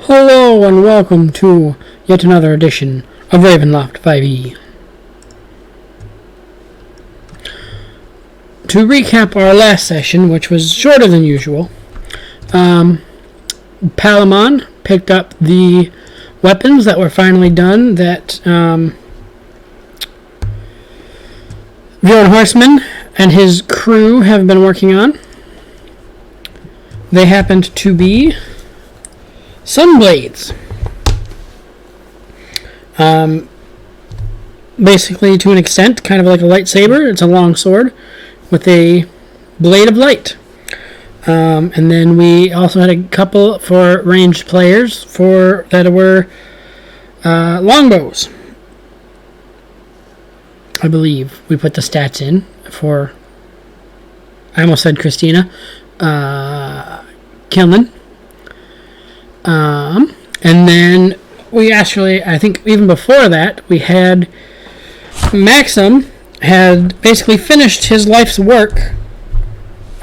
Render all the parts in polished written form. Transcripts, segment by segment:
Hello and welcome to yet another edition of Ravenloft 5e. To recap our last session, which was shorter than usual, Palamon picked up the weapons that were finally done that Bjorn Horseman and his crew have been working on. They happened to be Sunblades. Basically, to an extent, kind of like a lightsaber. It's a long sword with a blade of light. And then we also had a couple for ranged players that were longbows. I believe we put the stats in for, I almost said Christina, Kilman. And then we actually, I think even before that, we had Maxim had basically finished his life's work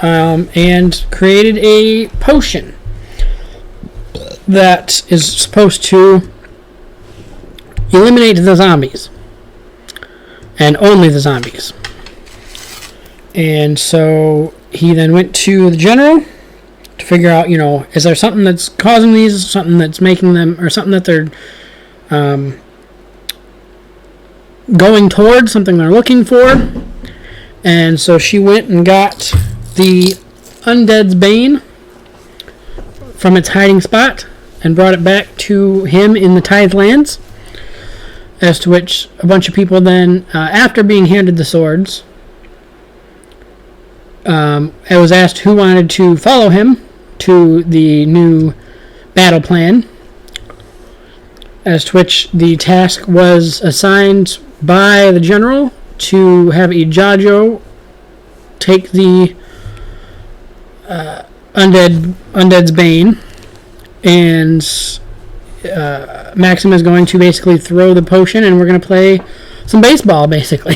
and created a potion that is supposed to eliminate the zombies. And only the zombies. And so he then went to the general to figure out, is there something that's causing these, something that's making them, or something that they're going towards, something they're looking for. And so she went and got the Undead's Bane from its hiding spot and brought it back to him in the Tithe Lands. As to which a bunch of people then, after being handed the swords, it was asked who wanted to follow him to the new battle plan, as to which the task was assigned by the general to have Ijajo take the Undead's Bane, and Maxim is going to basically throw the potion, and we're going to play some baseball, basically.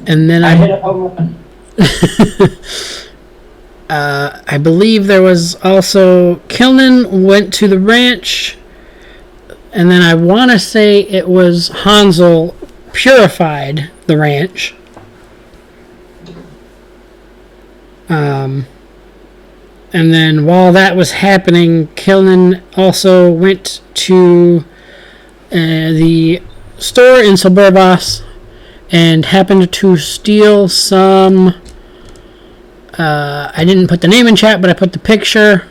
And then I hit a home run. I believe there was also Kilnan went to the ranch, and then I want to say it was Hansel purified the ranch. And then while that was happening, Kilnan also went to the store in Silbervas and happened to steal some... I didn't put the name in chat, but I put the picture.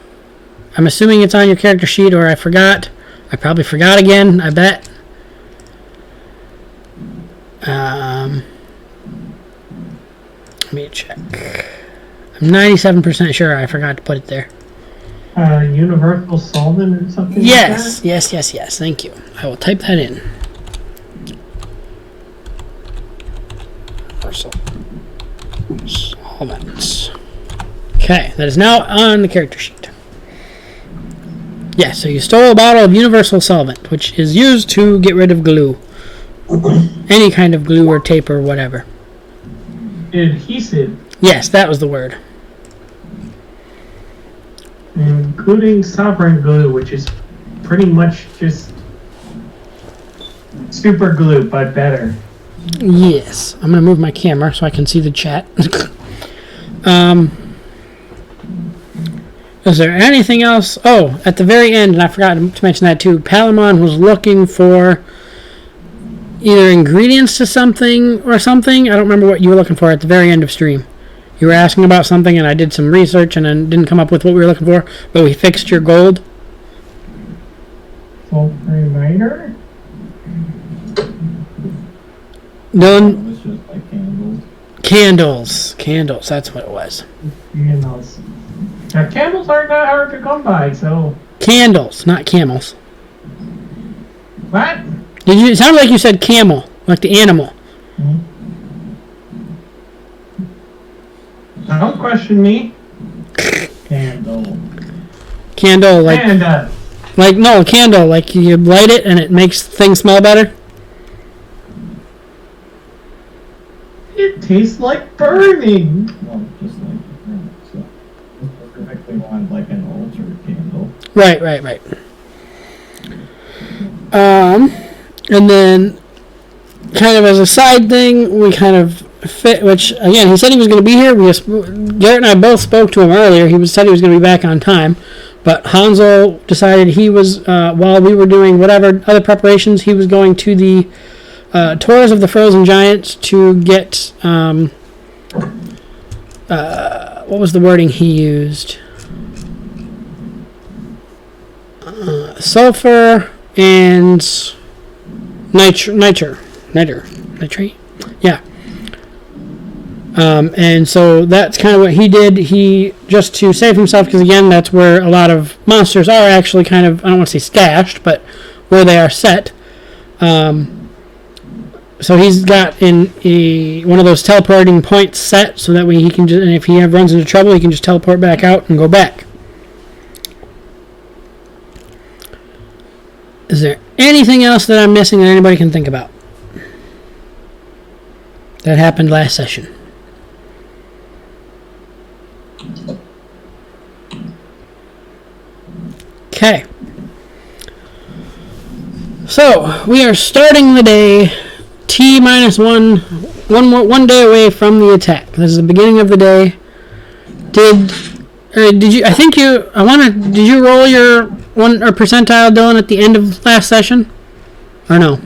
I'm assuming it's on your character sheet, or I forgot. I probably forgot again, I bet. Let me check. I'm 97% sure I forgot to put it there. Universal solvent or something yes, like that? Yes. Thank you. I will type that in. Universal solvents. Okay, that is now on the character sheet. Yeah, so you stole a bottle of universal solvent, which is used to get rid of glue. Any kind of glue or tape or whatever. Adhesive. Yes, that was the word. Including sovereign glue, which is pretty much just super glue, but better. Yes. I'm going to move my camera so I can see the chat. Is there anything else? Oh, at the very end, and I forgot to mention that too, Palamon was looking for either ingredients to something or something. I don't remember what you were looking for at the very end of stream. You were asking about something, and I did some research and then didn't come up with what we were looking for, but we fixed your gold. Sulfur-Miter? Dylan? It was just like candles. Candles, that's what it was. Candles. Now, camels aren't that hard to come by, so... Candles, not camels. What? It sounded like you said camel, like the animal. Don't question me. Candle. Candle, like... Panda. Like, no, a candle, like you light it and it makes things smell better. It tastes like burning. Well, just like so. I perfectly want like an altar candle. Right. And then, kind of as a side thing, we kind of fit. Which again, he said he was going to be here. Garrett and I both spoke to him earlier. Said he was going to be back on time, but Hanzo decided he was while we were doing whatever other preparations, he was going to the Tours of the Frozen Giants to get what was the wording he used? Sulfur and nitrate. Yeah. And so that's kind of what he did. He, just to save himself, because again, that's where a lot of monsters are actually kind of, I don't want to say stashed, but where they are set. So he's got one of those teleporting points set, so that way he can just, and if he runs into trouble, he can just teleport back out and go back. Is there anything else that I'm missing that anybody can think about that happened last session? Okay. So, we are starting the day T-minus one day away from the attack. This is the beginning of the day. Did you roll your one or percentile, Dylan, at the end of last session? Or no?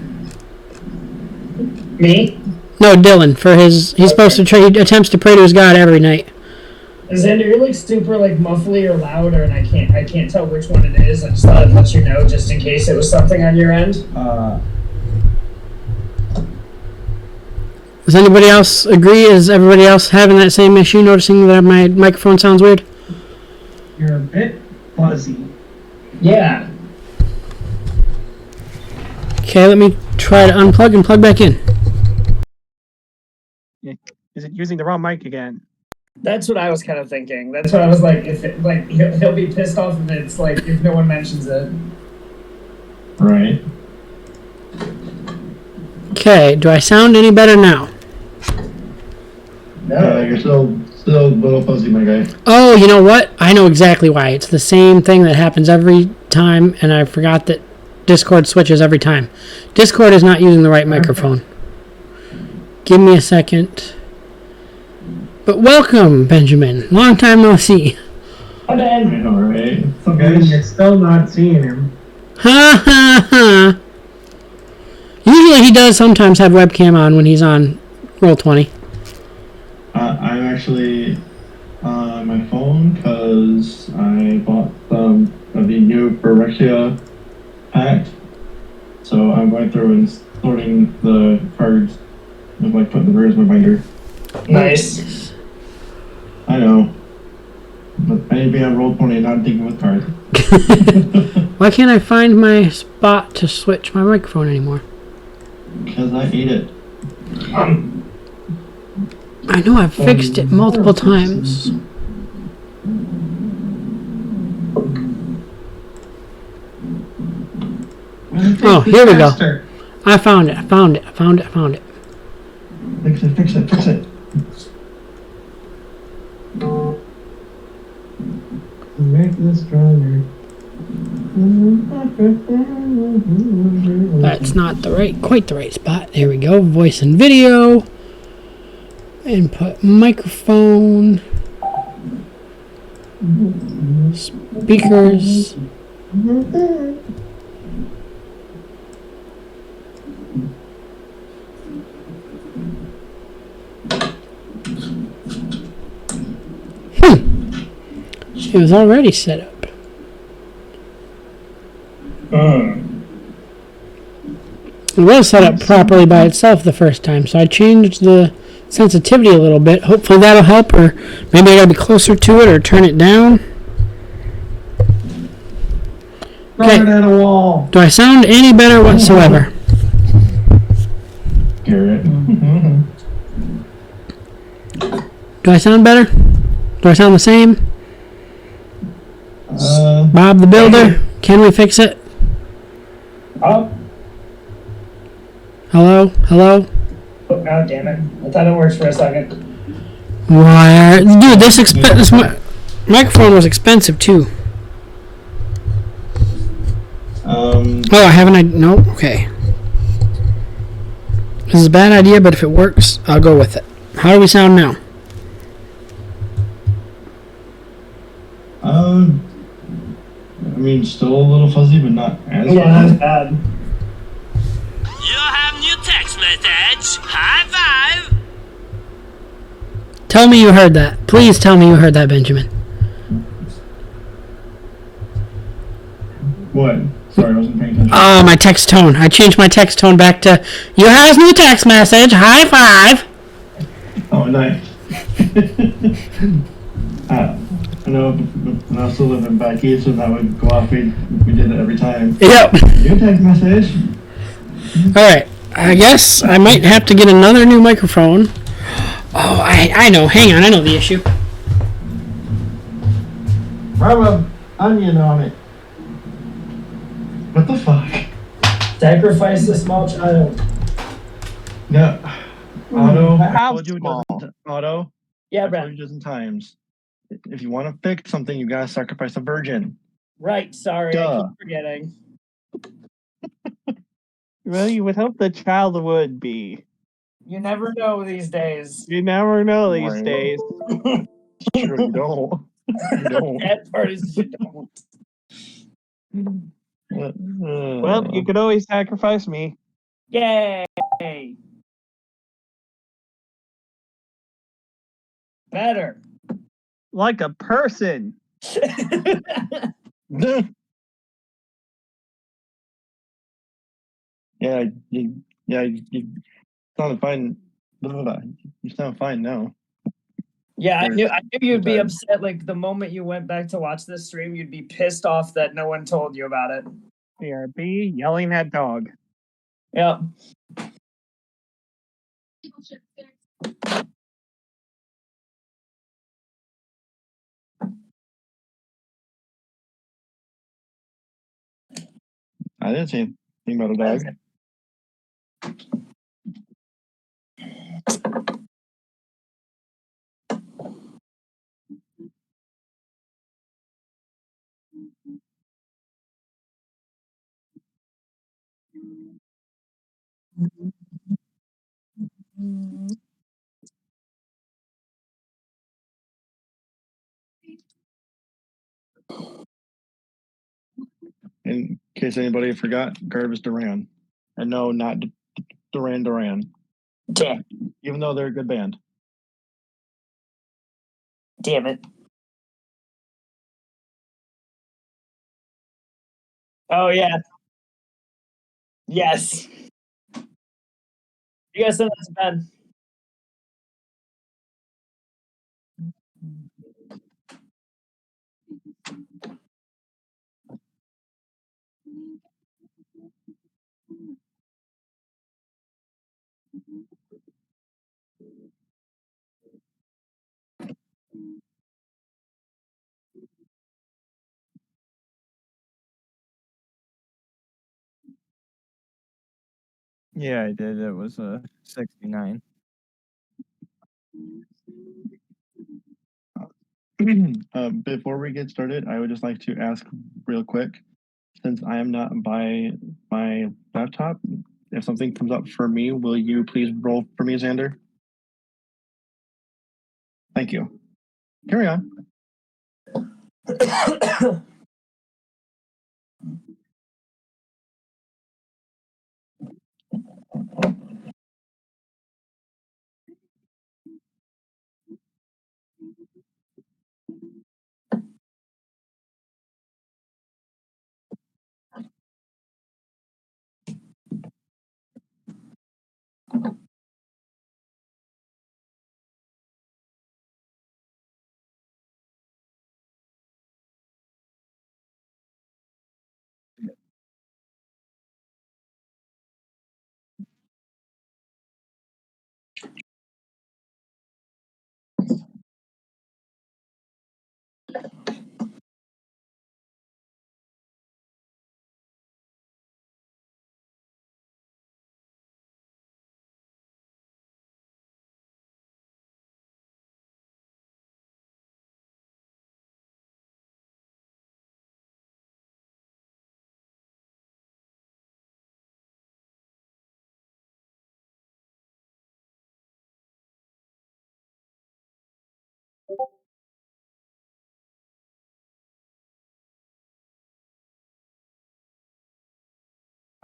Me? No, Dylan, for he's supposed to he attempts to pray to his God every night. Xander, you're like super like muffly or louder, and I can't tell which one it is. I just thought I'd let you know just in case it was something on your end. Does anybody else agree? Is everybody else having that same issue, noticing that my microphone sounds weird? You're a bit fuzzy. Yeah. Okay, let me try to unplug and plug back in. Is it using the wrong mic again? That's what I was kind of thinking. That's what I was like. If it, like he'll be pissed off if it's like if no one mentions it. Right. Okay, do I sound any better now? No. You're still a little fuzzy, my guy. Oh, you know what? I know exactly why. It's the same thing that happens every time, and I forgot that Discord switches every time. Discord is not using the right microphone. Give me a second. But welcome, Benjamin. Long time no see. Hi, Ben. I know, right? What's up, And guys? you're still not seeing him. Ha ha ha. Usually he does sometimes have webcam on when he's on Roll20. I'm actually on my phone because I bought some of the new Phyrexia pack. So I'm going through and sorting the cards and like putting the birds in my binder. Nice. I know. But I need to be on Roll20 and not thinking with cards. Why can't I find my spot to switch my microphone anymore? Because I ate it. I know I've fixed it multiple times. Oh, here we go. Faster. I found it. Fix it. Make this stronger. That's not quite the right spot. There we go. Voice and video. Input microphone. Speakers. It was already set up. It was set up properly by itself the first time, so I changed the sensitivity a little bit. Hopefully that'll help, or maybe I gotta be closer to it or turn it down. Throw it at a wall. Do I sound any better whatsoever? Garrett. Do I sound better? Do I sound the same? Bob the Builder, can we fix it? Up. Hello? Oh, damn it. I thought it worked for a second. Why, dude? This microphone was expensive too. Oh, I haven't. No. Okay. This is a bad idea, but if it works, I'll go with it. How do we sound now? I mean, still a little fuzzy, but not as Yeah, fuzzy. that's bad. You have new text message. High five. Tell me you heard that. Please tell me you heard that, Benjamin. What? Sorry, I wasn't paying attention. My text tone. I changed my text tone back to, you have new text message. High five. Oh, nice. I know when I was still living back east, when that would go off, we did it every time. Yep. New text message. Alright. I guess I might have to get another new microphone. Oh, I know. Hang on. I know the issue. Rub an onion on it. What the fuck? Sacrifice the small child. No. Auto. I How told you it small? doesn't. Auto. Yeah, I told Brad. you a dozen times. If you want to fix something, you gotta sacrifice a virgin. Right, sorry, I Duh. keep forgetting. Well, you would hope the child would be. You never know these days. You never know these Right. days. Sure, you don't. You don't. That part is you don't. Well, you could always sacrifice me. Yay! Better. Like a person. Yeah, you sound fine. You sound fine now. Yeah, I knew you'd be Sorry. upset. Like the moment you went back to watch this stream, you'd be pissed off that no one told you about it. BRB yelling at dog. Yep. I didn't say anything about a dog. In case anybody forgot, Garvis Duran. And no, not Duran Duran. Damn, Even though they're a good band. damn it. Oh yeah. Yes. You guys send that to Ben. Yeah, I did. It was a 69. Before we get started, I would just like to ask real quick, since I am not by my laptop, if something comes up for me, will you please roll for me, Xander? Thank you. Carry on.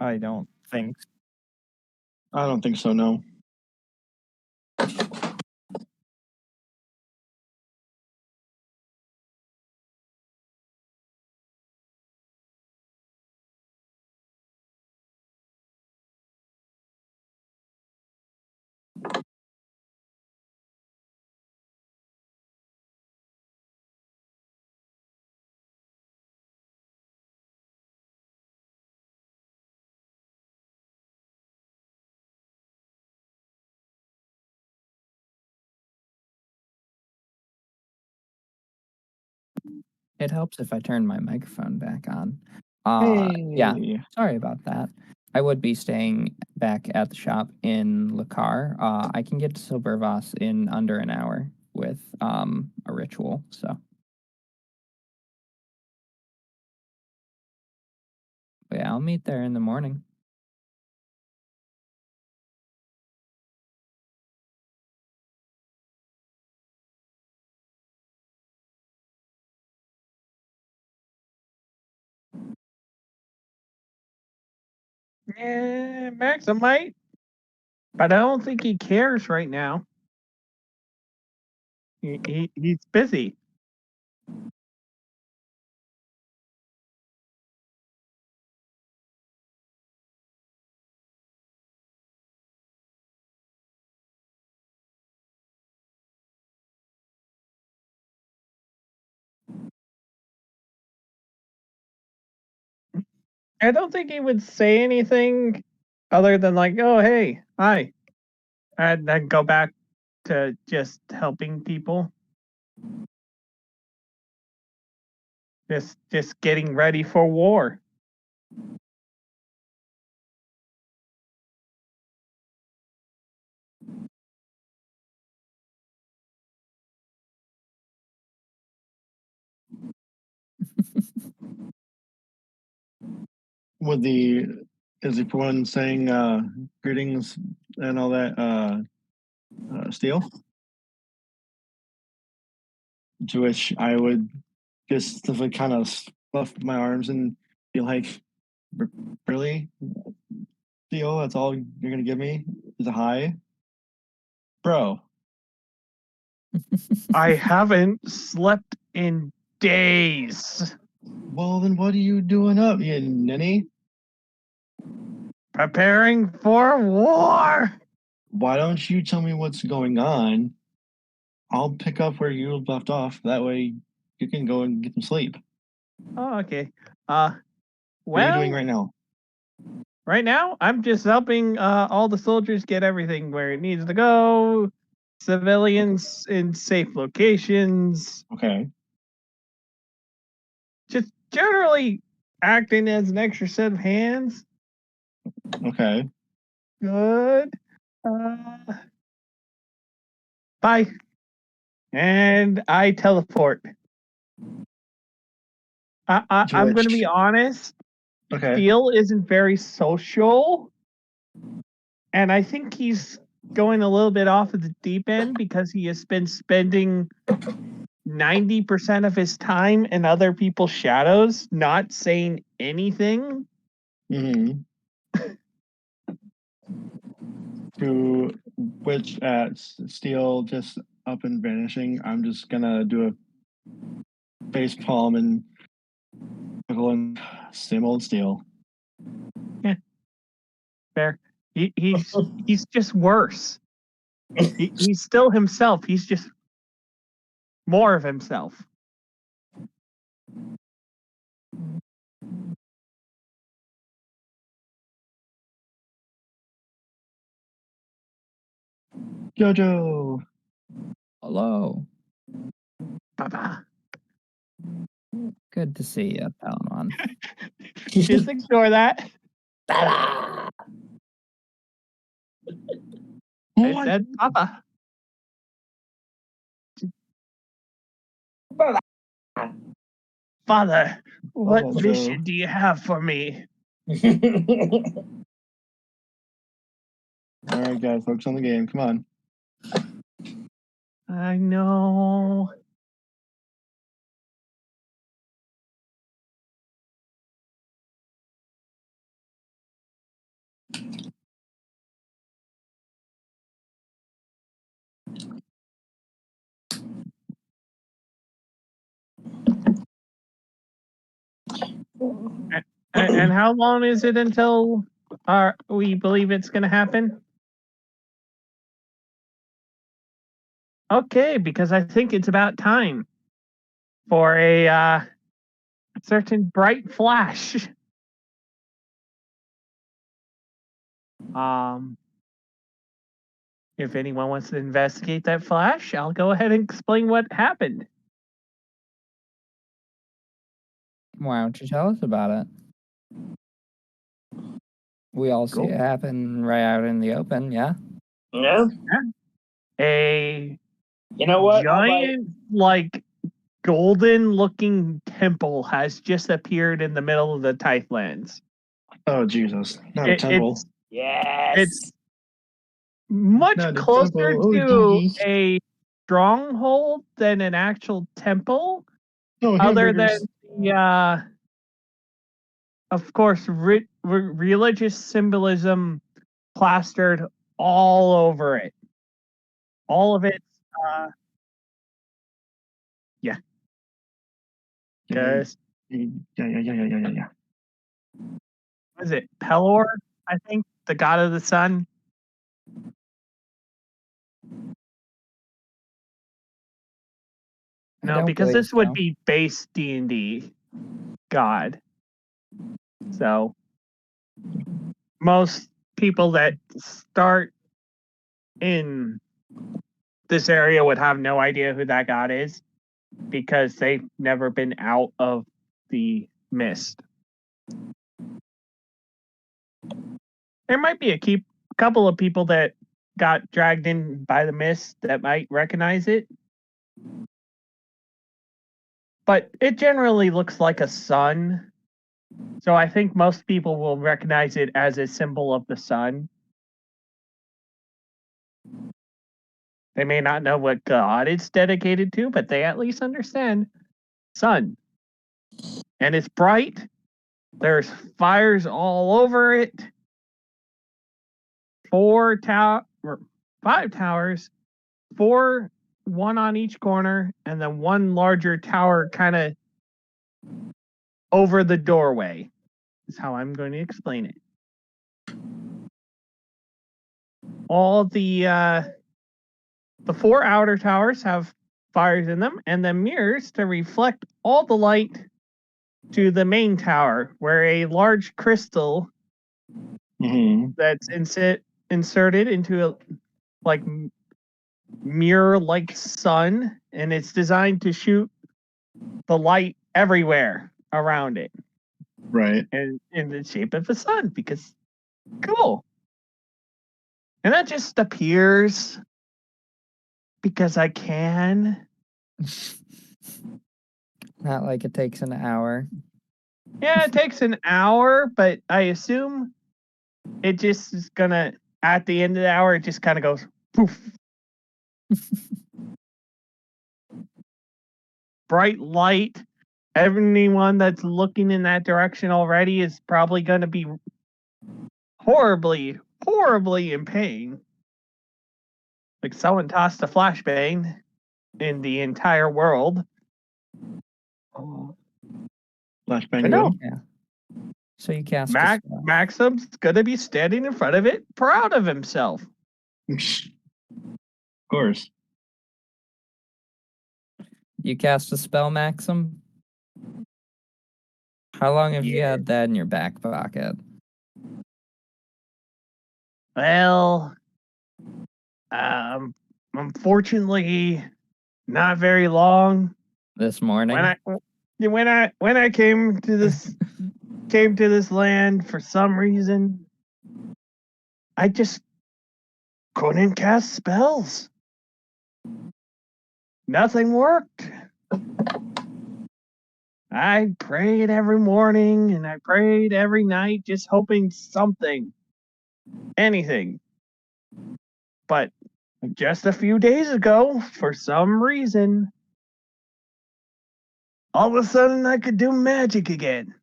I don't think. I don't think so, no. It helps if I turn my microphone back on. Yeah, Hey. sorry about that. I would be staying back at the shop in Lakar. I can get to Silbervoss in under an hour with a ritual, so. But yeah, I'll meet there in the morning. Yeah, Max, I might, but I don't think he cares right now. He's busy. I don't think he would say anything other than like, "Oh, hey, hi," and then go back to just helping people. Just getting ready for war. With the is the one saying greetings and all that Steel? To which I would just kind of fluff my arms and be like, really? Steel, that's all you're gonna give me? Is a hi? Bro. I haven't slept in days. Well then what are you doing up, you ninny? Preparing for war. Why don't you tell me what's going on? I'll pick up where you left off. That way you can go and get some sleep. Oh, okay. What are you doing Well, right now? right now I'm just helping all the soldiers get everything where it needs to go. Civilians in safe locations. Okay. Just generally acting as an extra set of hands. Okay. Good. Bye. And I teleport. To I'm going to which be honest. okay. Steel isn't very social. And I think he's going a little bit off of the deep end because he has been spending 90% of his time in other people's shadows, not saying anything. Mm-hmm. To which at Steel just up and vanishing, I'm just gonna do a face palm and going same old Steel. Fair. He's just worse. He's still himself. He's just more of himself. Jojo. Hello. Baba. Good to see you, Palamon. Just ignore that. I said Papa. Father, what Oh, mission no. do you have for me? Alright guys, focus on the game. Come on. I know. And how long is it until we believe it's going to happen? Okay, because I think it's about time for a certain bright flash. If anyone wants to investigate that flash, I'll go ahead and explain what happened. Why don't you tell us about it? We all see Cool. it happen right out in the open, yeah? Yeah. A You know what? giant, like, golden-looking temple has just appeared in the middle of the Tithlands. Oh Jesus! Not a temple. Yes. It's much Not a closer temple. Oh, to geez. a stronghold than an actual temple, No other hamburgers. than the, of course, religious symbolism plastered all over it. All of it, yeah. Because, Yeah. what is it, Pelor, I think, the god of the sun? I No, don't because believe this would so. be base D&D god. So most people that start in this area would have no idea who that god is because they've never been out of the mist. There might be a couple of people that got dragged in by the mist that might recognize it. But it generally looks like a sun. So I think most people will recognize it as a symbol of the sun. They may not know what god it's dedicated to, but they at least understand sun. And it's bright. There's fires all over it. 5 towers, 4, one on each corner, and then one larger tower kind of over the doorway. Is how I'm going to explain it. All the 4 outer towers have fires in them, and then mirrors to reflect all the light to the main tower, where a large crystal that's inserted into a like mirror-like sun, and it's designed to shoot the light everywhere around it. Right. And in the shape of a sun, because cool. And that just appears because I can. Not like it takes an hour. Yeah, it takes an hour, but I assume it just is gonna, at the end of the hour, it just kind of goes poof. Bright light. Everyone that's looking in that direction already is probably going to be horribly, horribly in pain. Like someone tossed a flashbang in the entire world. Flashbang. But no, Yeah. So you cast a spell. Maxim's gonna be standing in front of it, proud of himself. Of course. You cast a spell, Maxim? How long have you had that in your back pocket? Well, unfortunately, not very long. This morning? When I came to this land for some reason, I just couldn't cast spells. Nothing worked. I prayed every morning and I prayed every night, just hoping something, anything. But just a few days ago, for some reason, all of a sudden I could do magic again.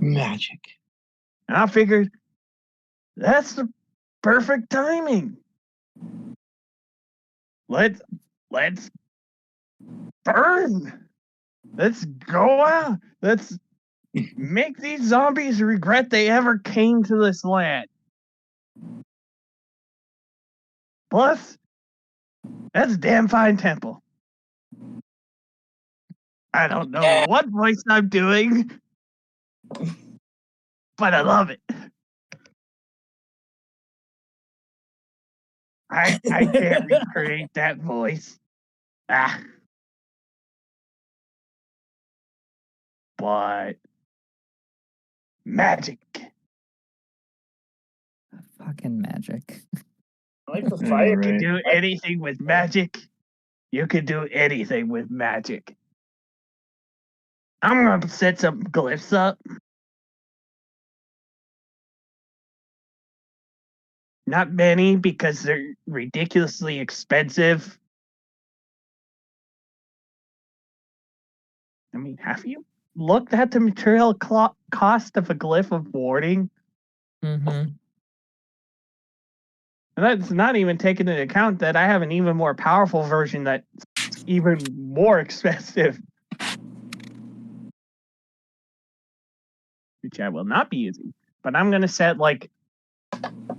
Magic. And I figured that's the perfect timing. Let's burn. Let's go out. Let's Make these zombies regret they ever came to this land. Plus, that's a damn fine temple. I don't know what voice I'm doing, but I love it. I can't recreate that voice. But magic. Fucking magic. I like the Yeah, fire. You can right. do anything with magic. You can do anything with magic. I'm gonna set some glyphs up. Not many because they're ridiculously expensive. I mean, have you looked at the material cost of a glyph of warding? Mm-hmm. And that's not even taking into account that I have an even more powerful version that's even more expensive. Which I will not be using. But I'm going to set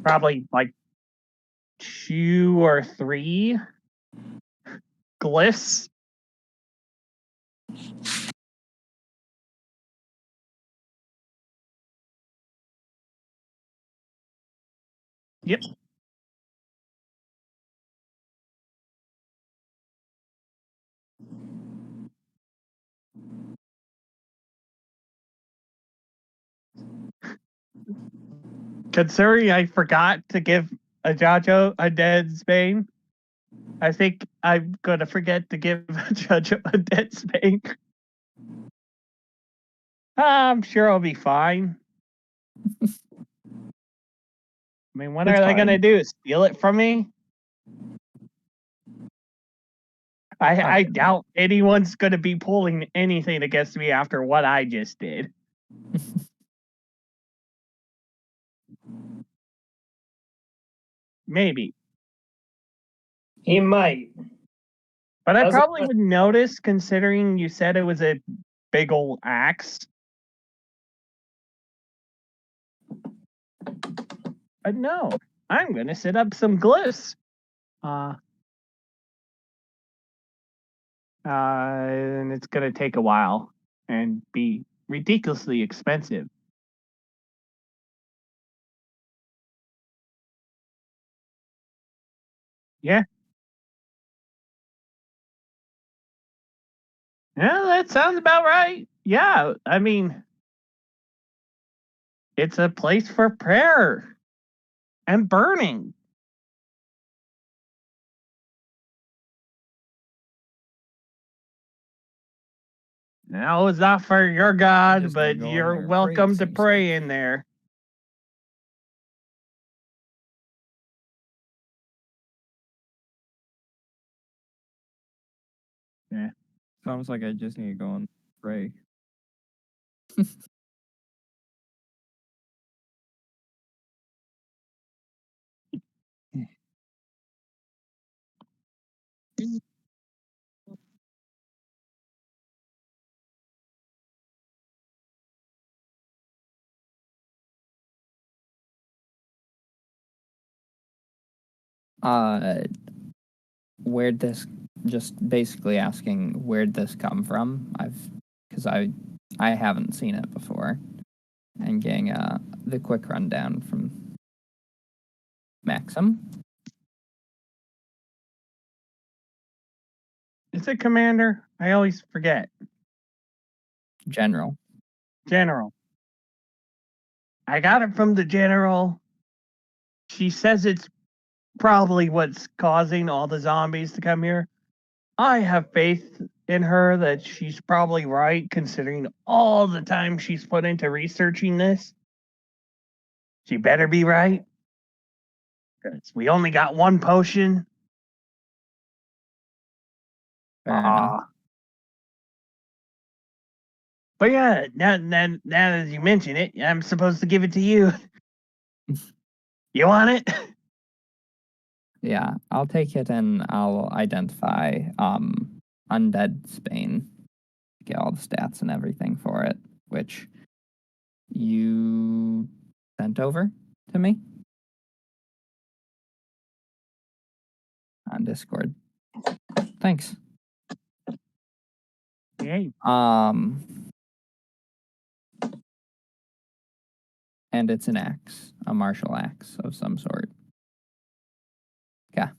probably 2 or 3 glyphs. Yep. Considering I forgot to give Ajajo a Dead's Bane, I think I'm going to forget to give Ajajo a Dead's Bane. I'm sure I'll be fine. I mean, what It's are they going to fine. do? Steal it from me? I doubt anyone's going to be pulling anything against me after what I just did. Maybe. He might. But I Doesn't probably matter. would notice, considering you said it was a big old axe. But no, I'm going to set up some glyphs. And it's going to take a while and be ridiculously expensive. Yeah. Yeah, that sounds about right. Yeah, I mean, it's a place for prayer and burning. Now, it's not for your God, just gonna but go in you're there and pray, welcome it to seems pray like. in there. Yeah. Sounds like I just need to go and pray. Where'd this, just basically asking where'd this come from? Because I haven't seen it before, and getting the quick rundown from Maxim. Is it commander? I always forget. General. General. I got it from the general. She says it's probably what's causing all the zombies to come here. I have faith in her that she's probably right, considering all the time she's put into researching this. She better be right. 'Cause we only got one potion. Fair enough. But yeah, now as you mention it, I'm supposed to give it to you. You want it? Yeah, I'll take it and I'll identify Undead Spain. Get all the stats and everything for it, which you sent over to me on Discord. Thanks. Yay. And it's an axe, a martial axe of some sort. Yeah.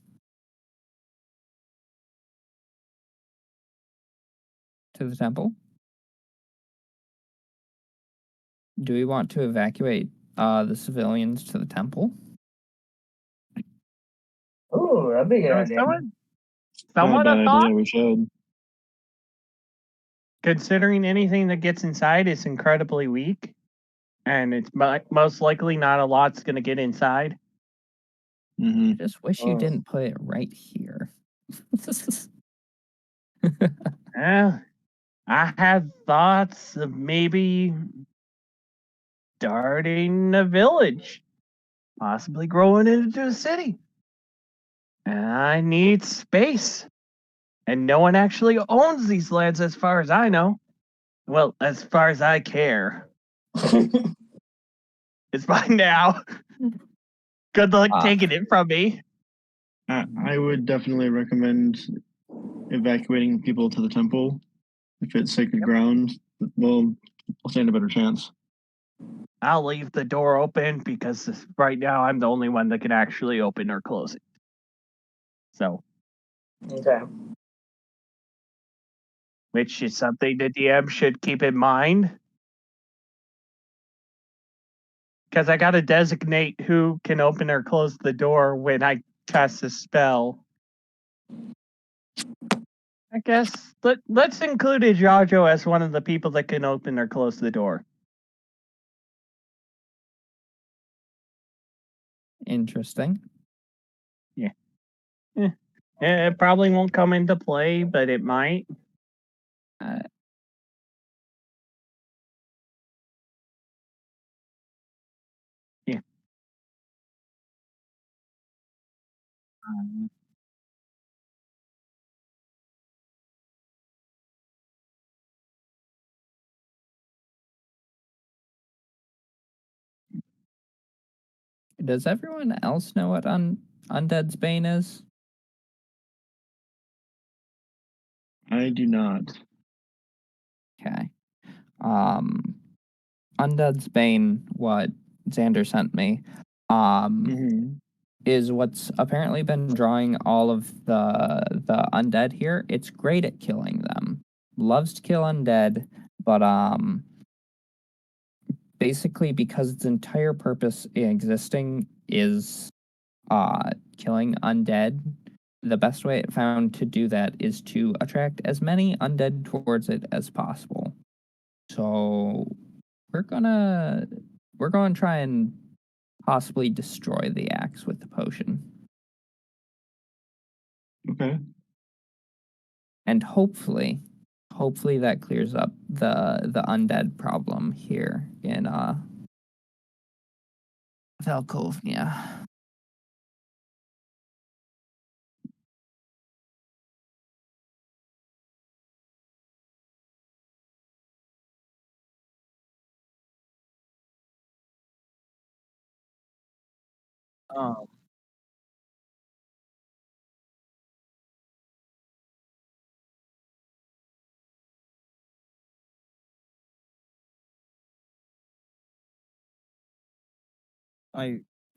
To the temple. Do we want to evacuate the civilians to the temple? Ooh, that'd be a good So idea. someone a bad thought? idea. We should. Considering anything that gets inside is incredibly weak, and it's most likely not a lot's going to get inside. Mm-hmm. I just wish you didn't put it right here. Well, I had thoughts of maybe starting a village, possibly growing it into a city. And I need space. And no one actually owns these lands as far as I know. Well, as far as I care. It's mine now. Good luck taking it from me. I would definitely recommend evacuating people to the temple. If it's sacred ground, we'll stand a better chance. I'll leave the door open because right now I'm the only one that can actually open or close it. So, Okay. which is something the DM should keep in mind. Because I got to designate who can open or close the door when I cast a spell. I guess let's include Ijajo as one of the people that can open or close the door. Interesting. Yeah. It probably won't come into play, but it might. Yeah. Does everyone else know what Undead's Bane is? I do not. Okay. Undead's Bane, what Xander sent me, is what's apparently been drawing all of the undead here. It's great at killing them. Loves to kill undead, but basically because its entire purpose in existing is killing undead, the best way it found to do that is to attract as many undead towards it as possible. So we're gonna try and possibly destroy the axe with the potion. Okay. And hopefully that clears up the undead problem here in Valkovnia.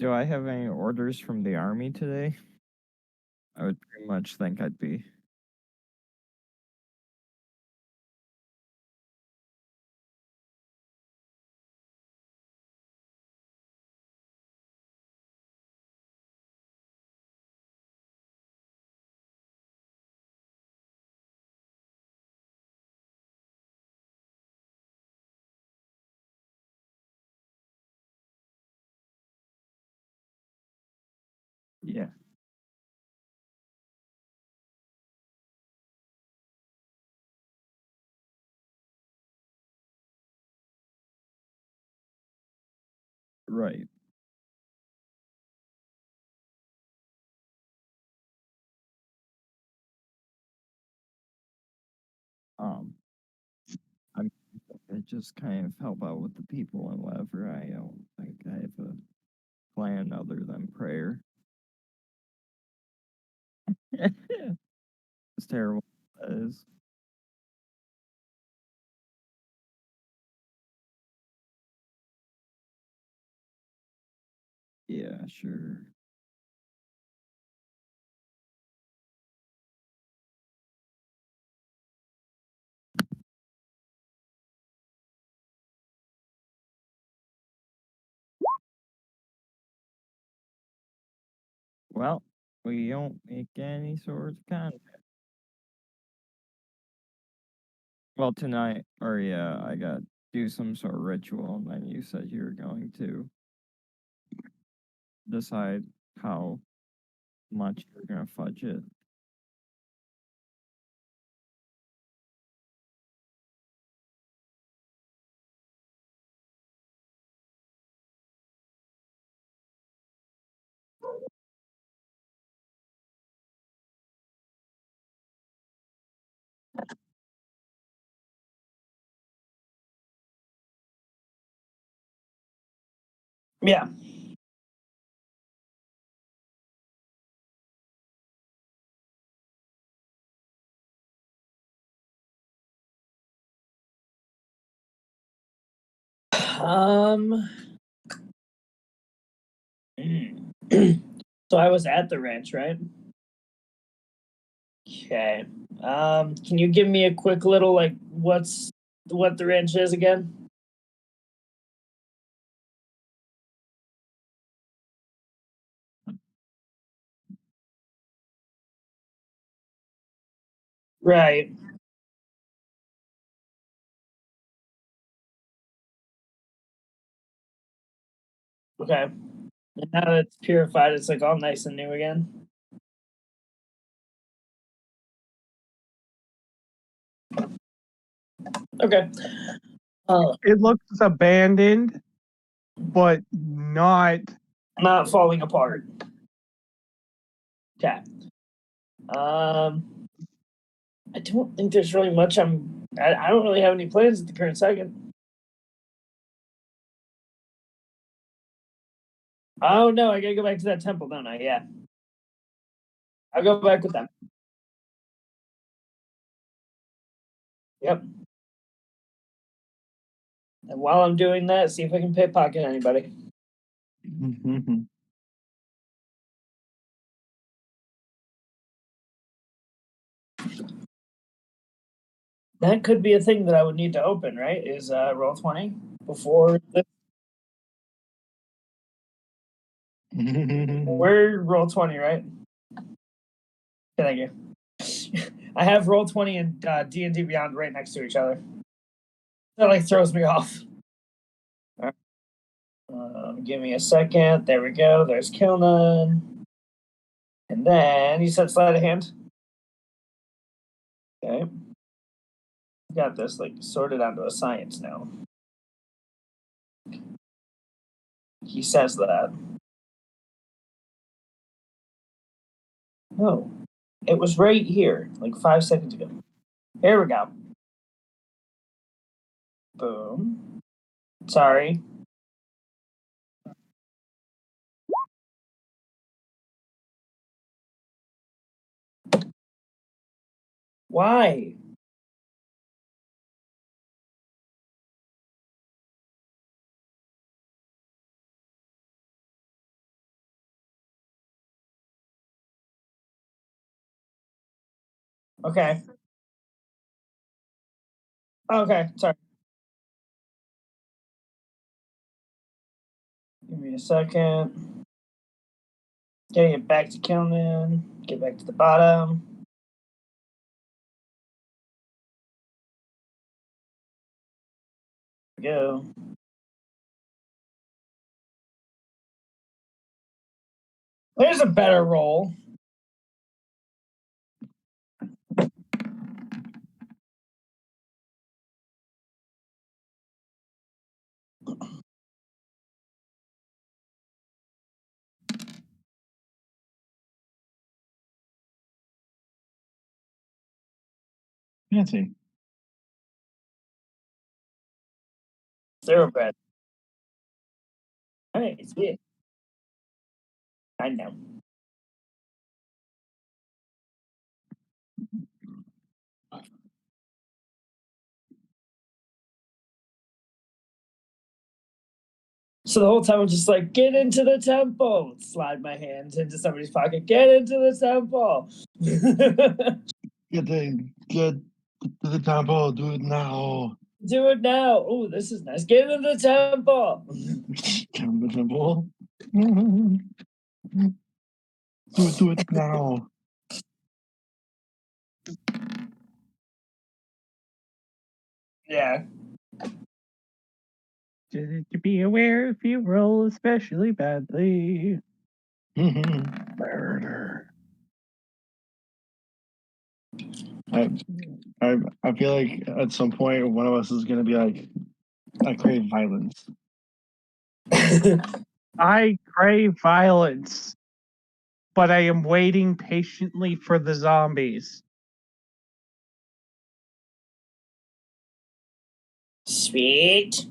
Do I have any orders from the army today? I would pretty much think I'd be. Yeah. Right. I'm I just kind of help out with the people and whatever. I don't think I have a plan other than prayer. It's terrible. That is. Yeah, sure. Well, we don't make any sort of contact. Well, tonight, or yeah, I got do some sort of ritual, and then you said you were going to decide how much you're gonna fudge it. Yeah. Um. So I was at the ranch, right? Okay. Can you give me a quick little like what the ranch is again? Right. Okay. And now that it's purified, it's like all nice and new again. Okay. It looks abandoned, but Not falling apart. Okay. I don't think there's really much. I don't really have any plans at the current second. Oh no, I gotta go back to that temple, don't I? Yeah. I'll go back with them. Yep. And while I'm doing that, see if I can pickpocket anybody. That could be a thing that I would need to open, right? Is roll 20 before the we're roll 20, right? Thank you. I have roll 20 and D&D Beyond right next to each other. That like throws me off. Give me a second. There we go. There's kill none. And then you said sleight of hand. Okay. Got this like sorted onto a science now. He says that. No. It was right here, like 5 seconds ago. Here we go. Boom. Sorry. Why? Okay. Okay. Sorry. Give me a second. Getting it back to Kilman. Get back to the bottom. There we go. There's a better roll. Fancy. Thoroughbred. All right, see it. I know. So the whole time I'm just like, get into the temple. Slide my hand into somebody's pocket. Get into the temple. Get to the temple. Do it now. Do it now. Oh, this is nice. Get into the temple. Come to the temple. Do it now. Yeah. Just to be aware if you roll especially badly. Murder. I feel like at some point one of us is gonna be like, I crave violence. I crave violence, but I am waiting patiently for the zombies. Sweet.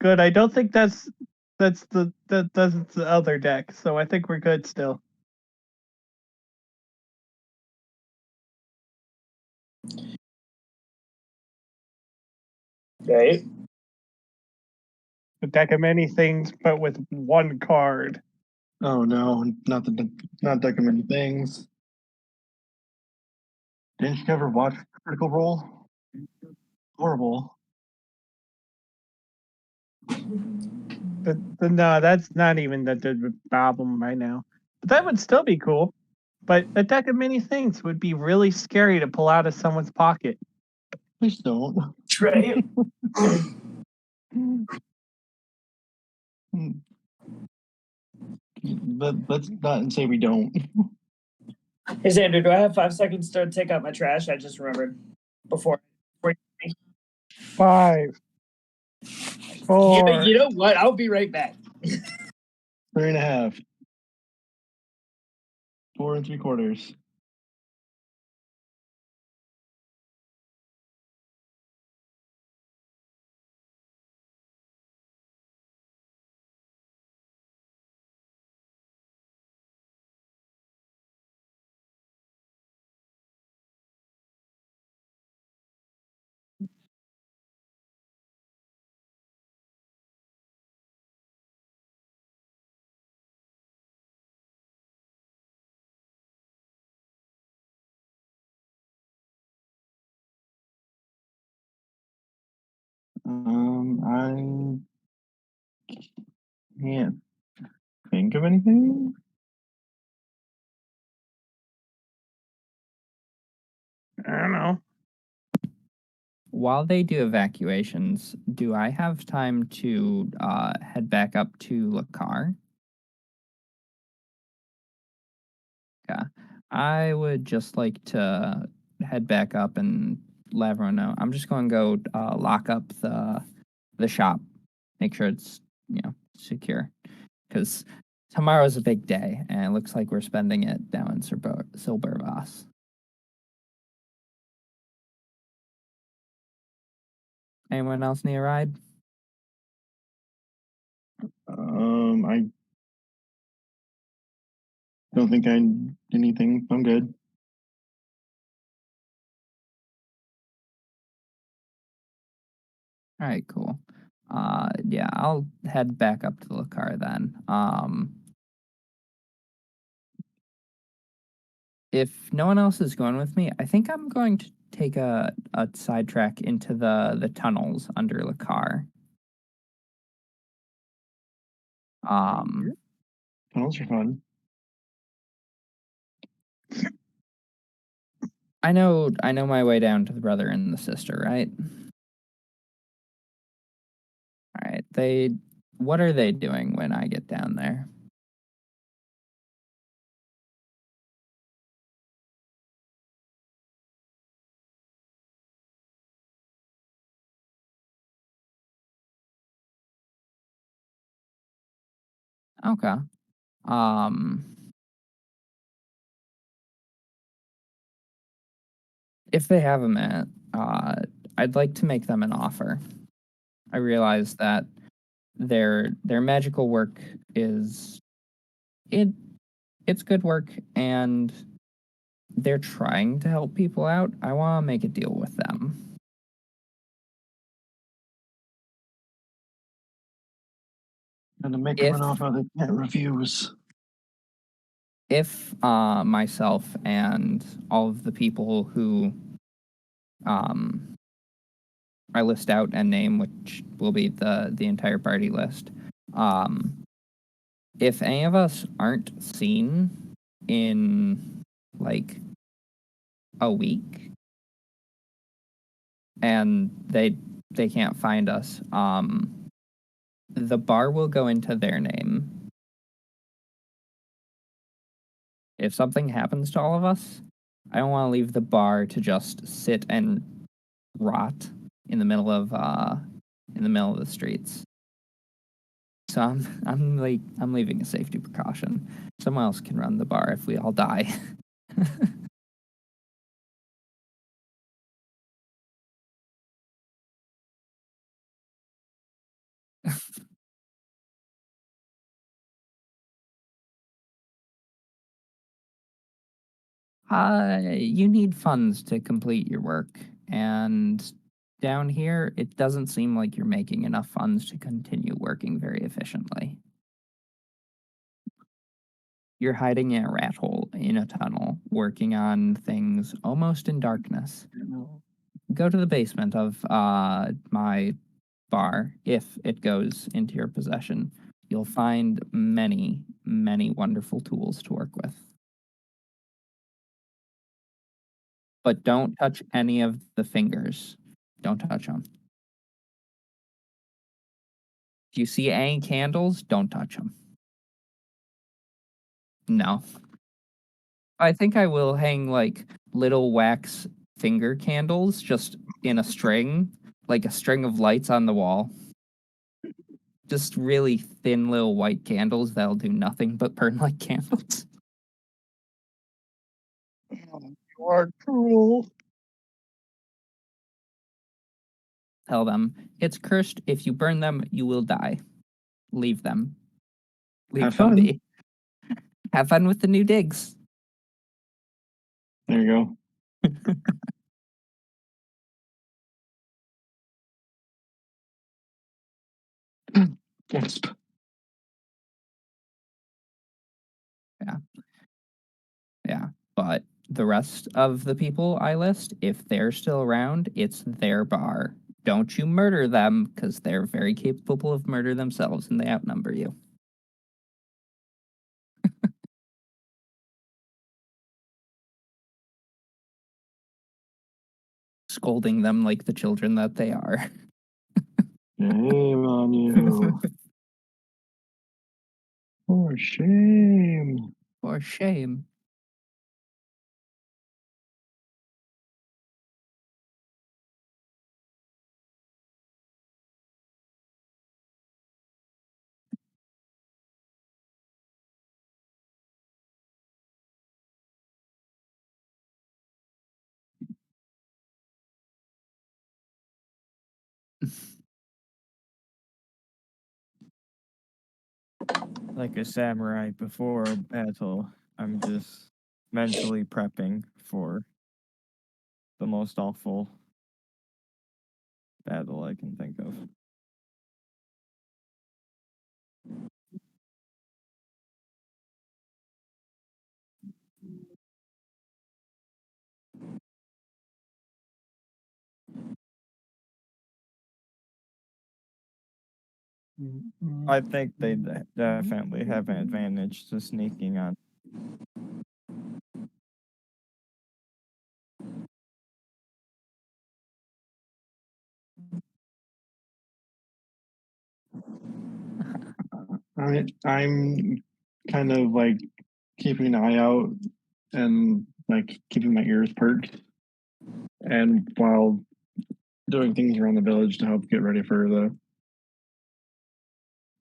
Good. I don't think that's the other deck, so I think we're good still. Right. A deck of many things, but with one card. Oh no, not deck of many things. Didn't you ever watch Critical Role? Horrible. No, that's not even the problem right now. But that would still be cool. But a deck of many things would be really scary to pull out of someone's pocket. Please don't. Right. Let's not say we don't. Hey, Xander, do I have 5 seconds to take out my trash? I just remembered before. 5, 4. You know what? I'll be right back. 3.5. 4 3/4. I can't think of anything. I don't know. While they do evacuations, do I have time to head back up to Lakar? Yeah, I would just like to head back up and let everyone know. I'm just going to go lock up the shop, make sure it's secure, because tomorrow's a big day, and it looks like we're spending it down in Silbervass. Anyone else need a ride? I don't think I need anything. I'm good. All right, cool. Yeah, I'll head back up to the car then. If no one else is going with me, I think I'm going to take a sidetrack into the tunnels under the car. Tunnels are fun. I know my way down to the brother and the sister, right? All right. What are they doing when I get down there? Okay. If they have a minute, I'd like to make them an offer. I realize that their magical work is it's good work, and they're trying to help people out. I want to make a deal with them. Gonna make If- run off other net reviews. If myself and all of the people who I list out and name, which will be the entire party list, if any of us aren't seen in like a week and they can't find us, the bar will go into their name. If something happens to all of us, I don't want to leave the bar to just sit and rot in the middle of the streets. So I'm leaving a safety precaution. Someone else can run the bar if we all die. You need funds to complete your work, and down here, it doesn't seem like you're making enough funds to continue working very efficiently. You're hiding in a rat hole in a tunnel, working on things almost in darkness. Go to the basement of my bar if it goes into your possession. You'll find many, many wonderful tools to work with. But don't touch any of the fingers. Don't touch them. If you see any candles, don't touch them. No. I think I will hang like little wax finger candles just in a string, like a string of lights on the wall. Just really thin little white candles that'll do nothing but burn like candles. You are cruel. Tell them, it's cursed. If you burn them, you will die. Leave them. Leave Have them fun. be. Have fun with the new digs. There you go. Gasp. Yeah. But the rest of the people I list, if they're still around, it's their bar. Don't you murder them, because they're very capable of murder themselves and they outnumber you. Scolding them like the children that they are. Shame on you. For shame. For shame. Like a samurai before a battle, I'm just mentally prepping for the most awful battle I can think of. I think they definitely have an advantage to sneaking on. I'm kind of like keeping an eye out and like keeping my ears perked, and while doing things around the village to help get ready for the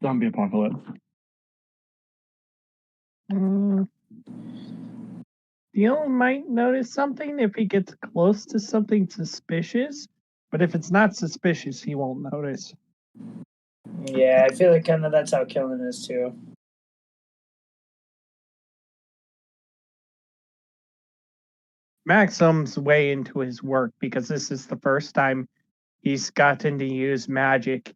zombie apocalypse. Theo might notice something if he gets close to something suspicious, but if it's not suspicious, he won't notice. Yeah, I feel like kind of that's how killing is too. Maxim's way into his work because this is the first time he's gotten to use magic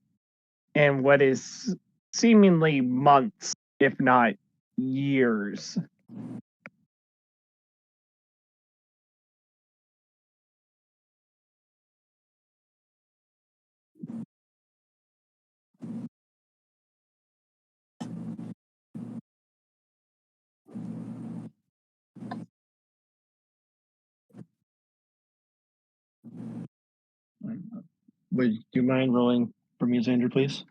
in what is seemingly months, if not years. Would you mind rolling for me, Xander, please?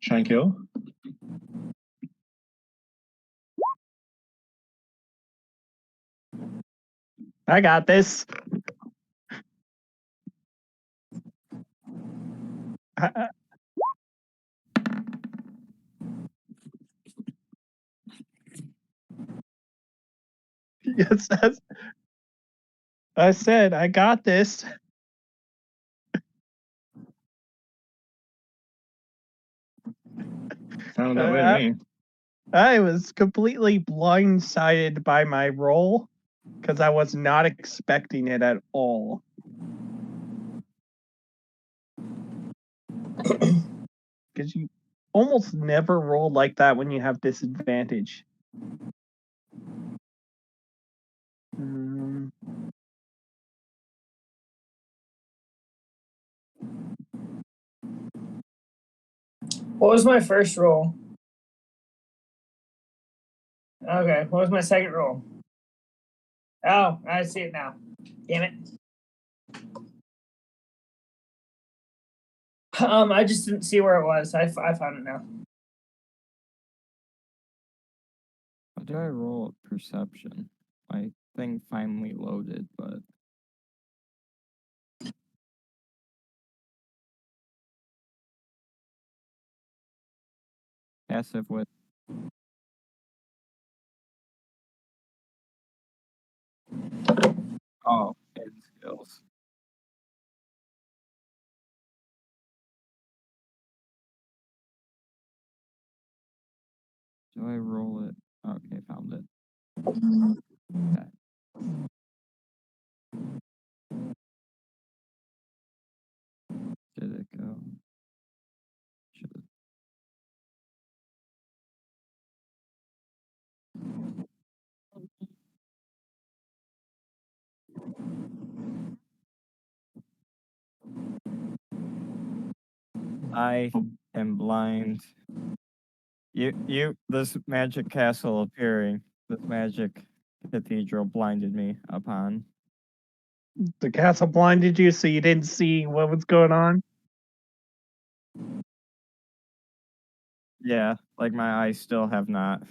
Shine kill. I got this. Yes, I said I got this. Sound that way to me. I was completely blindsided by my roll because I was not expecting it at all. Because you almost never roll like that when you have disadvantage. What was my first roll? Okay, what was my second roll? Oh, I see it now. Damn it. I just didn't see where it was. I found it now. How do I roll a perception? My thing finally loaded, but passive with hidden skills. Do I roll it? Okay, found it. Okay. Did it go? Should I am blind. This magic castle appearing, this magic cathedral blinded me upon. The castle blinded you so you didn't see what was going on? Yeah, like my eyes still have not.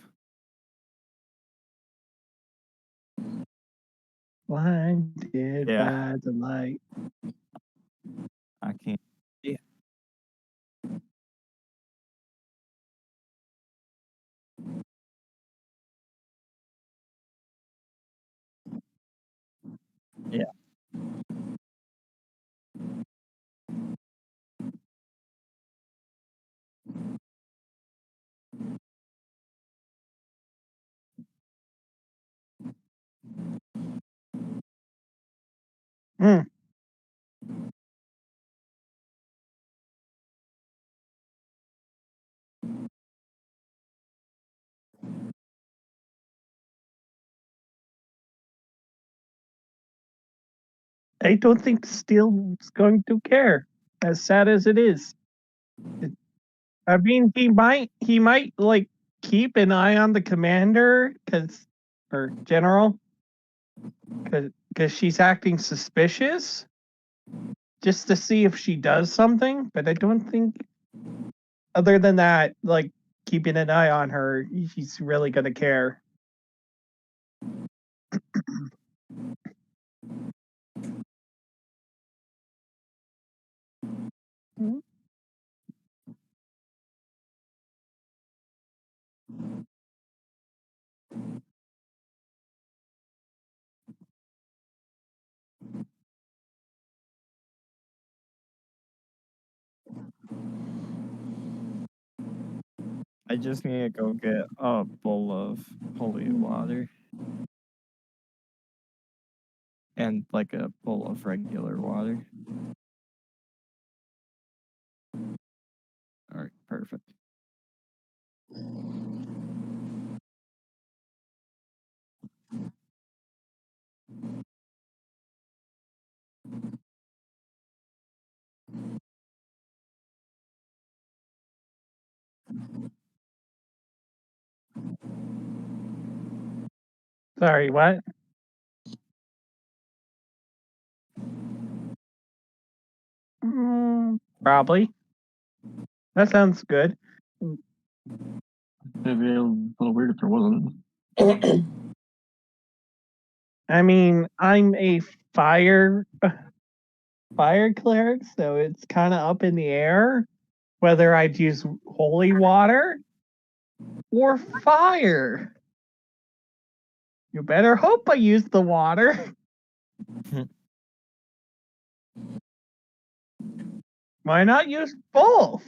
Blinded Yeah. by the light. I can't. Yeah. Yeah. Hmm. I don't think Steele's going to care, as sad as it is. I mean, he might like keep an eye on the commander or general because she's acting suspicious, just to see if she does something. But I don't think, other than that, like keeping an eye on her, he's really gonna care. I just need to go get a bowl of holy water. And like a bowl of regular water. Alright, perfect. Sorry, what? Probably. That sounds good. It'd be a little weird if there wasn't. I mean, I'm a fire cleric, so it's kind of up in the air whether I'd use holy water or fire. You better hope I use the water. Why not use both?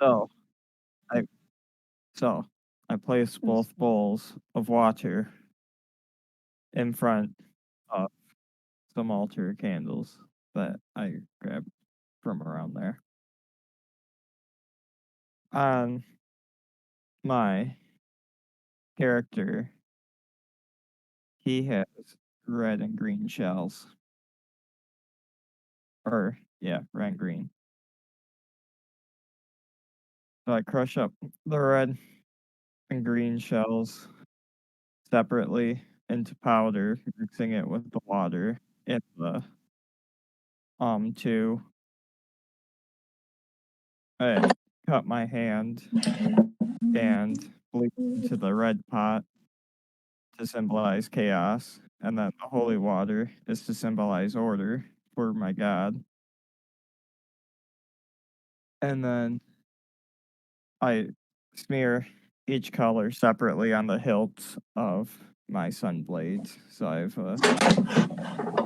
So I placed both bowls of water in front of some altar candles that I grabbed from around there. On my character, he has red and green shells. Or, yeah, red and green. So I crush up the red and green shells separately into powder, mixing it with the water in the two. I cut my hand and bleed into the red pot to symbolize chaos, and then the holy water is to symbolize order for my god. And then I smear each color separately on the hilts of my sun blades. So I have a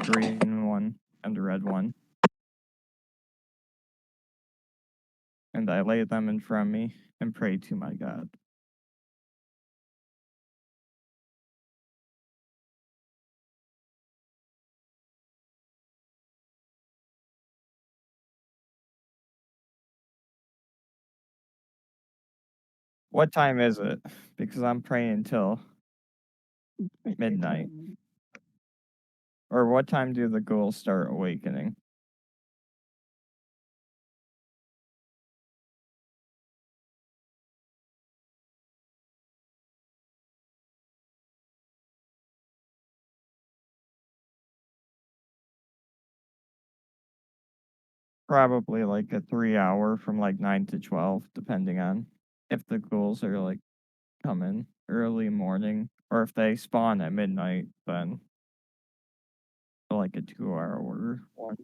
green one and a red one. And I lay them in front of me and pray to my god. What time is it? Because I'm praying until midnight. Or what time do the ghouls start awakening? Probably like a 3 hour from like 9 to 12, depending on if the ghouls are like coming early morning or if they spawn at midnight, then like a 2 hour one.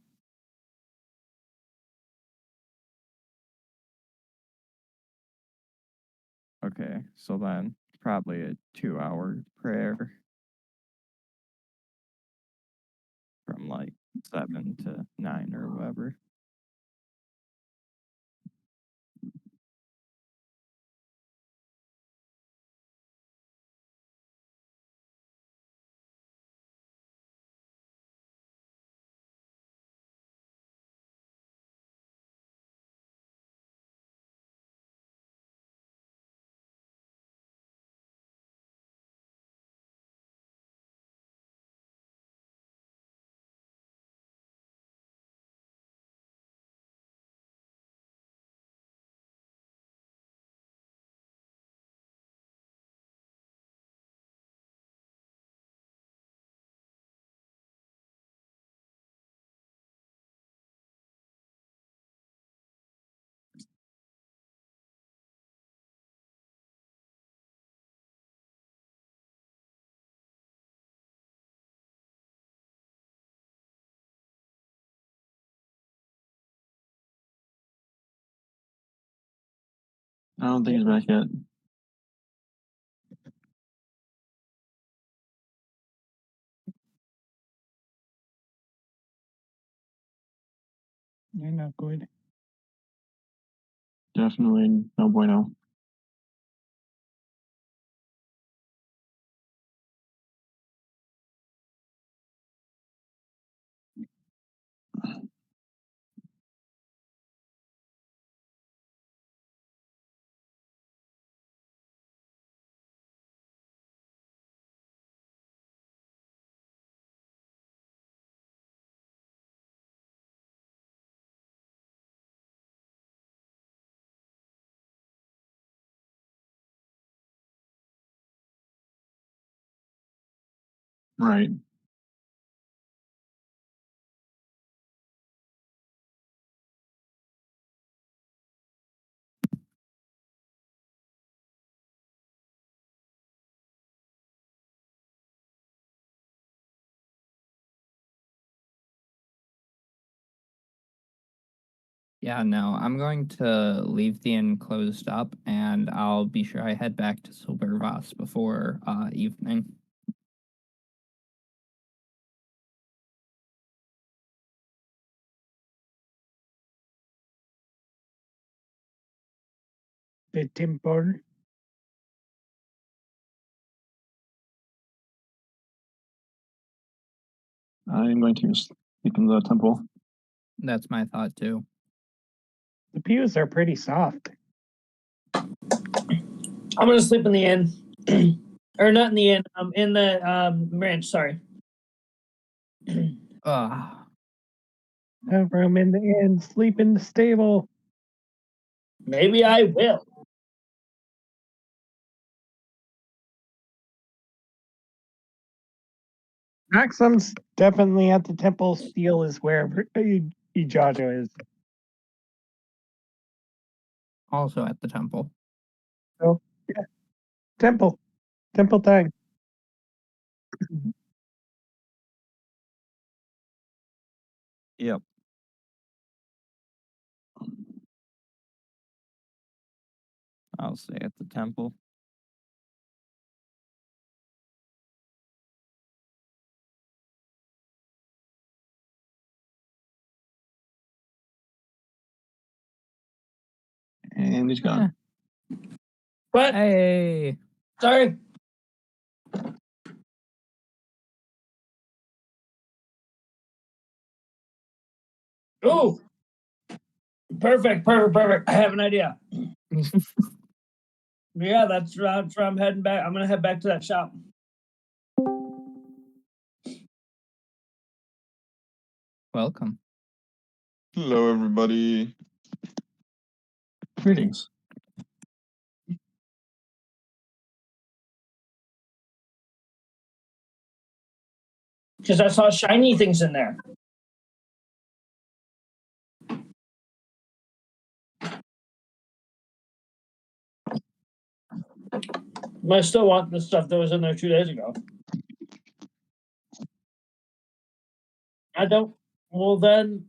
Okay, so then probably a 2 hour prayer from like 7 to 9 or whatever. I don't think he's back yet. You're not good. Definitely no bueno. Right. Yeah, no, I'm going to leave the inn closed up, and I'll be sure I head back to Silbervas before evening. The temple. I'm going to sleep in the temple. That's my thought too. The pews are pretty soft. I'm gonna sleep in the inn, or not in the inn. In the ranch. Sorry. Have room in the inn. Sleep in the stable. Maybe I will. Maxim's definitely at the temple. Steel is wherever Ijajo is. Also at the temple. So, yeah. Temple. Temple time. Yep. I'll stay at the temple. And he's gone. What? Hey. Sorry. Ooh. Perfect. I have an idea. Yeah, that's where I'm heading back. I'm gonna head back to that shop. Welcome. Hello, everybody. Greetings. Because I saw shiny things in there. I still want the stuff that was in there 2 days ago. I don't. Well, then.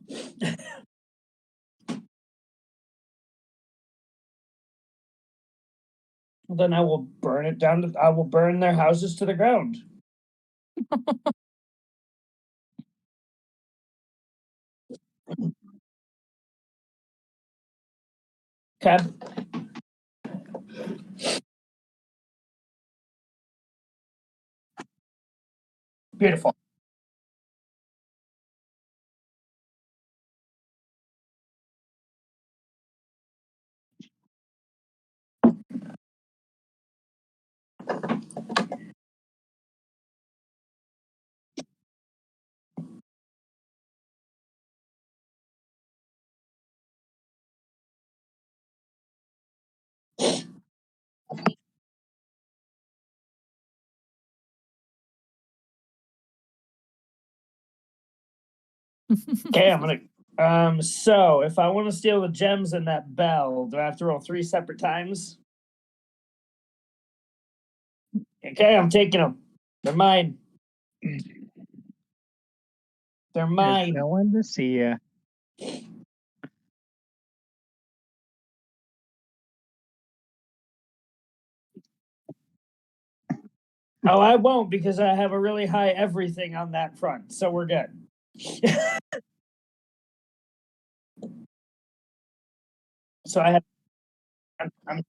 Then I will burn it down. I will burn their houses to the ground. Okay. Beautiful. Okay, I'm gonna. So if I want to steal the gems in that bell, do I have to roll 3 separate times? Okay, I'm taking them. They're mine. They're There's mine. no one to see you. Oh, I won't because I have a really high everything on that front, so we're good. So I have I'm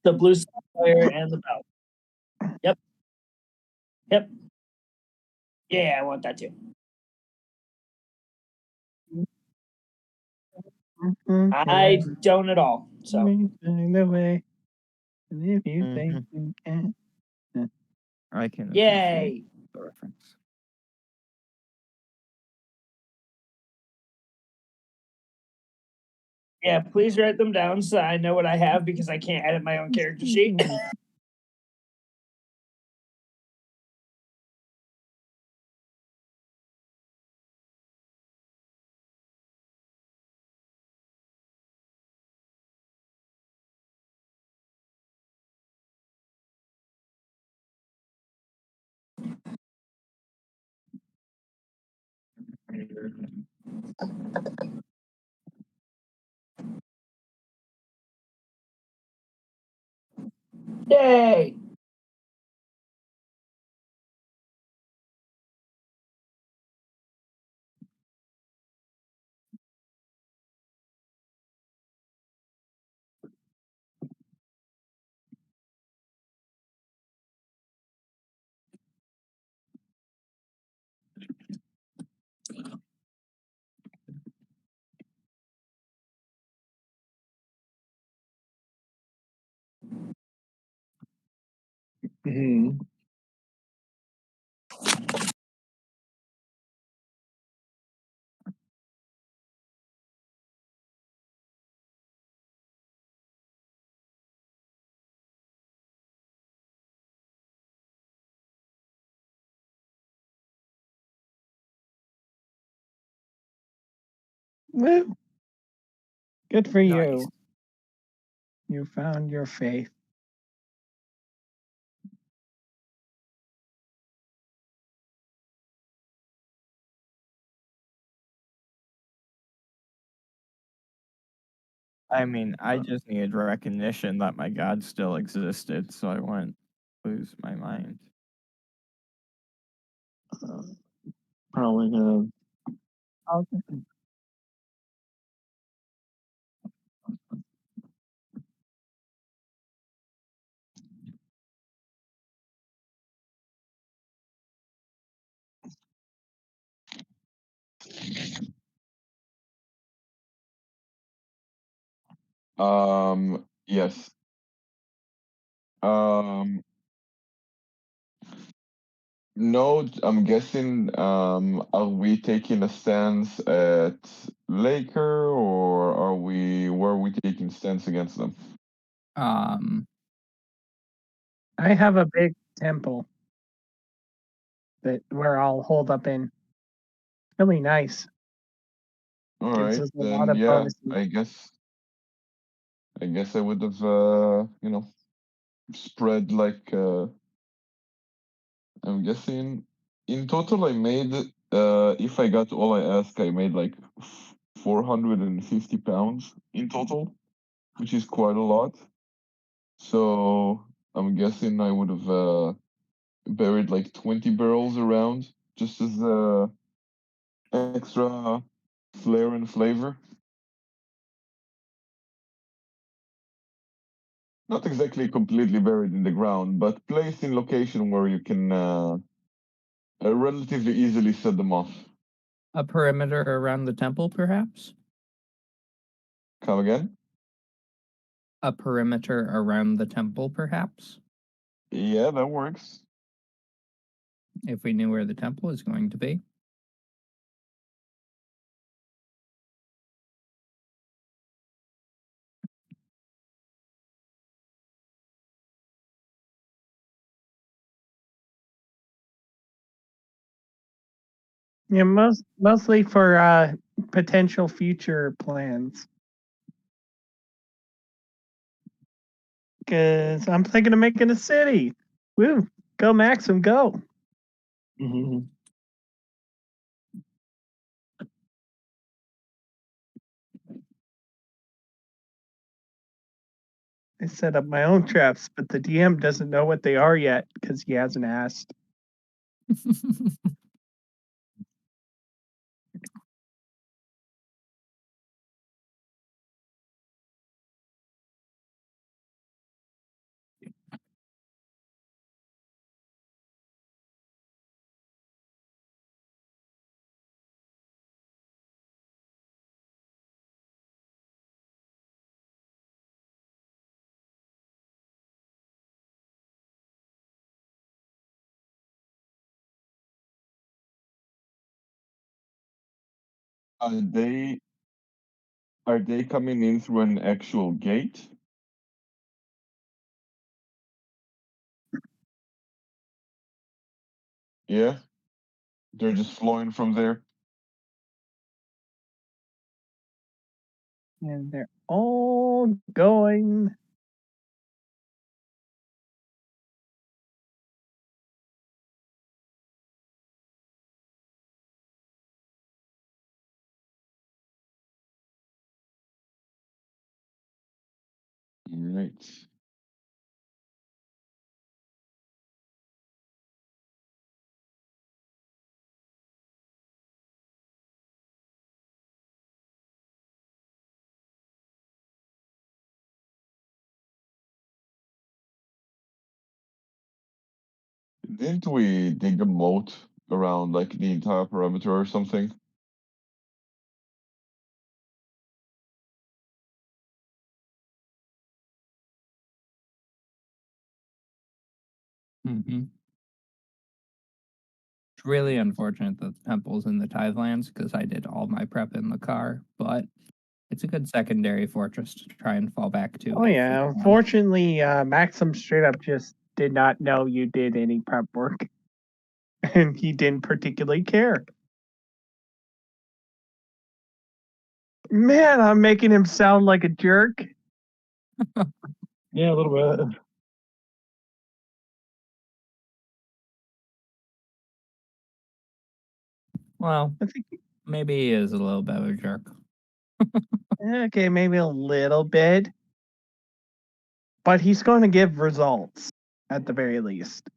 the blue sapphire and the belt. Yep. Yep. Yeah, I want that too. I don't at all. So Find a way. And if you think you can. I can appreciate yay. the reference. Yeah, please write them down so I know what I have because I can't edit my own character sheet. Yay. Mhm. Woo. Good for Nice. you. You found your faith. I mean, I just needed recognition that my god still existed, so I wouldn't lose my mind. Probably gonna. Yes. No, I'm guessing, are we taking a stance at Laker or where are we taking stance against them? Um, I have a big temple that where I'll hold up in. Really nice. All Gives right, us a lot then of yeah, bonuses. I guess I would have, spread like, I'm guessing in total I made, if I got all I asked, I made like 450 pounds in total, which is quite a lot. So I'm guessing I would have buried like 20 barrels around just as extra flair and flavor. Not exactly completely buried in the ground, but placed in location where you can relatively easily set them off. a perimeter around the temple, perhaps? Come again? A perimeter around the temple, perhaps? Yeah, that works. If we knew where the temple is going to be. Yeah, mostly for potential future plans. Cause I'm thinking of making a city. Woo! Go Maxim, go! Mhm. I set up my own traps, but the DM doesn't know what they are yet because he hasn't asked. Are they coming in through an actual gate? Yeah? They're just flowing from there? And they're all going. Alright. Didn't we dig a moat around like the entire perimeter or something? Mm-hmm. It's really unfortunate that the temple's in the Tidelands because I did all my prep in the car, but it's a good secondary fortress to try and fall back to. Oh if yeah, you can. unfortunately, Maxim straight up just did not know you did any prep work, and he didn't particularly care. Man, I'm making him sound like a jerk. Yeah, a little bit. Well, I think maybe he is a little bit of a jerk. okay, maybe a little bit, but he's going to give results at the very least.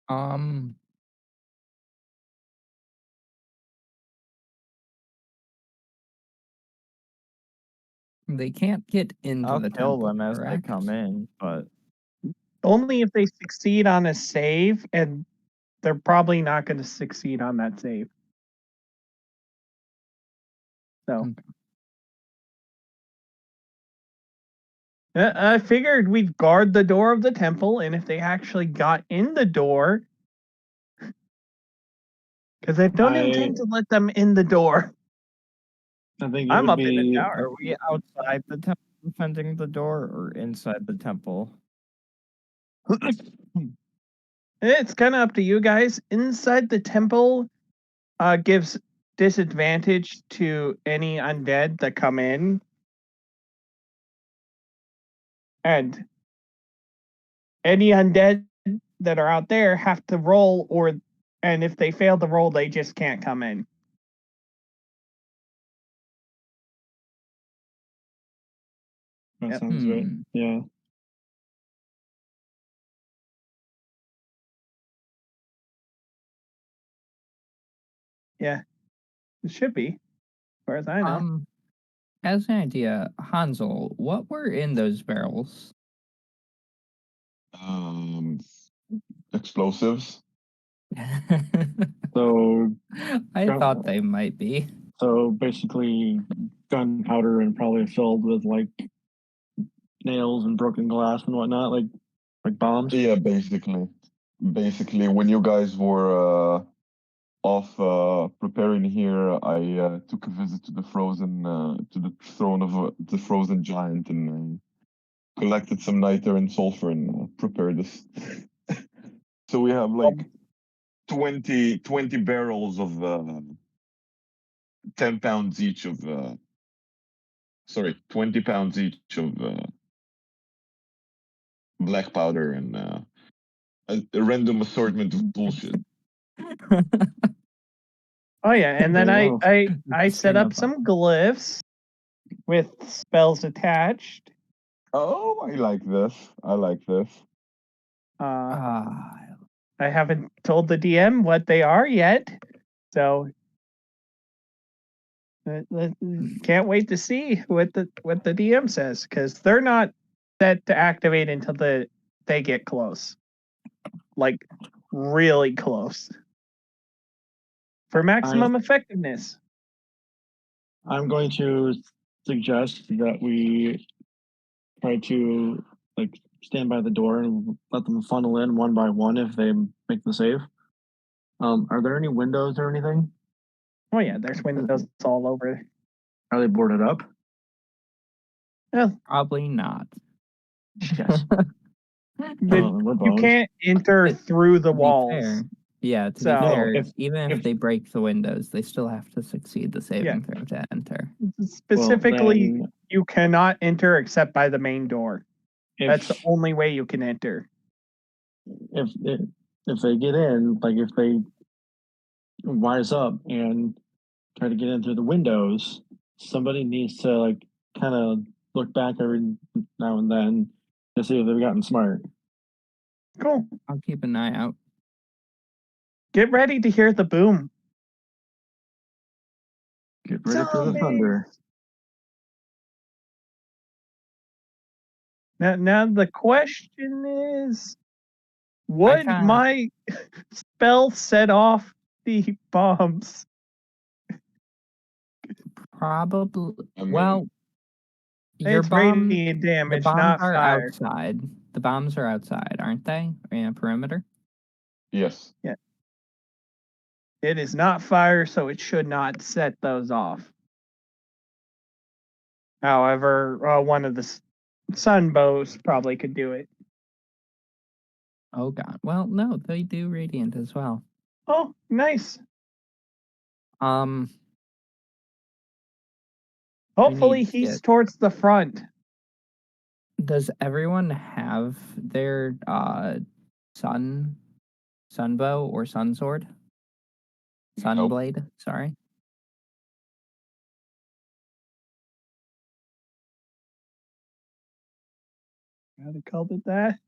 Um, they can't get into I'll the kill temple, them as they correct? come in, but Only if they succeed on a save, and they're probably not going to succeed on that save. So I figured we'd guard the door of the temple, and if they actually got in the door, because I don't intend to let them in the door. I think it I'm would up in the be. tower. are we outside the temple defending the door or inside the temple? It's kind of up to you guys. Inside the temple gives disadvantage to any undead that come in. And any undead that are out there have to roll, and if they fail to roll, they just can't come in. That Yep. sounds right. Yeah. Yeah, it should be, as far as I know. As an idea, Hansel, what were in those barrels? Explosives. So I thought they might be. So basically, gunpowder and probably filled with like nails and broken glass and whatnot, like bombs. Yeah, basically. Basically, when you guys were off preparing here, I took a visit to the throne of the frozen giant and collected some niter and sulfur and prepared this. So we have like 20 barrels of 10 pounds each of 20 pounds each of black powder and a random assortment of bullshit. Oh yeah, and then Wow. I set up some glyphs with spells attached. Oh, I like this. I like this. I haven't told the DM what they are yet, so can't wait to see what the DM says, because they're not set to activate until they get close, like really close, for maximum effectiveness. I'm going to suggest that we try to like stand by the door and let them funnel in one by one if they make the save. Are there any windows or anything? Oh yeah, there's windows all over. Are they boarded up? Probably not. Yes. You can't enter through the To be walls. fair, yeah, to So- be fair, No, even if they break the windows, they still have to succeed the saving throw to enter. Specifically, Well, then- you cannot enter except by the main door. That's the only way you can enter. If they get in, like if they wise up and try to get in through the windows, somebody needs to like kind of look back every now and then to see if they've gotten smart. Cool. I'll keep an eye out. Get ready to hear the boom. Get ready for the thunder. Now the question is, would kinda- my spell set off the bombs? Probably. I mean- Well, your It's bomb, radiant the damage, bombs not are fire. outside. The bombs are outside, aren't they? In a perimeter. Yes. It is not fire, so it should not set those off. However, one of the sun bows probably could do it. Oh god. Well, no, they do radiant as well. Oh, nice. Hopefully need to he's get- towards the front. Does everyone have their sunbow or sun sword? Sunblade, sorry. How they called it that?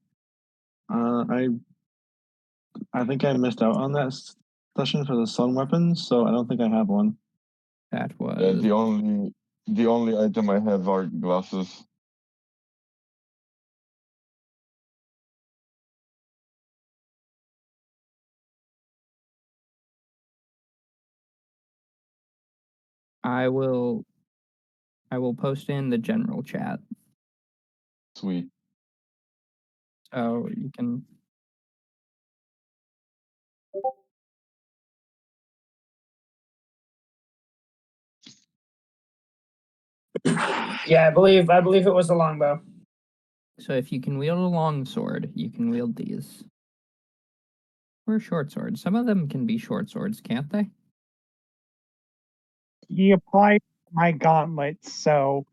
I think I missed out on that session for the sun weapons, so I don't think I have one. That was The only item I have are glasses. I will post in the general chat Sweet. so you can. Yeah, I believe it was a longbow. So if you can wield a long sword, you can wield these. Or a short sword. Some of them can be short swords, can't they? He applied my gauntlets, so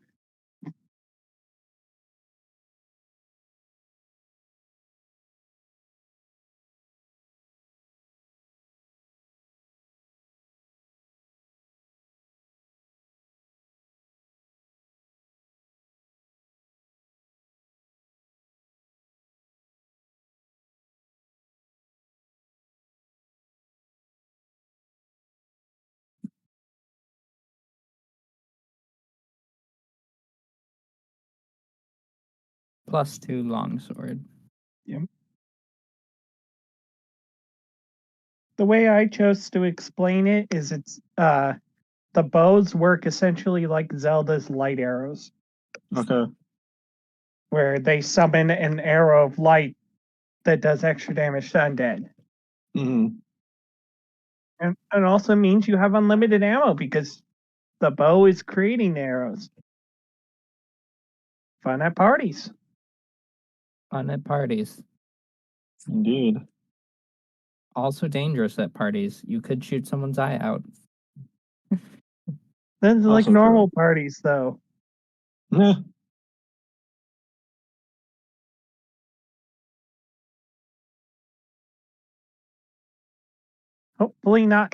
+2 longsword. the way I chose to explain it is it's the bows work essentially like Zelda's light arrows, Okay. where they summon an arrow of light that does extra damage to undead. hmm And it also means you have unlimited ammo because the bow is creating the arrows. Fun at parties. Fun at parties. Indeed. Also dangerous at parties. You could shoot someone's eye out. That's like Also normal parties, though. Yeah. Hopefully not.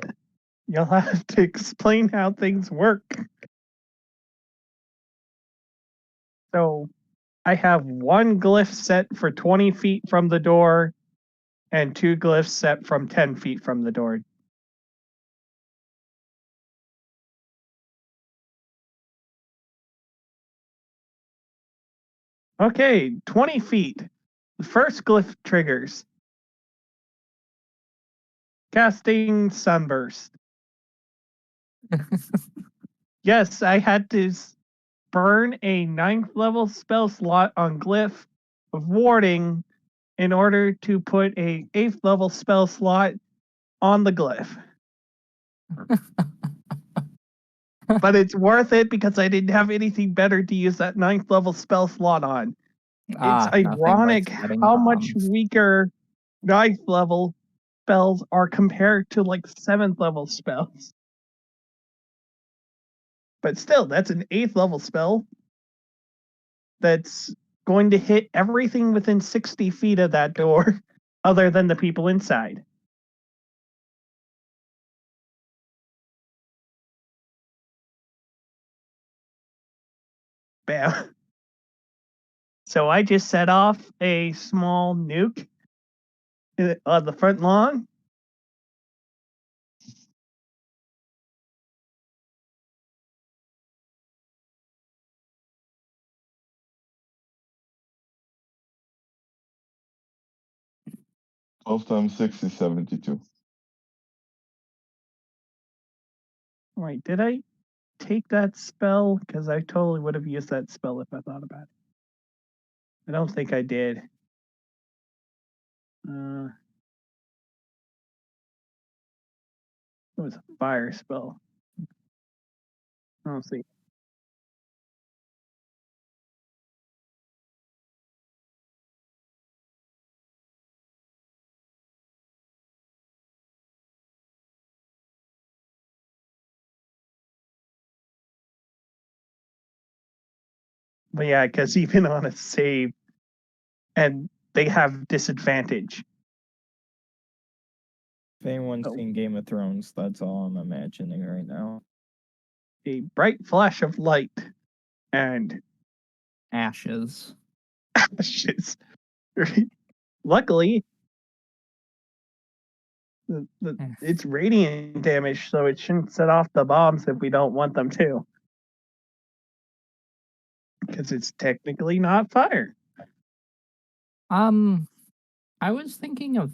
You'll have to explain how things work. So I have one glyph set for 20 feet from the door and 2 glyphs set from 10 feet from the door. Okay, 20 feet. The first glyph triggers. Casting Sunburst. Yes, I had to burn a 9th level spell slot on Glyph of Warding in order to put a 8th level spell slot on the Glyph. But it's worth it because I didn't have anything better to use that 9th level spell slot on. It's Nothing like ironic setting how much bombs. weaker 9th level spells are compared to like 7th level spells. But still, that's an 8th level spell that's going to hit everything within 60 feet of that door other than the people inside. Bam. So I just set off a small nuke on the front lawn. Twelve times 6 is 72. Wait, did I take that spell? Because I totally would have used that spell if I thought about it. I don't think I did. It was a fire spell. I don't see. But yeah, because even on a save, and they have disadvantage. If anyone's Oh. seen Game of Thrones, that's all I'm imagining right now. A bright flash of light and Ashes. ashes. Luckily, it's radiant damage, so it shouldn't set off the bombs if we don't want them to. Because it's technically not fire. I was thinking of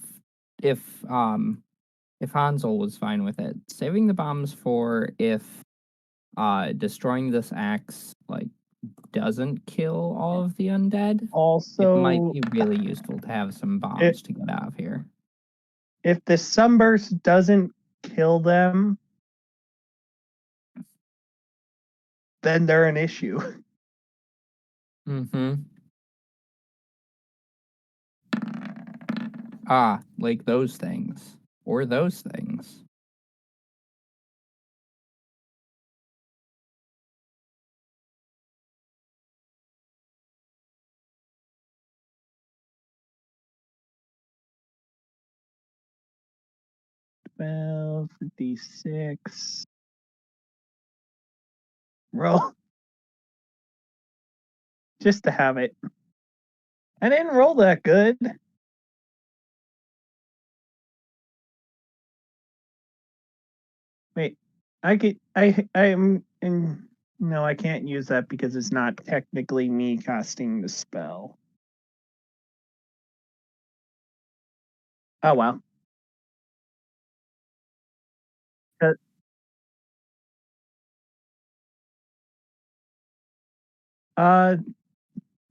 if Hansel was fine with it, saving the bombs for if destroying this axe like doesn't kill all of the undead. Also, it might be really useful to have some bombs to get out of here. If the sunburst doesn't kill them, then they're an issue. Mm-hmm. Like those things. Or those things. Well, 56. Roll. Just to have it. I didn't roll that good. Wait, I'm in. No, I can't use that because it's not technically me casting the spell. Oh well.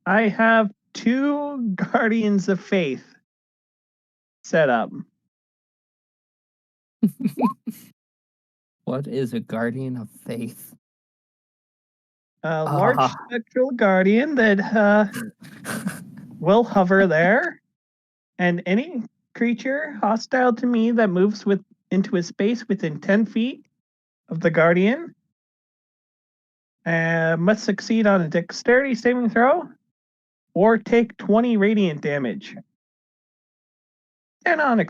I have 2 Guardians of Faith set up. What is a Guardian of Faith? A large spectral guardian that will hover there, and any creature hostile to me that moves into a space within 10 feet of the guardian must succeed on a dexterity saving throw or take 20 radiant damage. And on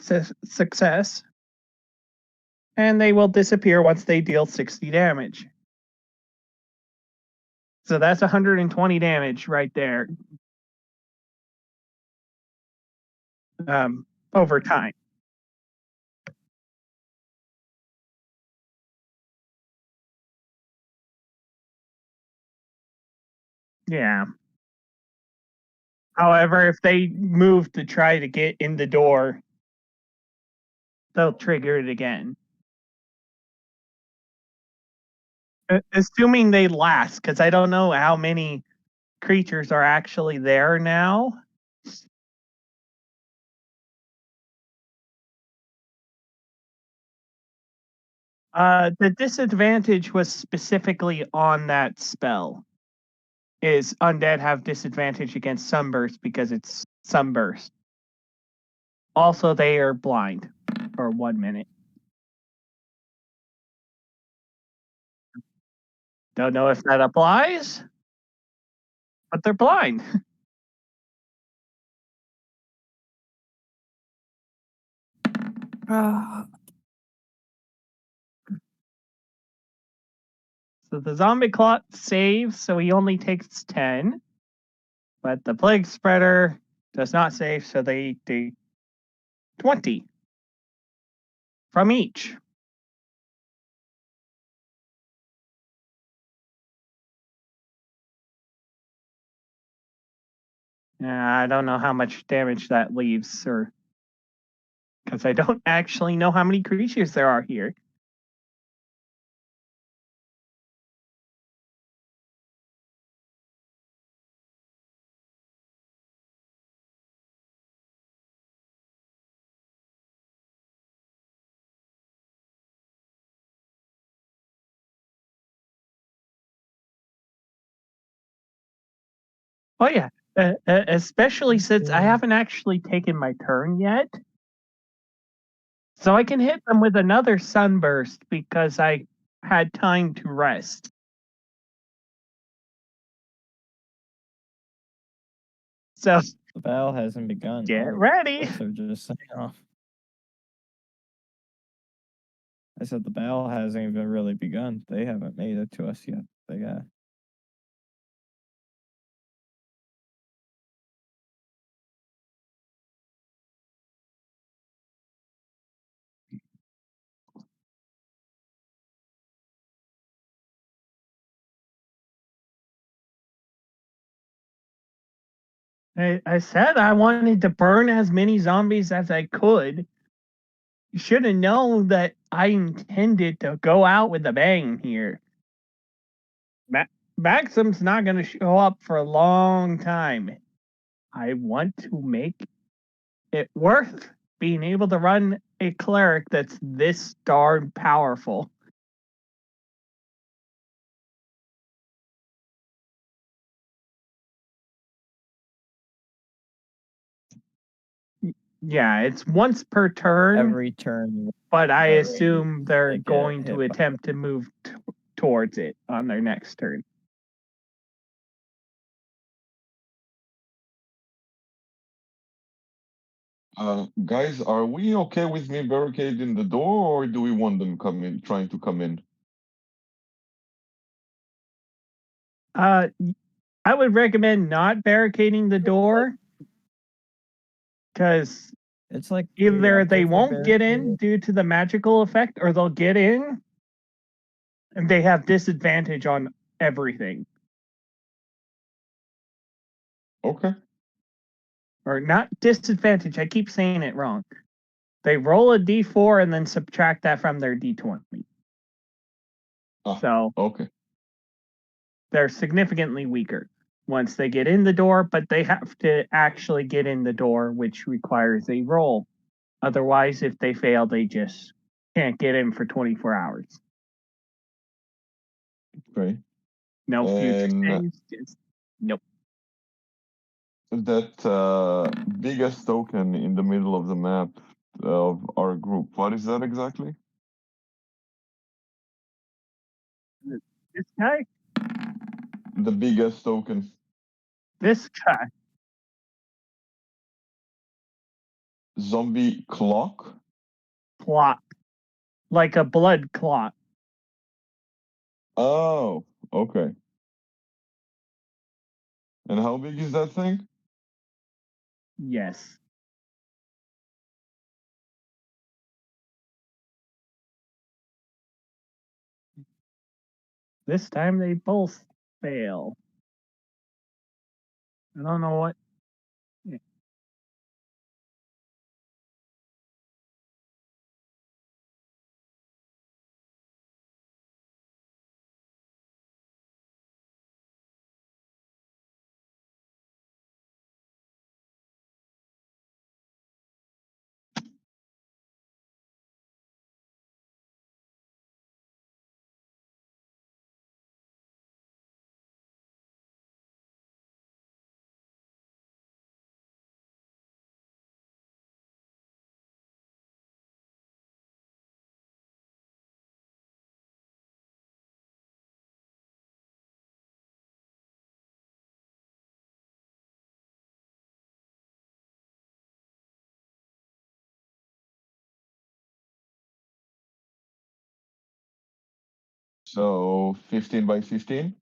success, and they will disappear once they deal 60 damage. So that's 120 damage right there. But over time. Yeah. However, if they move to try to get in the door, they'll trigger it again. Assuming they last, because I don't know how many creatures are actually there now. The disadvantage was specifically on that spell. Is undead have disadvantage against sunburst because it's sunburst. Also, they are blind for 1 minute. Don't know if that applies, but they're blind. So the zombie clot saves, so he only takes 10. But the plague spreader does not save, so they do 20 from each. I don't know how much damage that leaves, or because I don't actually know how many creatures there are here. Oh yeah, especially since I haven't actually taken my turn yet. So I can hit them with another sunburst because I had time to rest. So The battle hasn't begun. Get Our ready. boats are just setting off. I said the battle hasn't even really begun. They haven't made it to us yet. They got. I said I wanted to burn as many zombies as I could. You should have known that I intended to go out with a bang here. Maxim's not going to show up for a long time. I want to make it worth being able to run a cleric that's this darn powerful. Yeah, it's once per turn. Every turn. But I Right. assume they're They get going to hit by- attempt to move towards it on their next turn. Guys, are we okay with me barricading the door, or do we want them trying to come in? I would recommend not barricading the door because It's like either they preemptively won't get in barricaded. due to the magical effect, or they'll get in and they have disadvantage on everything. Okay. Or not disadvantage. I keep saying it wrong. They roll a d4 and then subtract that from their d20. So Okay. they're significantly weaker once they get in the door, but they have to actually get in the door, which requires a roll. Otherwise, if they fail, they just can't get in for 24 hours. Okay. No future And saves. Just nope. that biggest token in the middle of the map of our group, what is that exactly? This guy. The biggest token. This guy. Zombie clock? Clot. Like a blood clot. Oh, okay. And how big is that thing? Yes. This time they both fail. I don't know what. So 15 by 15.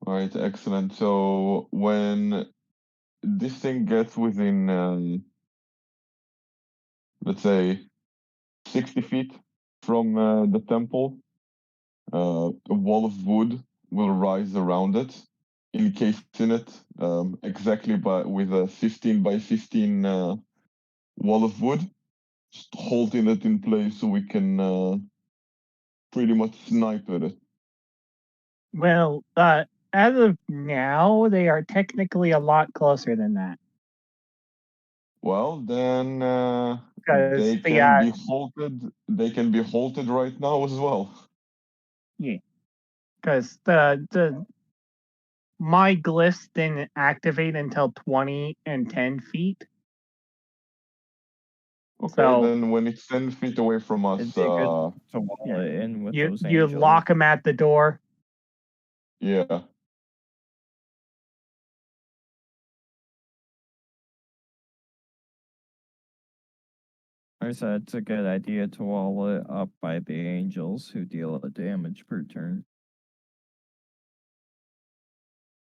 All right, excellent. So when this thing gets within, let's say, 60 feet from the temple, a wall of wood will rise around it, encasing it exactly with a 15 by 15 wall of wood, just holding it in place so we can pretty much snipe at it. Well, as of now, they are technically a lot closer than that. Well, then Because they the can be halted. They can be halted right now as well. yeah, because the my glyphs didn't activate until 20 and 10 feet. Okay, So then when it's 10 feet away from us, It'd be good to wall yeah. it in with you those you angels. lock them at the door. yeah. I said it's a good idea to wall it up by the angels who deal a damage per turn.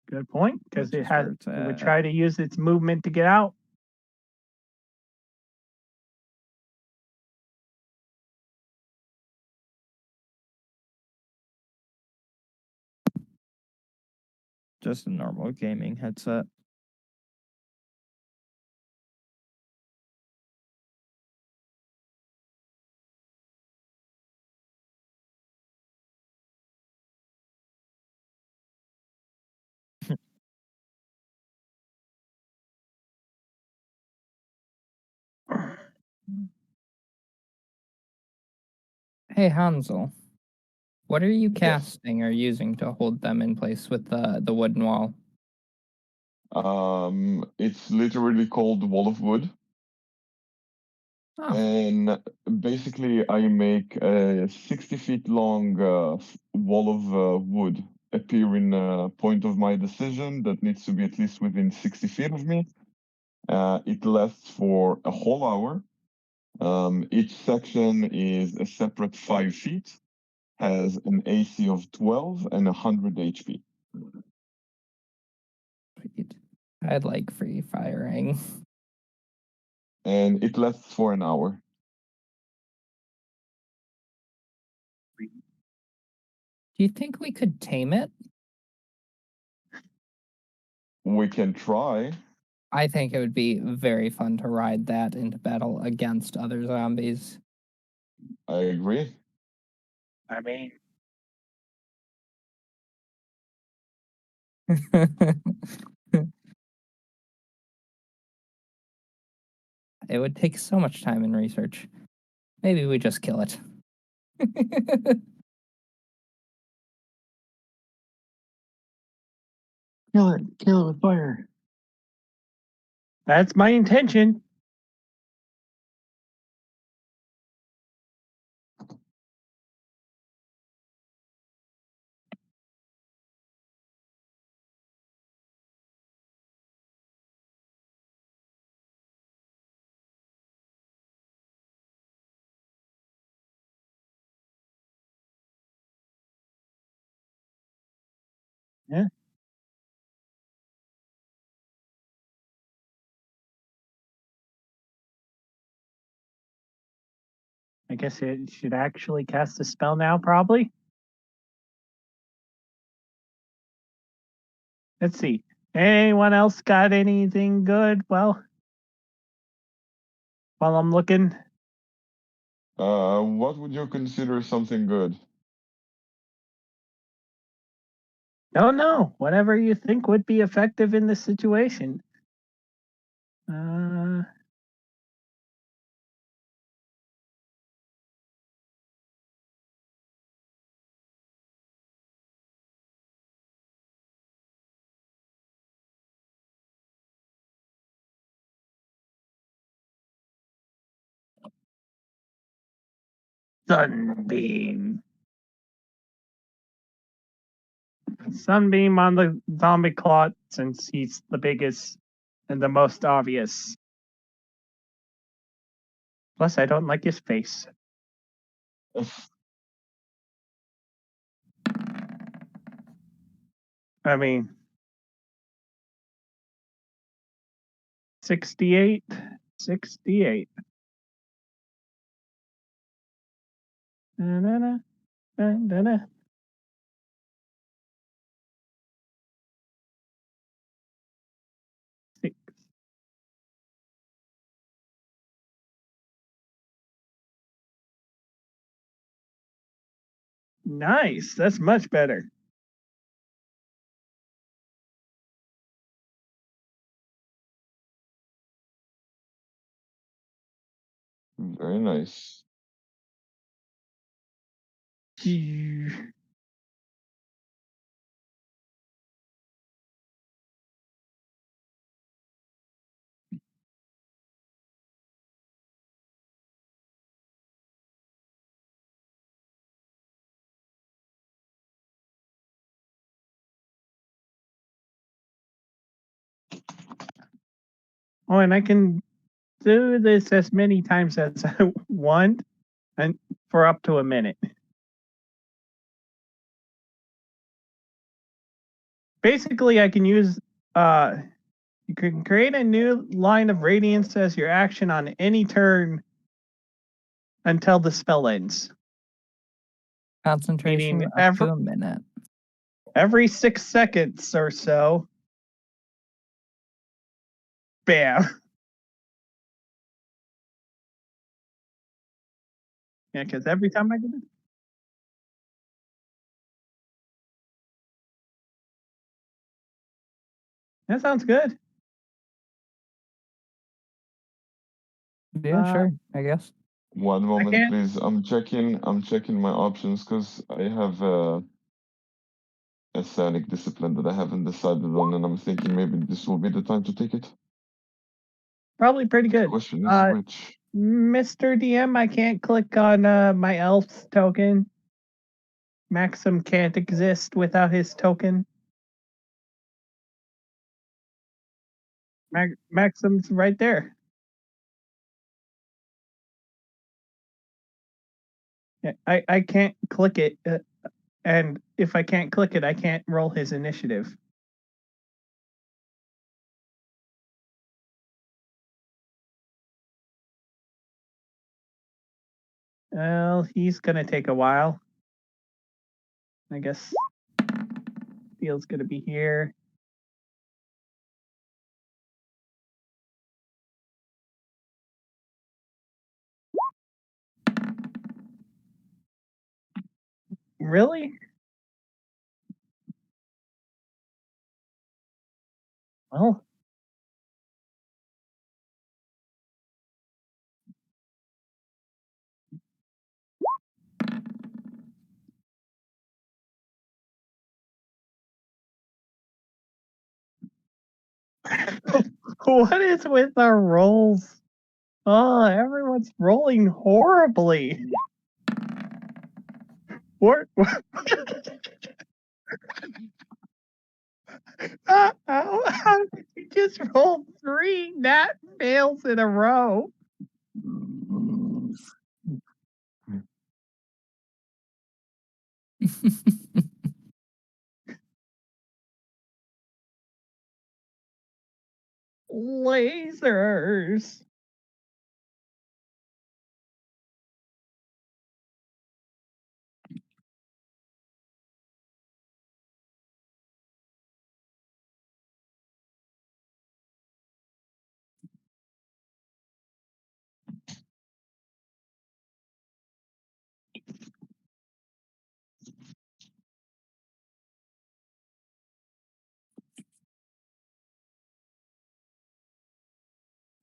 Good point, because Which it is where has it's it would at. try to use its movement to get out. Just a normal gaming headset. Hey Hansel, what are you Yes. casting or using to hold them in place with the wooden wall? It's literally called Wall of Wood. Oh, And basically, I make a 60 feet long wall of wood appear in a point of my decision that needs to be at least within 60 feet of me. It lasts for a whole hour. Each section is a separate 5 feet, has an AC of 12 and 100 HP. sweet. I'd like free firing. And it lasts for an hour. Do you think we could tame it? We can try. I think it would be very fun to ride that into battle against other zombies. I agree. I mean, It would take so much time and research. Maybe we just kill it. Kill it with fire. that's my intention. I guess it should actually cast a spell now, probably. Let's see. Anyone else got anything good? Well, while I'm looking. What would you consider something good? No. Whatever you think would be effective in this situation. Sunbeam. Sunbeam on the zombie clot since he's the biggest and the most obvious. Plus, I don't like his face. I mean, 68. Da-da-da, da-da-da. Six. Nice. That's much better. Very nice. Oh, and I can do this as many times as I want, and for up to a minute. Basically, I can use you can create a new line of radiance as your action on any turn until the spell ends. Concentration Meaning up to a minute. Every 6 seconds or so. Bam. Yeah, because every time I do it. That sounds good. Yeah, sure. I guess. One moment, can't- please. I'm checking my options because I have a Sonic discipline that I haven't decided on, and I'm thinking maybe this will be the time to take it. Probably pretty The good. question is which. Mr. DM, I can't click on my elf's token. Maxim can't exist without his token. Maxim's right there. Yeah, I can't click it, and if I can't click it, I can't roll his initiative. Well, he's gonna take a while. I guess Steel's gonna be here. Really? Well, what is with our rolls? Oh, everyone's rolling horribly. What? How did you just roll 3 nat fails in a row? Lasers.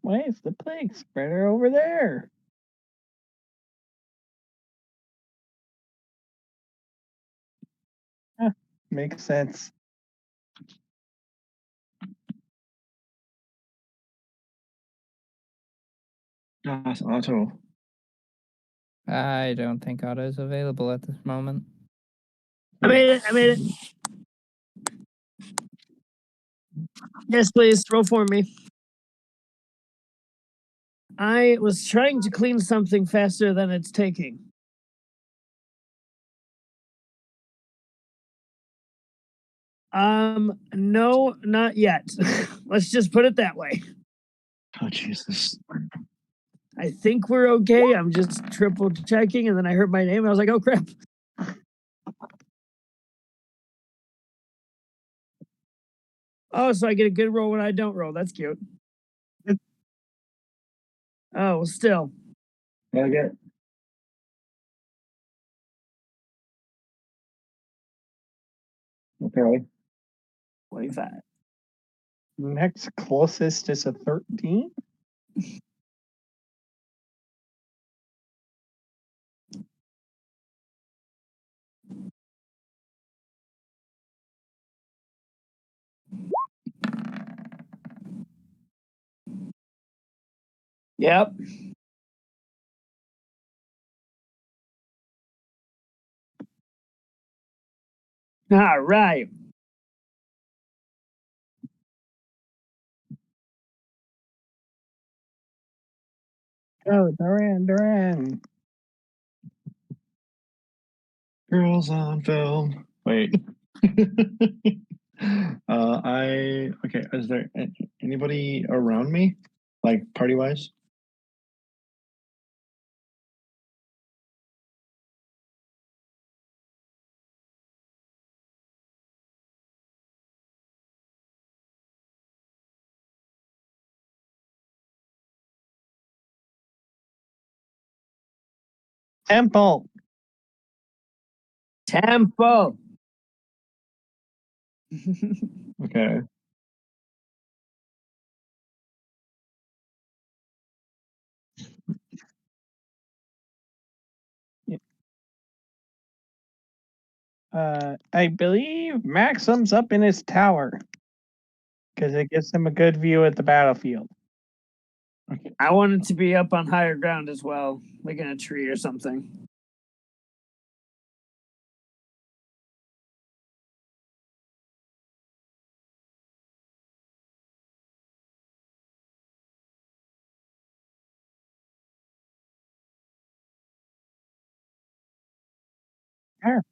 Why is the plague spreader over there? Huh, makes sense. That's Otto. I don't think Otto is available at this moment. I made it. Yes, please. Roll for me. I was trying to clean something faster than it's taking. No, not yet. Let's just put it that way. Oh, Jesus. I think we're okay. I'm just triple checking, and then I heard my name, and I was like, oh, crap. Oh, so I get a good roll when I don't roll. That's cute. Oh, well, still. Okay. Okay. 25. Next closest is a 13. Yep. All right. Oh, Duran. Girls on film. Wait. Okay. Is there anybody around me, like party wise? Temple. Tempo. Okay. I believe Maxim's up in his tower because it gives him a good view at the battlefield. I wanted to be up on higher ground as well, like in a tree or something. Fair.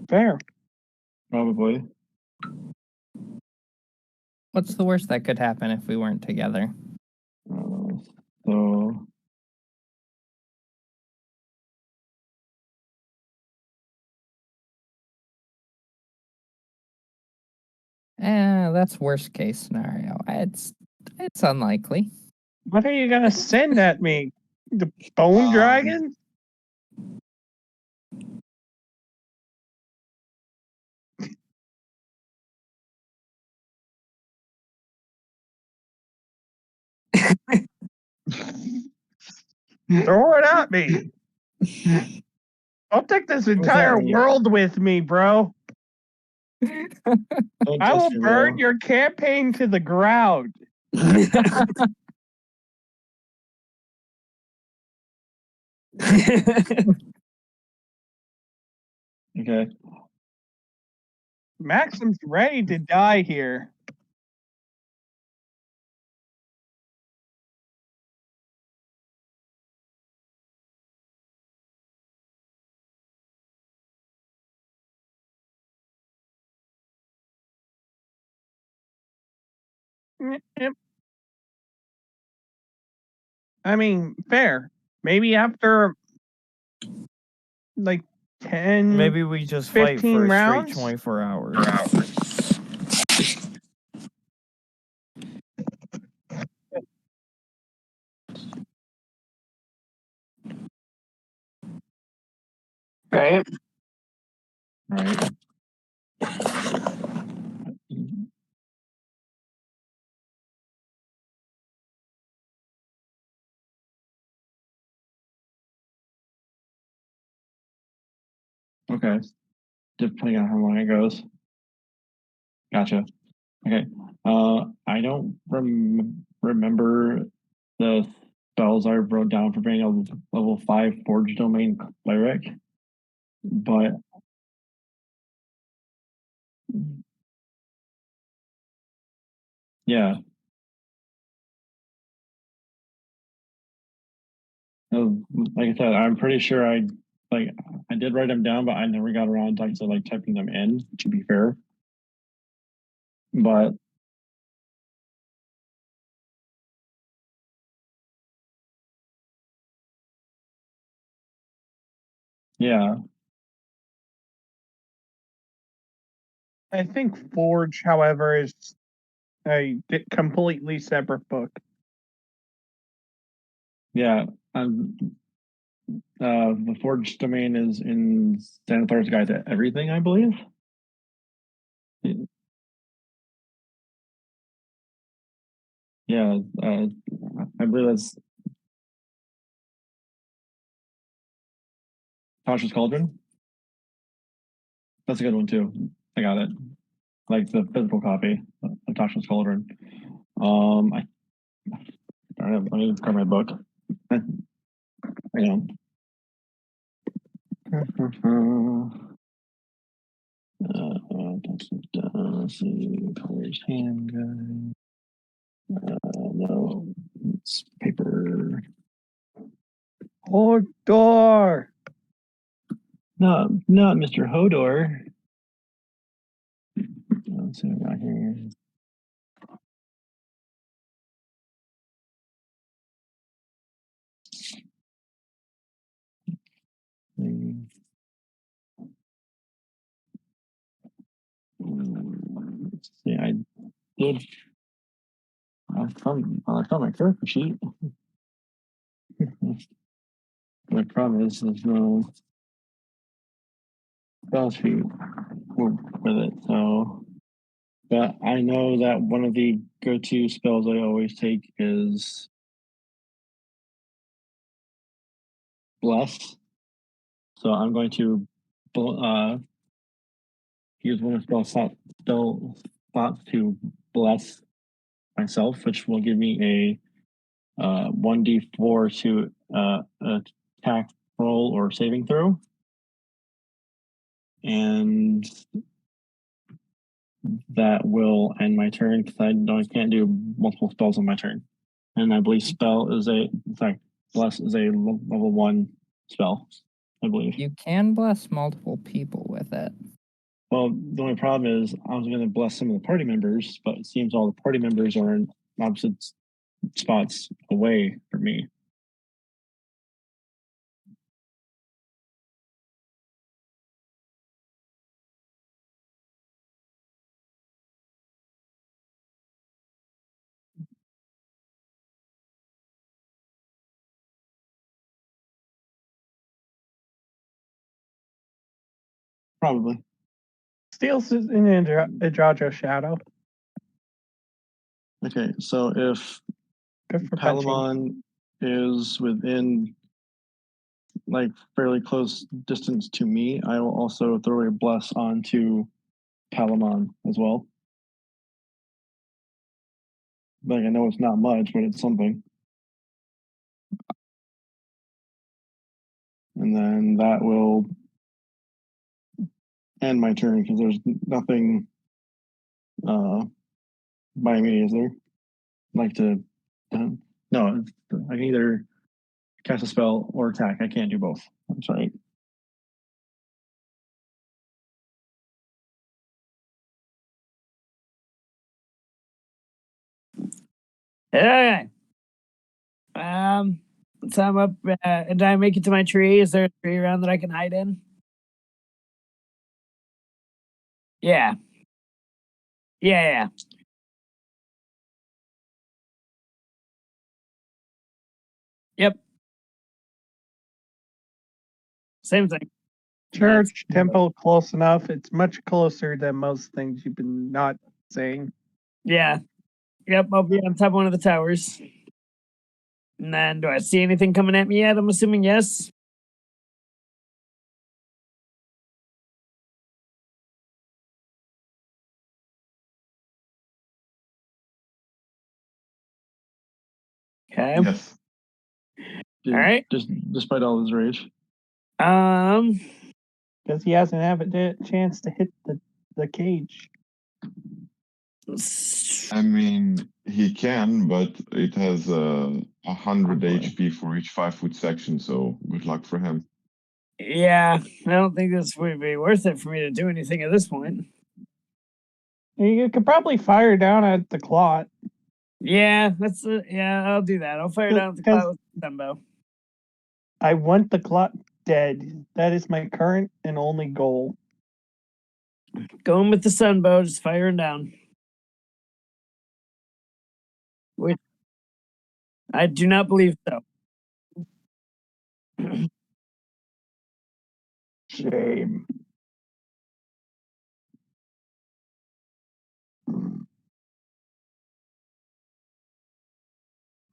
Fair. Probably. What's the worst that could happen if we weren't together? So That's worst case scenario. It's unlikely. What are you gonna send at me? The bone dragon? Throw it at me. I'll take this entire world with me, bro. I will burn your campaign to the ground. Okay. Maxim's ready to die here. Yep. I mean, fair. Maybe after like 10, Maybe we just fight 15 for a rounds? straight 24 hours. Right. Right. Okay. Depending on how long it goes. Gotcha. Okay. I don't remember the spells I wrote down for being a level 5 Forge Domain Cleric, but yeah. Like I said, I'm pretty sure I did write them down, but I never got around to typing them in, to be fair. But yeah, I think Forge, however, is a completely separate book. yeah. The Forge Domain is in Xanathar's Guide to Everything, I believe. Yeah, I believe that's Tasha's Cauldron. That's a good one too. I got it. Like the physical copy of Tasha's Cauldron. I don't know. Let me grab my book. I know. Colors handgun. No, it's paper. Hodor! Not Mr. Hodor. Let's see what I got here. Let's see, I did. I found my character sheet. The problem is there's no spell sheet with it, so. But I know that one of the go-to spells I always take is Bless. So I'm going to use one of the spell slots to bless myself, which will give me a 1d4 to attack roll or saving throw. And that will end my turn because I can't do multiple spells on my turn. And I believe bless is a level 1 spell, I believe. You can bless multiple people with it. Well, the only problem is I was going to bless some of the party members, but it seems all the party members are in opposite spots away from me. Probably. Steals is in Idrajo Shadow. Okay, so if Good for Palamon is within fairly close distance to me, I will also throw a bless onto Palamon as well. I know it's not much, but it's something. And then that will end my turn because there's nothing by me, is there? No, I can either cast a spell or attack. I can't do both. I'm sorry. Okay. So I'm up. Did I make it to my tree? Is there a tree around that I can hide in? Yeah. Yeah. Yep. Same thing. Church, temple, close enough. It's much closer than most things you've been not saying. Yeah. Yep, I'll be on top of one of the towers. And then, do I see anything coming at me yet? I'm assuming yes. Okay. Yes. Dude, All right. Just despite all his rage. Because he hasn't had a chance to hit the cage. I mean, he can, but it has 100 boy. HP for each 5-foot section, so good luck for him. Yeah, I don't think this would be worth it for me to do anything at this point. You could probably fire down at the clot. Yeah, I'll do that. I'll fire down at the Because- cloud with the Dumbo. I want the clot dead. That is my current and only goal. Going with the Sunbow, just firing down. Which I do not believe so. Shame.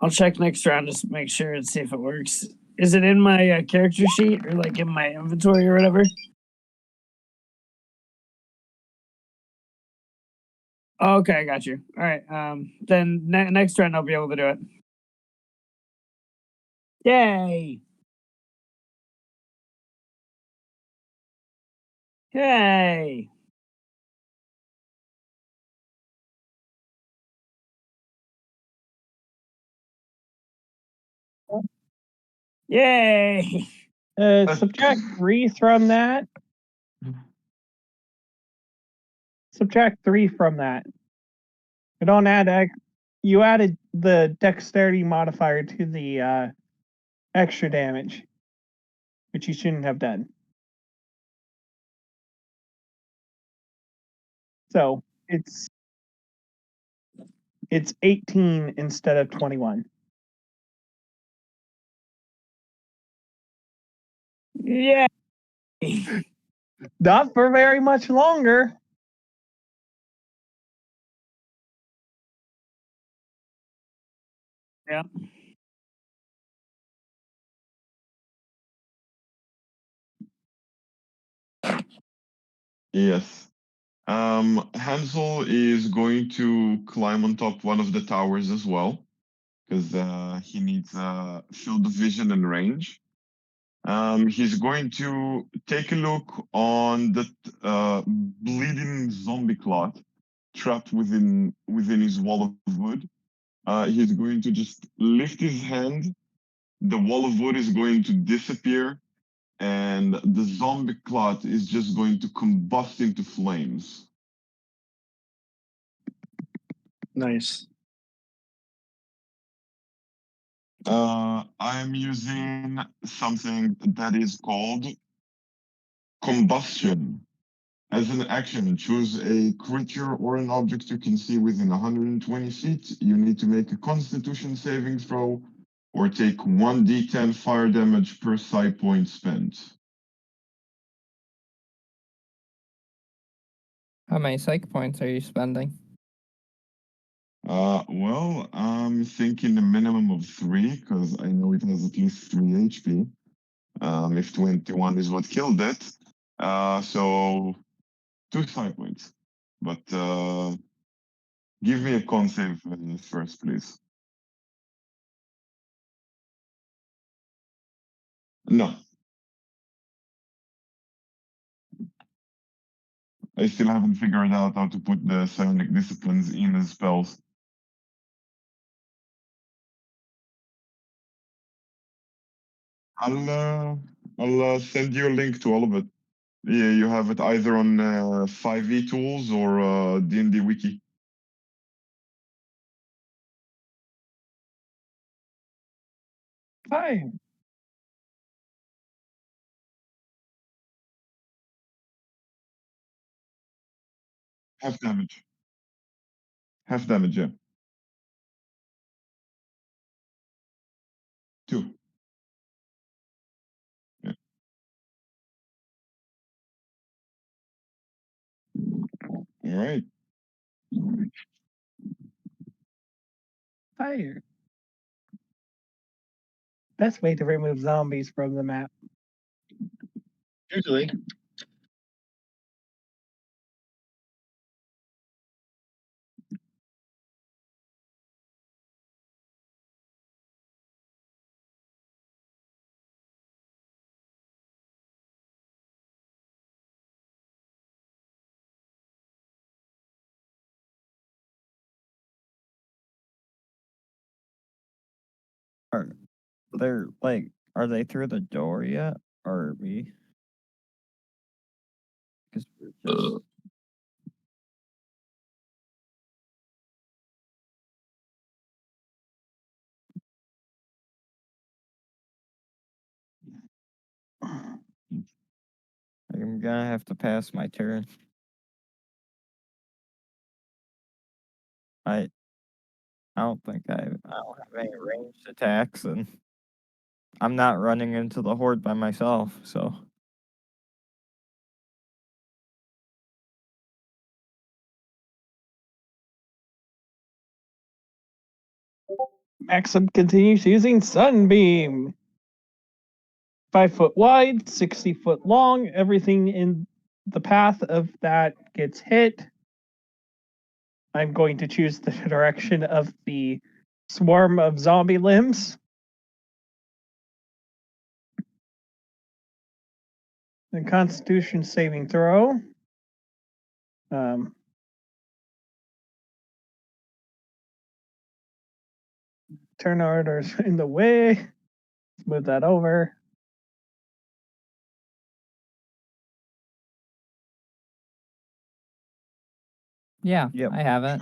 I'll check next round just to make sure and see if it works. Is it in my character sheet or like in my inventory or whatever? Oh, okay, I got you. All right. Then next round I'll be able to do it. Yay! Yay! Yay! Subtract 3 from that. Subtract 3 from that. You don't add you added the dexterity modifier to the extra damage, which you shouldn't have done. So it's 18 instead of 21. Yay! Not for very much longer. Yeah. Yes. Hansel is going to climb on top one of the towers as well, because he needs field of vision and range. He's going to take a look on the bleeding zombie clot trapped within his wall of wood. He's going to just lift his hand. The wall of wood is going to disappear, and the zombie clot is just going to combust into flames. Nice. I'm using something that is called combustion. As an action, choose a creature or an object you can see within 120 feet. You need to make a Constitution saving throw or take 1d10 fire damage per psi point spent. How many psych points are you spending? Well, I'm thinking a minimum of 3, because I know it has at least 3 HP. If 21 is what killed it. So 2 psi points. But give me a con save first, please. No. I still haven't figured out how to put the psionic disciplines in as spells. I'll send you a link to all of it. Yeah, you have it either on 5e tools or D&D wiki. Fire. Half damage. Half damage, yeah. 2. Yeah. All right. Fire. Best way to remove zombies from the map. Usually. They're like, are they through the door yet, or are we? Because we're just I'm gonna have to pass my turn. I don't think I don't have any ranged attacks, and I'm not running into the horde by myself, so Maxim continues using Sunbeam. 5 foot wide, 60 foot long. Everything in the path of that gets hit. I'm going to choose the direction of the swarm of zombie limbs. The Constitution saving throw. Turn orders in the way. Let's move that over. Yeah, Yep. I have it.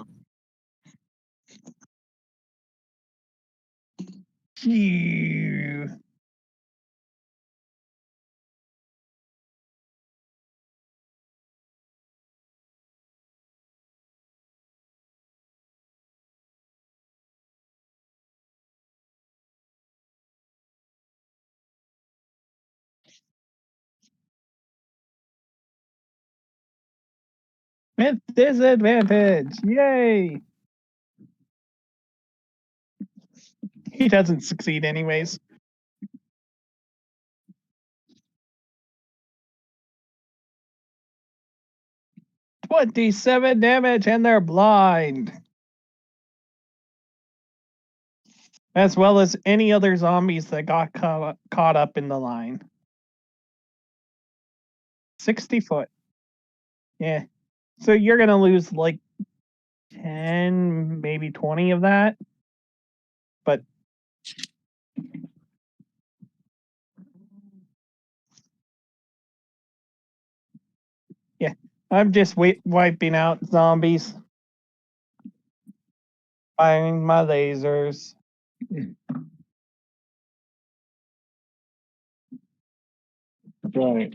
Phew. With disadvantage. Yay. He doesn't succeed anyways. $27 damage and they're blind. As well as any other zombies that got caught up in the line. 60 foot. Yeah. So you're going to lose like 10, maybe 20 of that. But yeah, I'm just wiping out zombies. Firing my lasers. Right.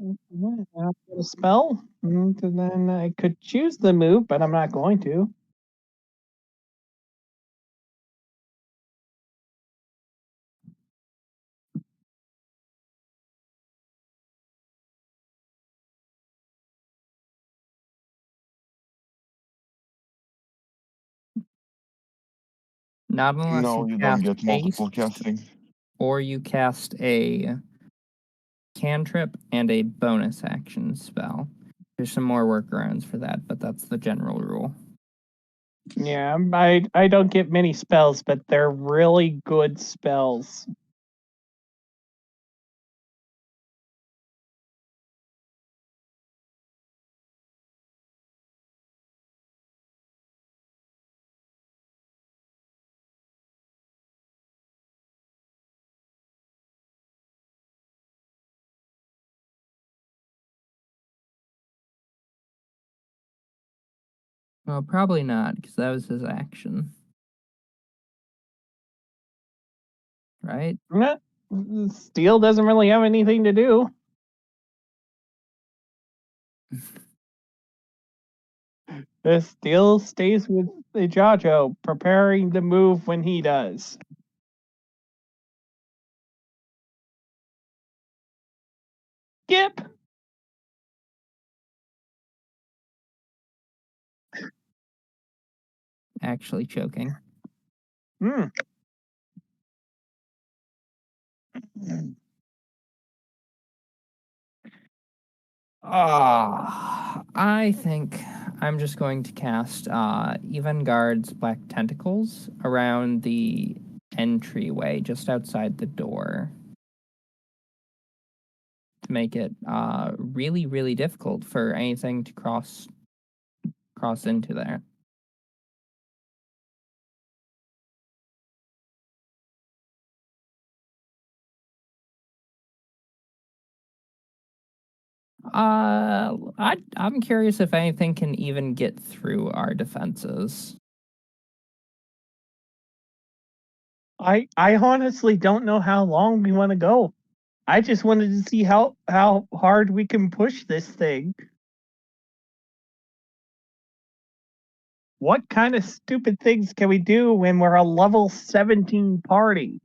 I've got a spell. And then I could choose the move, but I'm not going to. Not unless No, you you don't cast get multiple haste, casting. or you cast a cantrip and a bonus action spell. There's some more workarounds for that, but that's the general rule. Yeah, I don't get many spells, but they're really good spells. Well, probably not, because that was his action. Right? Steel doesn't really have anything to do. The Steel stays with the Jajo, preparing to move when he does. Skip! Actually choking. I think I'm just going to cast Evangard's Black Tentacles around the entryway just outside the door to make it really, really difficult for anything to cross cross into there. I'm curious if anything can even get through our defenses. I honestly don't know how long we want to go. I just wanted to see how hard we can push this thing. What kind of stupid things can we do when we're a level 17 party?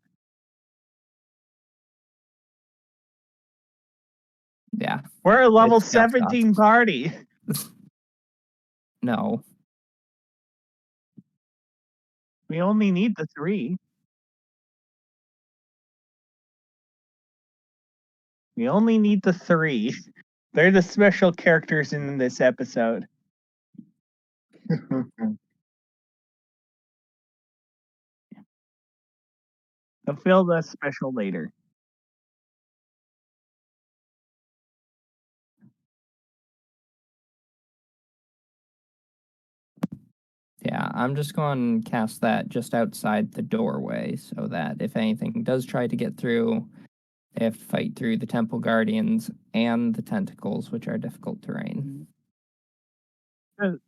Yeah. We're a level It's just us. 17 party. No. We only need the 3. We only need the 3. They're the special characters in this episode. They'll feel the special later. Yeah, I'm just going to cast that just outside the doorway so that if anything does try to get through, they have to fight through the Temple Guardians and the tentacles, which are difficult terrain.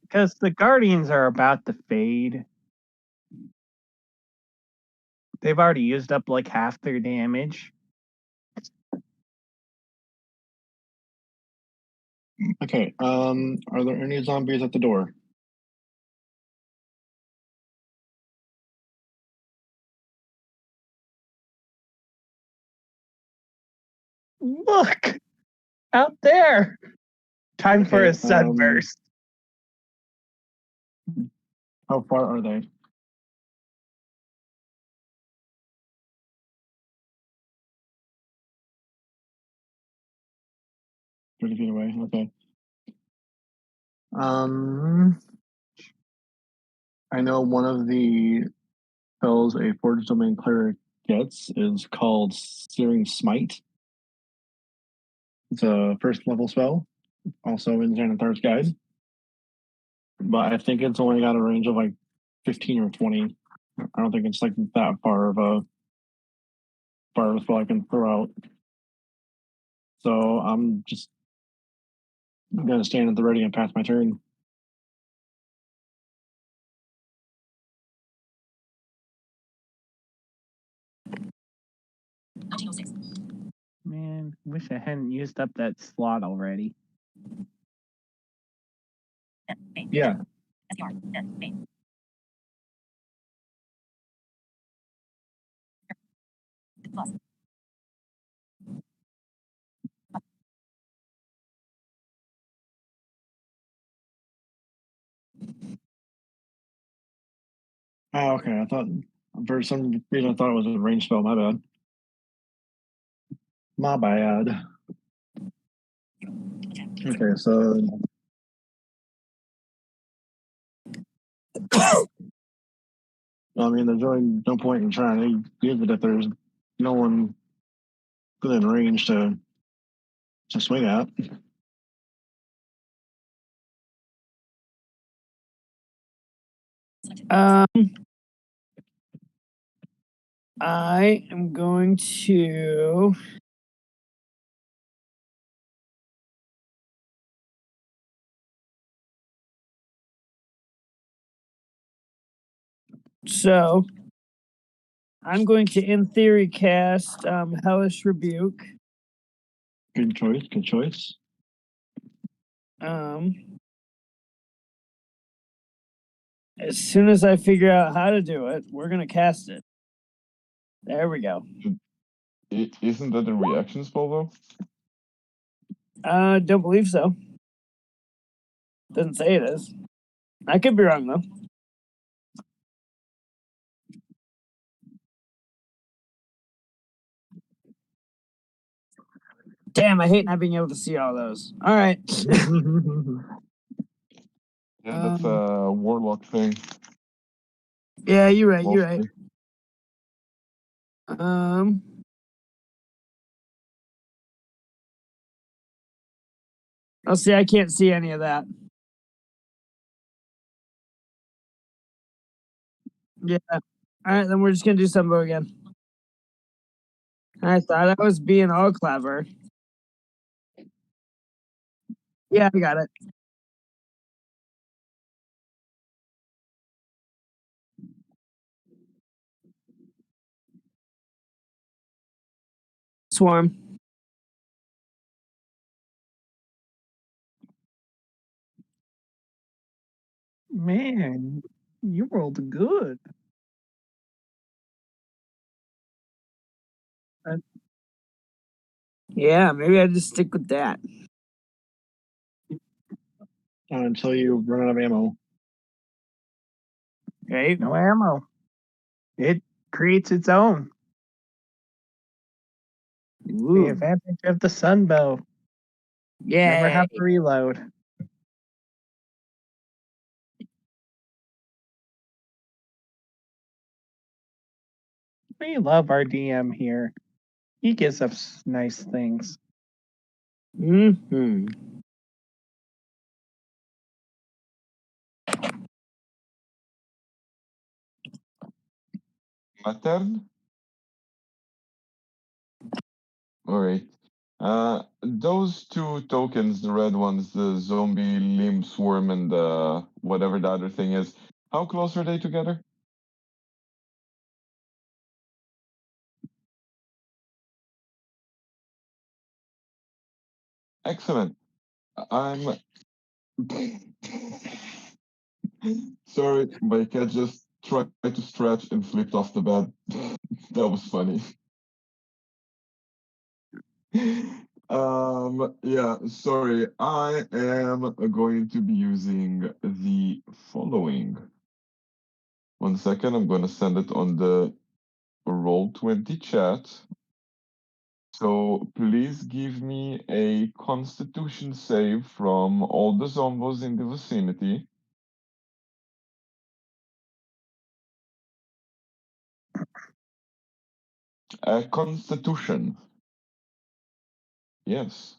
Because the Guardians are about to fade. They've already used up like half their damage. Okay. Are there any zombies at the door? Look! Out there! Time for a Okay, sunburst. How far are they? $30 feet away. Okay. I know one of the spells a Forge Domain cleric gets is called Searing Smite. It's a first level spell, also in Xanathar's Guide. But I think it's only got a range of like 15 or 20. I don't think it's like that far of a spell I can throw out. So I'm just gonna stand at the ready and pass my turn. Man, wish I hadn't used up that slot already. Yeah. Oh, okay. I thought for some reason I thought it was a range spell. My bad. My bad. Okay, so I mean, there's really no point in trying to use it if there's no one within range to swing at. I am going to. So, I'm going to, in theory, cast Hellish Rebuke. Good choice. Good choice. As soon as I figure out how to do it, we're going to cast it. There we go. Isn't that a reaction spell though? Don't believe so. Doesn't say it is. I could be wrong though. Damn, I hate not being able to see all those. All right. Yeah, that's a warlock thing. Yeah, you're right. You're right. Mostly. I'll see. I can't see any of that. Yeah. All right, then we're just gonna do Sumbo again. I thought I was being all clever. Yeah, I got it. Swarm. Man, you rolled good. Yeah, maybe I just stick with that. Until you run out of ammo. Right? No ammo. It creates its own. The Ooh. advantage of the sunbow. Never Yeah. have to reload. We love our DM here. He gives us nice things. Mm-hmm. My turn? Alright. Those two tokens, the red ones, the zombie, limb swarm, and whatever the other thing is, how close are they together? Excellent. I'm sorry, my cat just tried to stretch and flipped off the bed. That was funny. Yeah, sorry. I am going to be using the following. 1 second, I'm gonna send it on the Roll20 chat. So please give me a Constitution save from all the zombos in the vicinity. Constitution. Yes.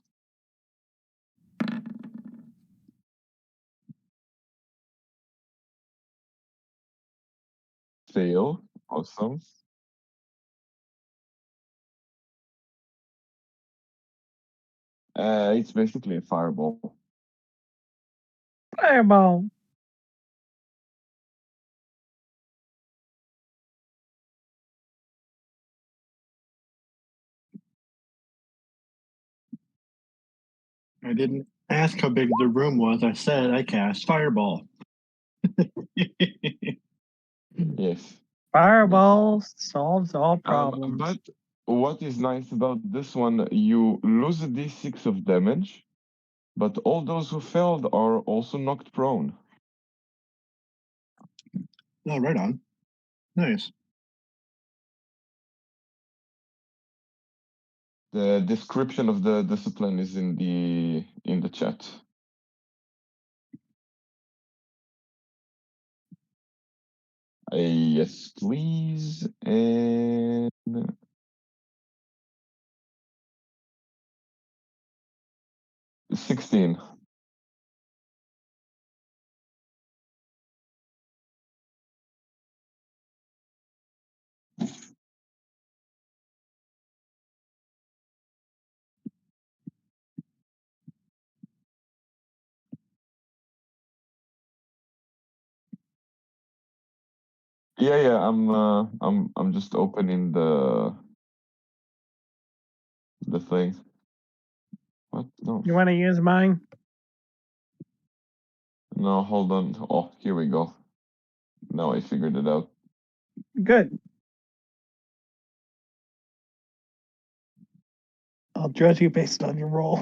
Fail. Awesome. It's basically a fireball. Fireball. I didn't ask how big the room was. I said I cast fireball. Yes. Fireball solves all problems. But what is nice about this one, you lose a d6 of damage, but all those who failed are also knocked prone. Oh, right on. Nice. The description of the discipline is in the chat. Yes, please. And 16. Yeah, I'm just opening the thing. What? No. You want to use mine? No, hold on. Oh, here we go. Now I figured it out. Good. I'll judge you based on your roll.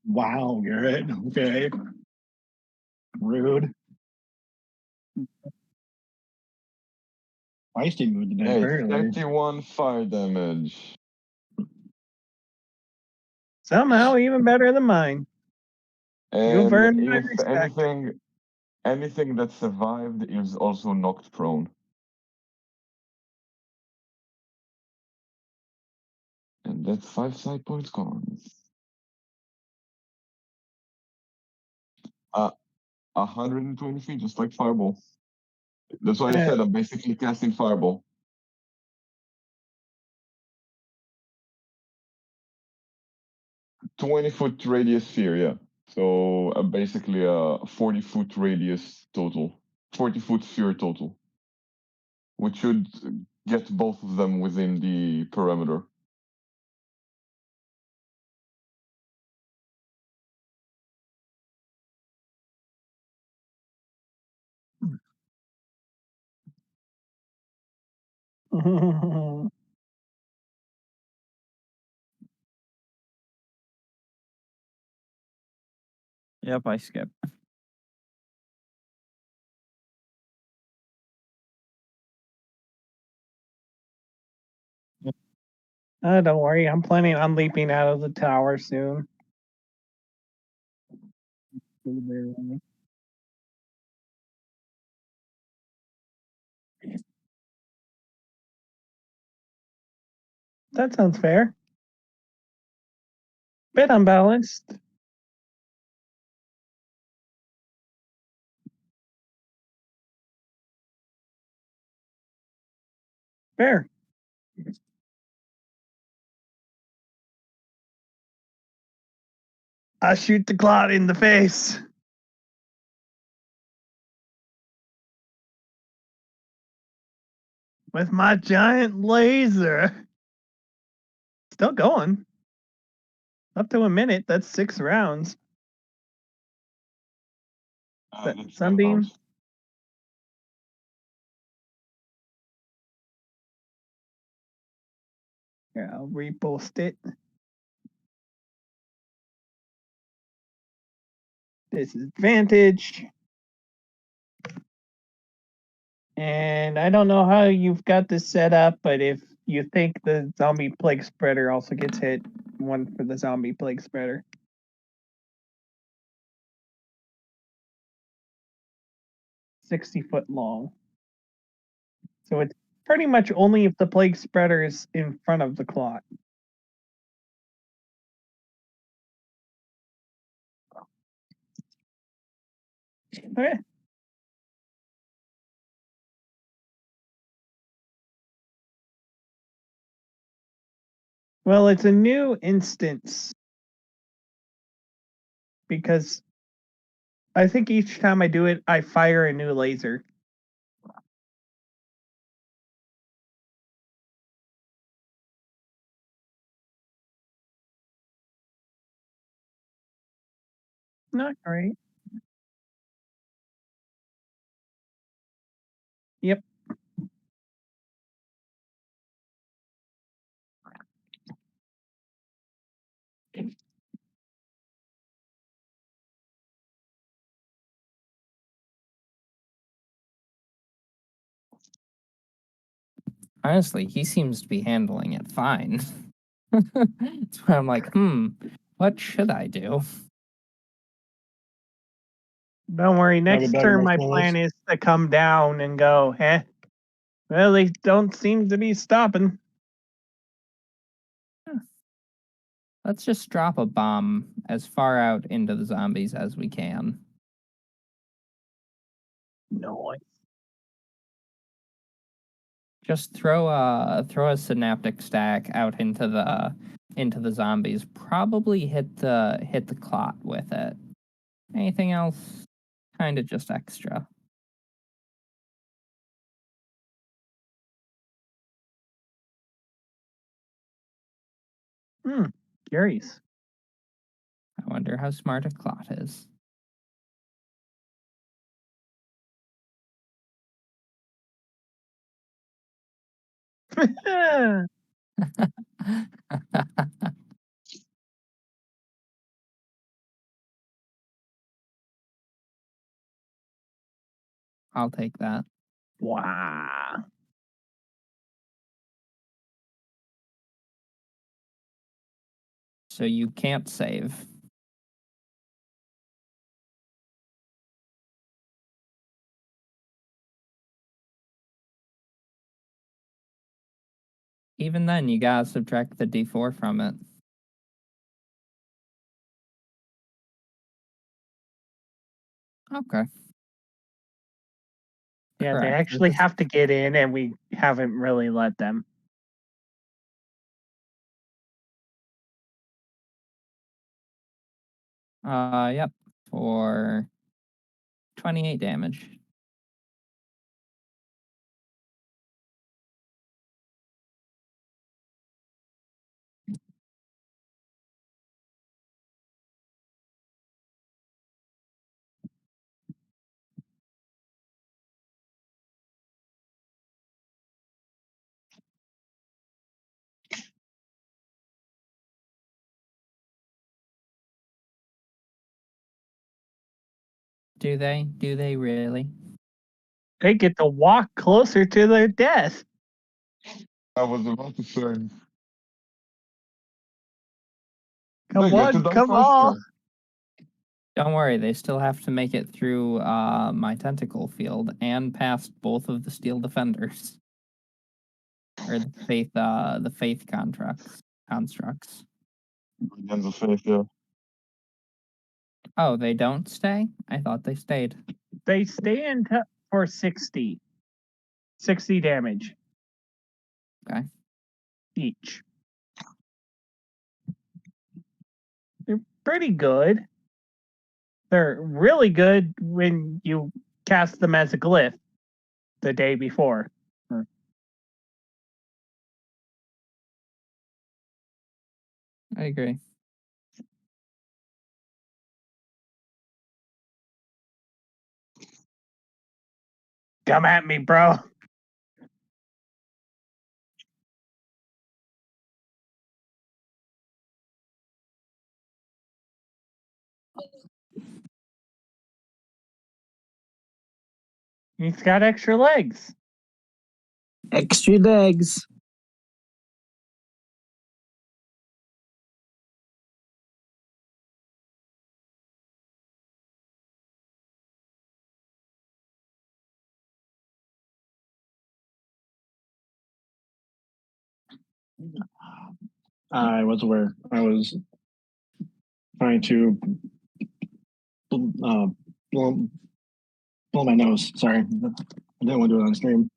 Wow, Garrett. Okay. Rude. Feisty mood today, Hey, apparently. 31 fire damage. Somehow even better than mine. You've And earned my if respect. anything that survived is also knocked prone. And that's 5 side points gone. 120 feet, just like Fireball. That's why I Yeah. said I'm basically casting Fireball. 20-foot radius sphere, yeah. So basically a 40-foot radius total. 40-foot sphere total. Which should get both of them within the perimeter. Yep, I skipped. Don't worry, I'm planning on leaping out of the tower soon. That sounds fair. Bit unbalanced. Fair. I shoot the clot in the face with my giant laser. Still going. Up to a minute. That's 6 rounds. That's Sunbeam. rounds. Here, I'll repost it. Disadvantage. And I don't know how you've got this set up, but if you think the zombie plague spreader also gets hit, one for the zombie plague spreader. 60-foot long. So it's pretty much only if the plague spreader is in front of the clot. Okay. Well, it's a new instance because I think each time I do it, I fire a new laser. Not great. Yep. Honestly, he seems to be handling it fine. That's why I'm like, what should I do? Don't worry. Next better turn, my marshmallows? plan is to come down and go, well, they don't seem to be stopping. Let's just drop a bomb as far out into the zombies as we can. No. Just throw a synaptic stack out into the zombies. Probably hit the clot with it. Anything else? Kind of just extra. Curious. I wonder how smart a clot is. I'll take that. Wow. So you can't save. Even then, you gotta subtract the d4 from it. Okay. Yeah, they Correct. actually This is- have to get in, and we haven't really let them. Yep. For 28 damage. Do they? Do they really? They get to walk closer to their death. I was about to say. Come They get to on, die come on. faster. Don't worry, they still have to make it through my tentacle field and past both of the steel defenders. Or the faith constructs. Guardians of Faith, yeah. Oh, they don't stay? I thought they stayed. They stay in for 60. 60 damage. Okay. Each. They're pretty good. They're really good when you cast them as a glyph the day before. I agree. Come at me, bro. He's got extra legs. Extra legs. I was aware. I was trying to blow, blow my nose. Sorry. I didn't want to do it on stream.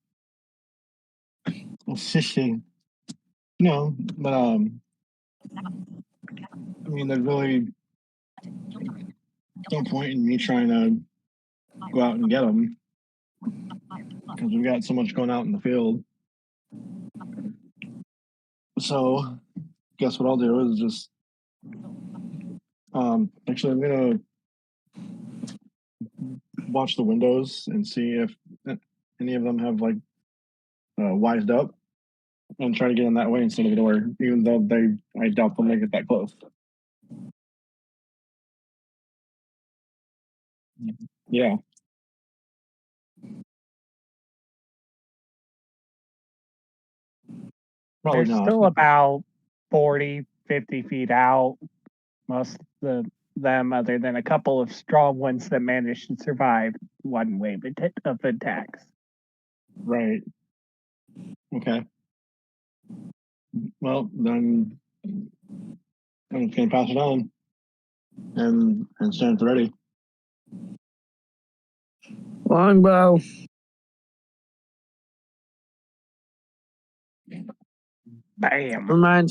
No, but I mean, there's really no point in me trying to go out and get them because we've got so much going out in the field. So, guess what I'll do is just actually I'm gonna watch the windows and see if any of them have like wised up and try to get in that way instead of the door, even though I doubt they'll make it that close. Yeah. Probably They're not. still about 40, 50 feet out. Most of them, other than a couple of strong ones that managed to survive one wave of attacks. Right. Okay. Well, then I'm just gonna pass it on and stand ready. Longbow. Bam. Never mind.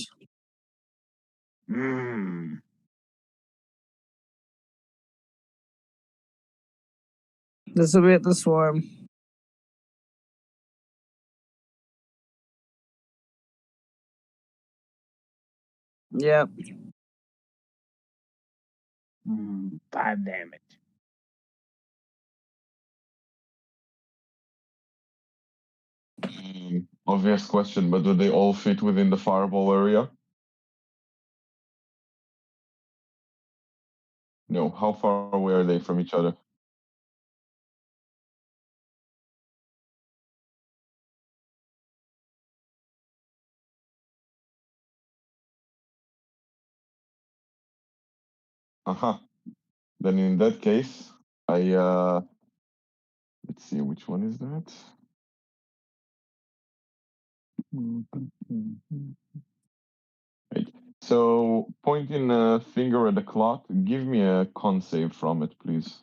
This will be at the swarm. Yep. 5 damage. Obvious question, but do they all fit within the fireball area? No. How far away are they from each other? Uh-huh. Then in that case, let's see, which one is that? Right. So pointing a finger at the clock, give me a con save from it, please.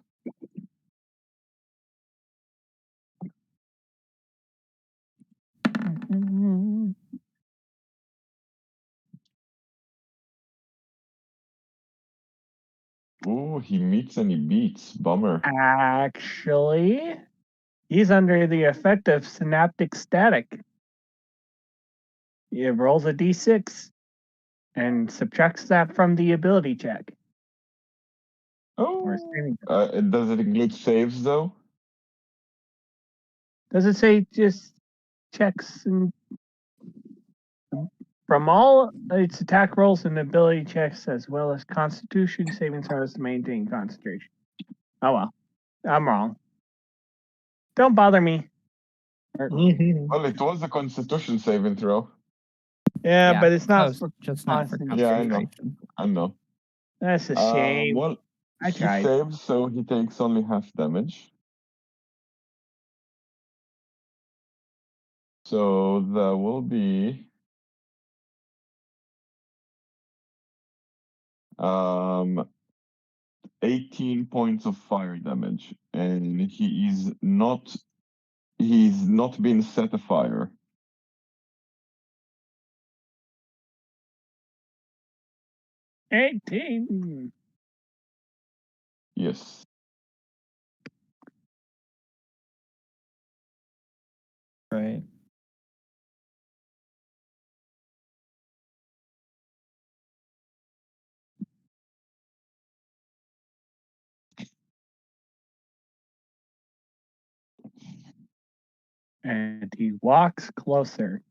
Ooh, he meets and he beats. Bummer. Actually, he's under the effect of synaptic static. It rolls a d6 and subtracts that from the ability check. Or Oh. saving. Does it include saves though? Does it say just checks and from all its attack rolls and ability checks as well as constitution saving throws to maintain concentration? Oh well. I'm wrong. Don't bother me. Well, it was a Constitution saving throw. Yeah, Yeah, but it's not close, for just not for concentration. Yeah, I know. concentration. I know. That's a shame. Well, I he tried. saves, so he takes only half damage. So there will be 18 points of fire damage, and he's not been set afire. Hey, team. Yes. Right. And he walks closer.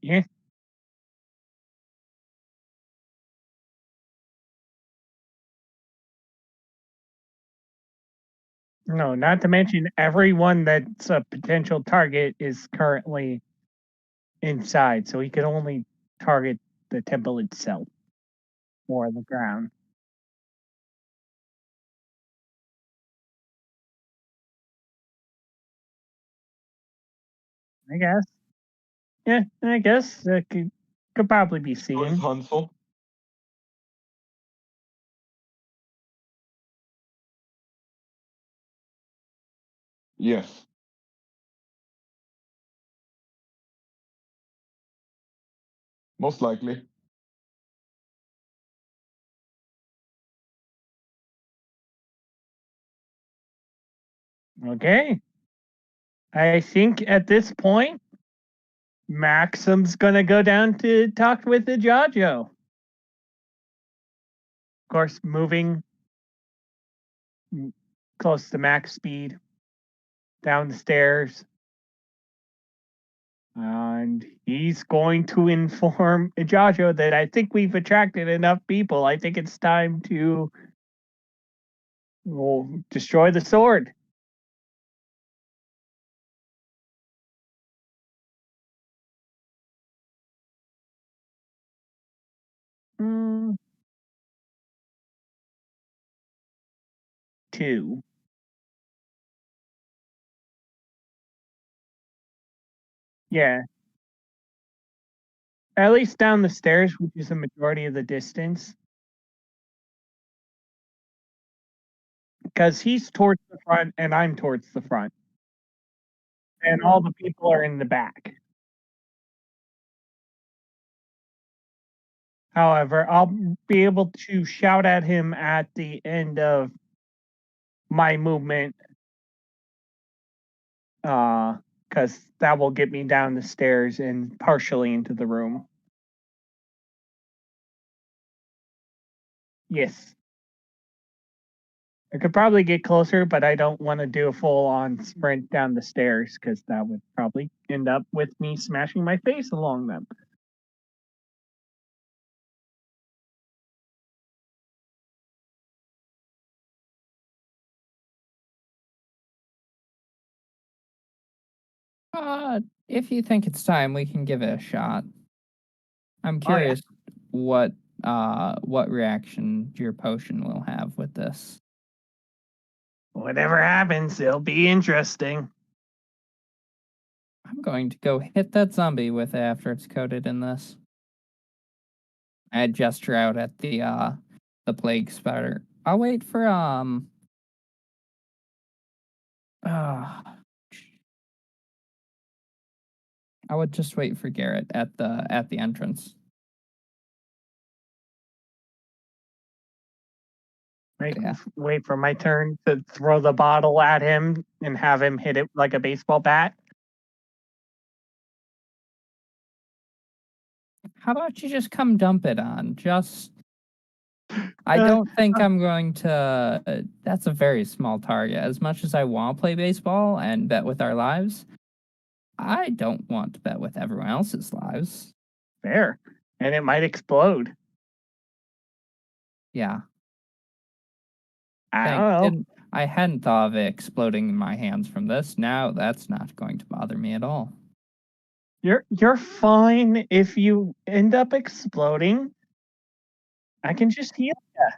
Yeah. No, not to mention everyone that's a potential target is currently inside, so he can only target the temple itself or the ground. I guess. Yeah, I guess that could probably be Who is seen. Hansel? Yes. Most likely. Okay. I think at this point, Maxim's gonna go down to talk with the Jajo. Of course, moving close to max speed down the stairs. And he's going to inform Jajo that I think we've attracted enough people. I think it's time to destroy the sword. Mm, 2. Yeah. At least down the stairs, which is the majority of the distance. Because he's towards the front and I'm towards the front. And all the people are in the back. However, I'll be able to shout at him at the end of my movement. Because that will get me down the stairs and partially into the room. Yes. I could probably get closer, but I don't want to do a full-on sprint down the stairs because that would probably end up with me smashing my face along them. If you think it's time, we can give it a shot. I'm Oh, yeah. curious what reaction your potion will have with this. Whatever happens, it'll be interesting. I'm going to go hit that zombie with it after it's coated in this. I gesture out at the plague spider. I'll wait for I would just wait for Garrett at the entrance. Yeah. Wait for my turn to throw the bottle at him and have him hit it like a baseball bat. How about you just come dump it on? I don't think I'm going to. That's a very small target. As much as I want to play baseball and bet with our lives, I don't want to bet with everyone else's lives. Fair. And it might explode. Yeah. I don't know. I hadn't thought of it exploding in my hands from this. Now that's not going to bother me at all. You're fine if you end up exploding. I can just heal you.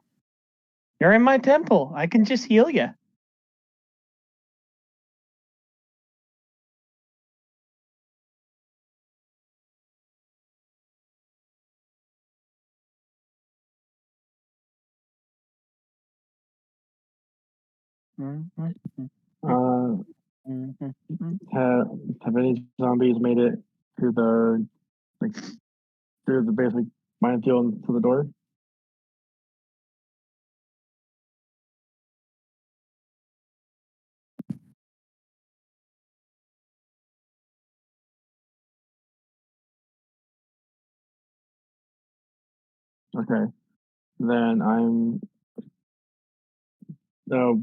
You're in my temple. I can just heal you. Have any zombies made it to the through the basic minefield to the door? Okay, then I'm. No,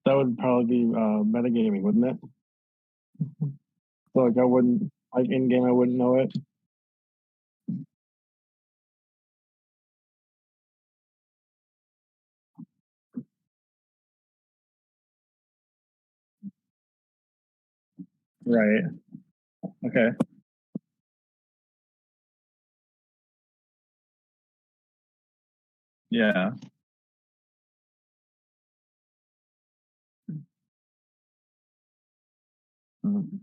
that would probably be metagaming, wouldn't it? So I wouldn't in game. I wouldn't know it. Right. Okay. Yeah. Mm.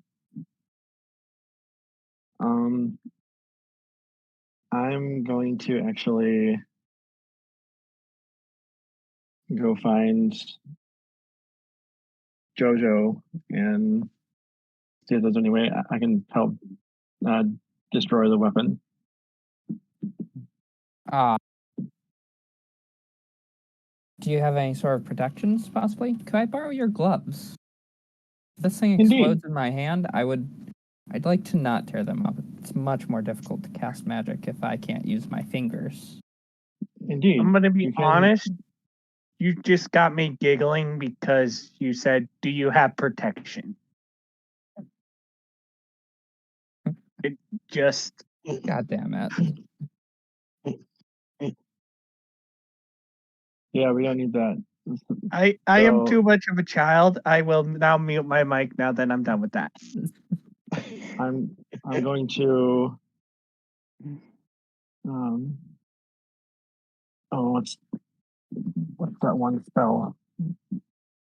I'm going to actually go find Jojo and see if there's any way I can help destroy the weapon. Do you have any sort of protections, possibly? Could I borrow your gloves? If this thing explodes in my hand, I'd like to not tear them up. It's much more difficult to cast magic if I can't use my fingers. Indeed. I'm gonna be honest. You just got me giggling because you said, "Do you have protection?" It just. God damn it. Yeah, we don't need that. I am too much of a child. I will now mute my mic now that I'm done with that. I'm going to what's that one spell?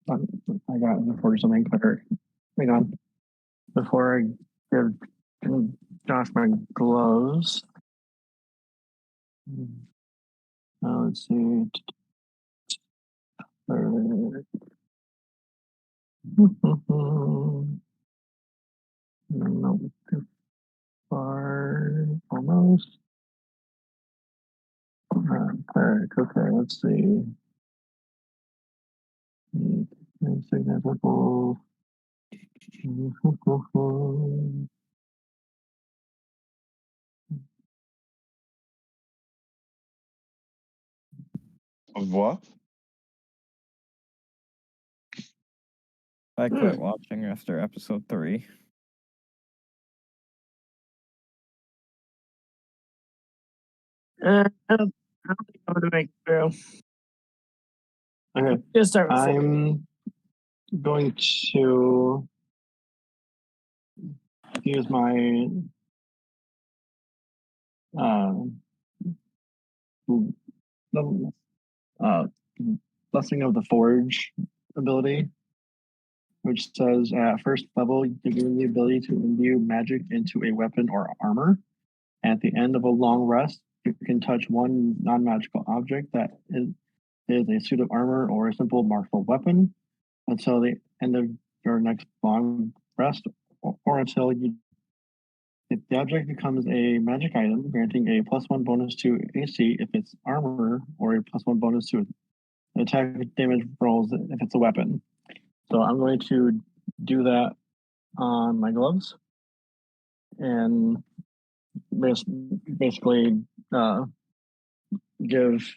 I got it before something clear. Hang on. Before I give Josh my gloves. Let's see. No, too far. Almost. Okay, let's see. Insignificant. Of what? I quit watching after episode 3. I don't think I'm gonna make it through. Okay. Just start with I'm going to use my Blessing of the Forge ability, which says at first level you gain the ability to imbue magic into a weapon or armor. At the end of a long rest, you can touch one non-magical object that is a suit of armor or a simple martial weapon until the end of your next long rest, or until you The object becomes a magic item, granting a +1 bonus to AC if it's armor, or a +1 bonus to attack damage rolls if it's a weapon. So I'm going to do that on my gloves, and basically give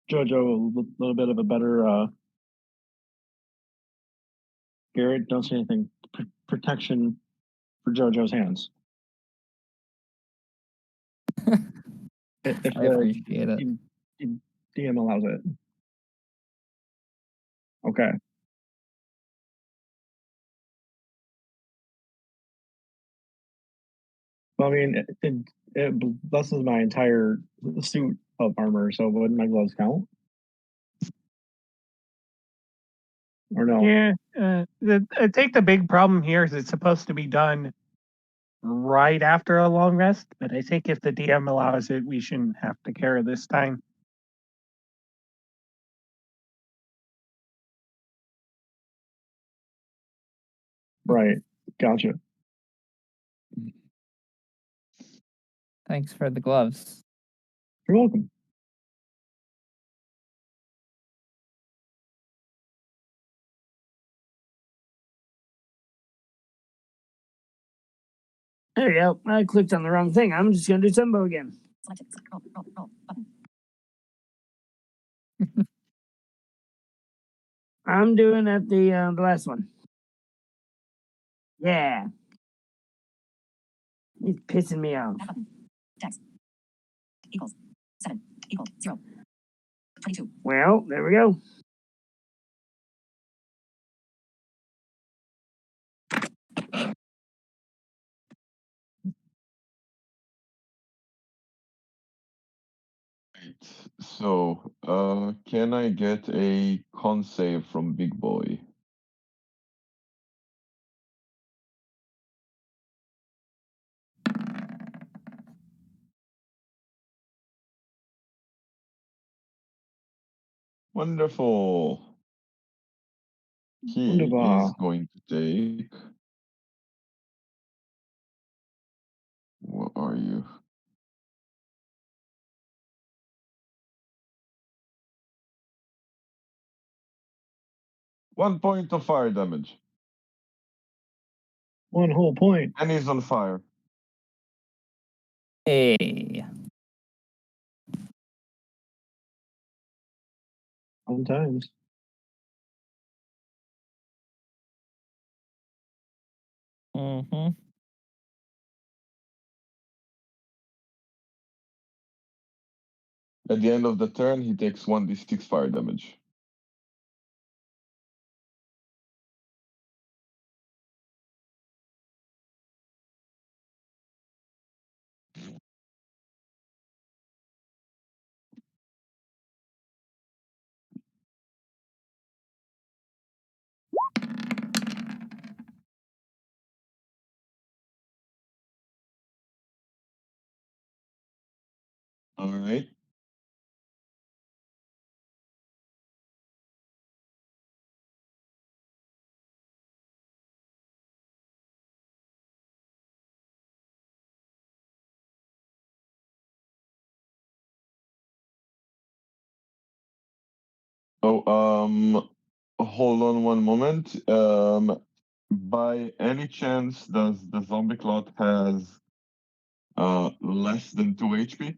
JoJo a little bit of a better Garrett, don't say anything. Protection for JoJo's hands. If I appreciate it. DM allows it. Okay. Well, I mean, it blesses my entire suit of armor, so wouldn't my gloves count? Or no? Yeah, I think the big problem here is it's supposed to be done right after a long rest, but I think if the DM allows it, we shouldn't have to care this time. Right. Gotcha. Thanks for the gloves. You're welcome. There you go. I clicked on the wrong thing. I'm just gonna do Sunbow again. I'm doing at the last one. Yeah. He's pissing me off. Well, there we go. So, can I get a con save from Big Boy? Wonderful. He is Wunderbar. going to take. What are you? One point of fire damage. One whole point. And he's on fire. Hey. Sometimes. Mm-hmm. At the end of the turn, he takes 1d6 fire damage. All right. Oh, hold on one moment. By any chance, does the zombie clot has less than 2 HP?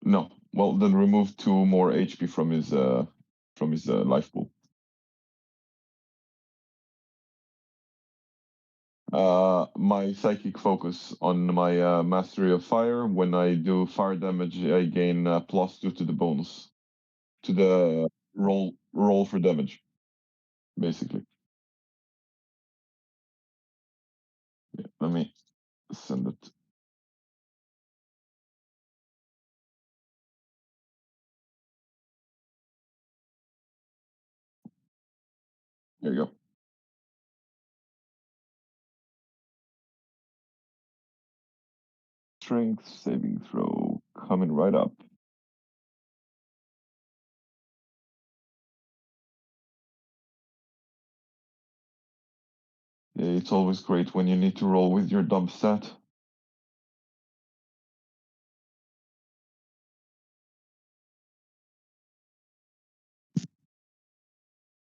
No. Well, then remove 2 more HP from his life pool. My psychic focus on my mastery of fire. When I do fire damage, I gain +2 to the bonus, to the roll for damage, basically. Yeah, let me send it. Here you go. Strength saving throw coming right up. It's always great when you need to roll with your dump stat.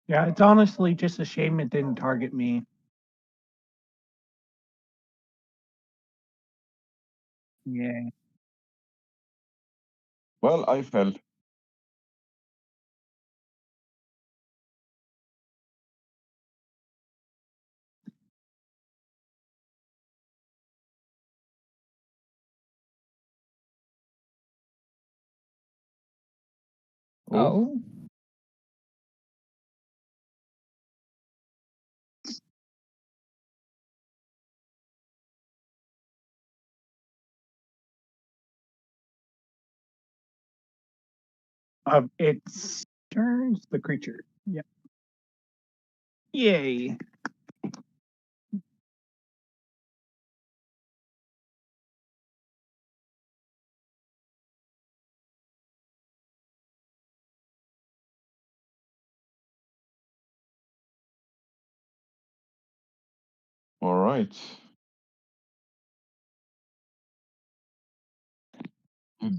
Yeah, it's honestly just a shame it didn't target me. Yeah. Well, I fell. Oh, It turns the creature. Yeah. Yay. All right.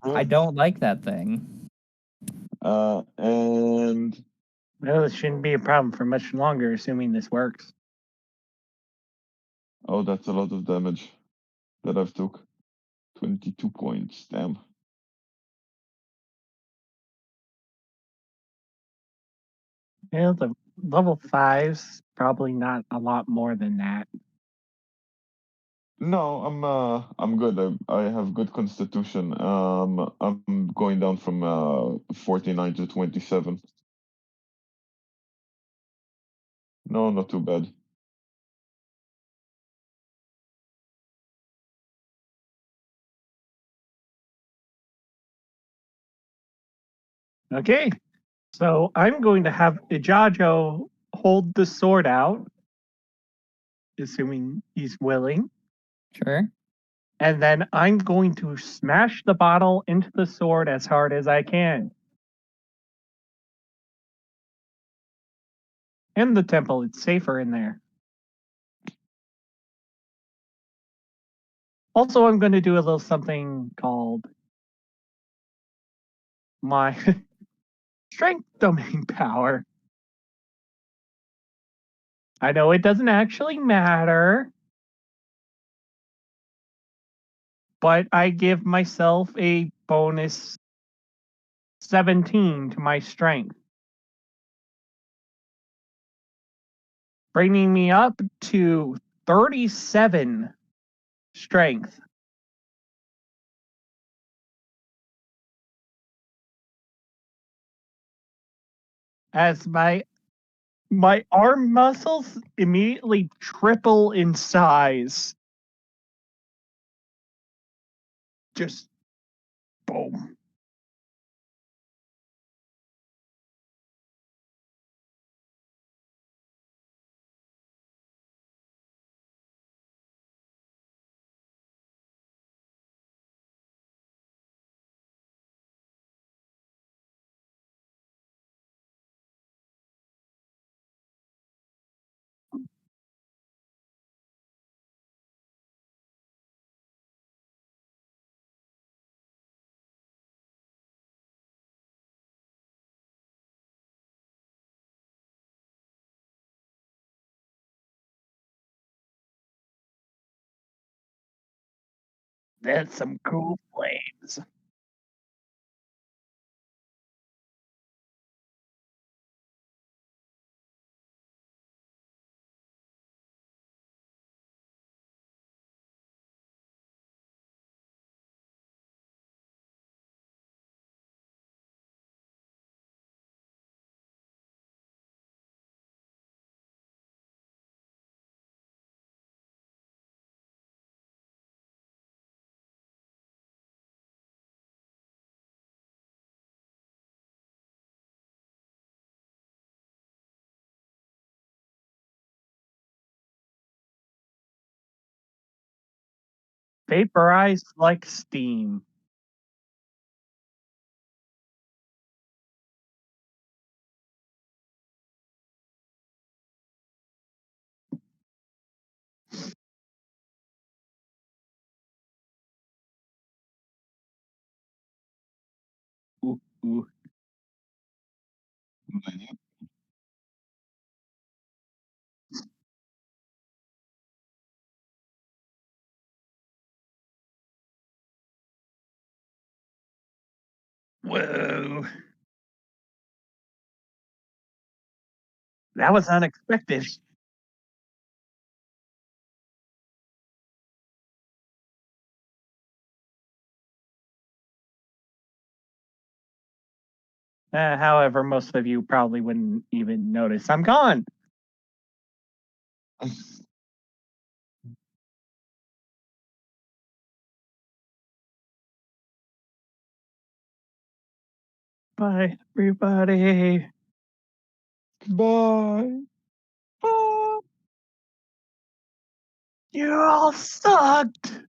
I don't like that thing. And Well, this shouldn't be a problem for much longer, assuming this works. oh, that's a lot of damage that I've took. 22 points. Damn. Yeah, the level 5's probably not a lot more than that. No, I'm good. I have good constitution. I'm going down from 49 to 27. No, not too bad. Okay, so I'm going to have Ijajo hold the sword out, assuming he's willing, Sure. and then I'm going to smash the bottle into the sword as hard as I can. And the temple, it's safer in there. Also, I'm going to do a little something called my strength domain power. I know it doesn't actually matter, but I give myself a bonus 17 to my strength, bringing me up to 37 strength. As my arm muscles immediately triple in size. Just boom. That's some cool flames. Vaporized like steam. Good idea. Whoa. That was unexpected. However, most of you probably wouldn't even notice I'm gone. Bye, everybody. Bye. Bye. You all sucked.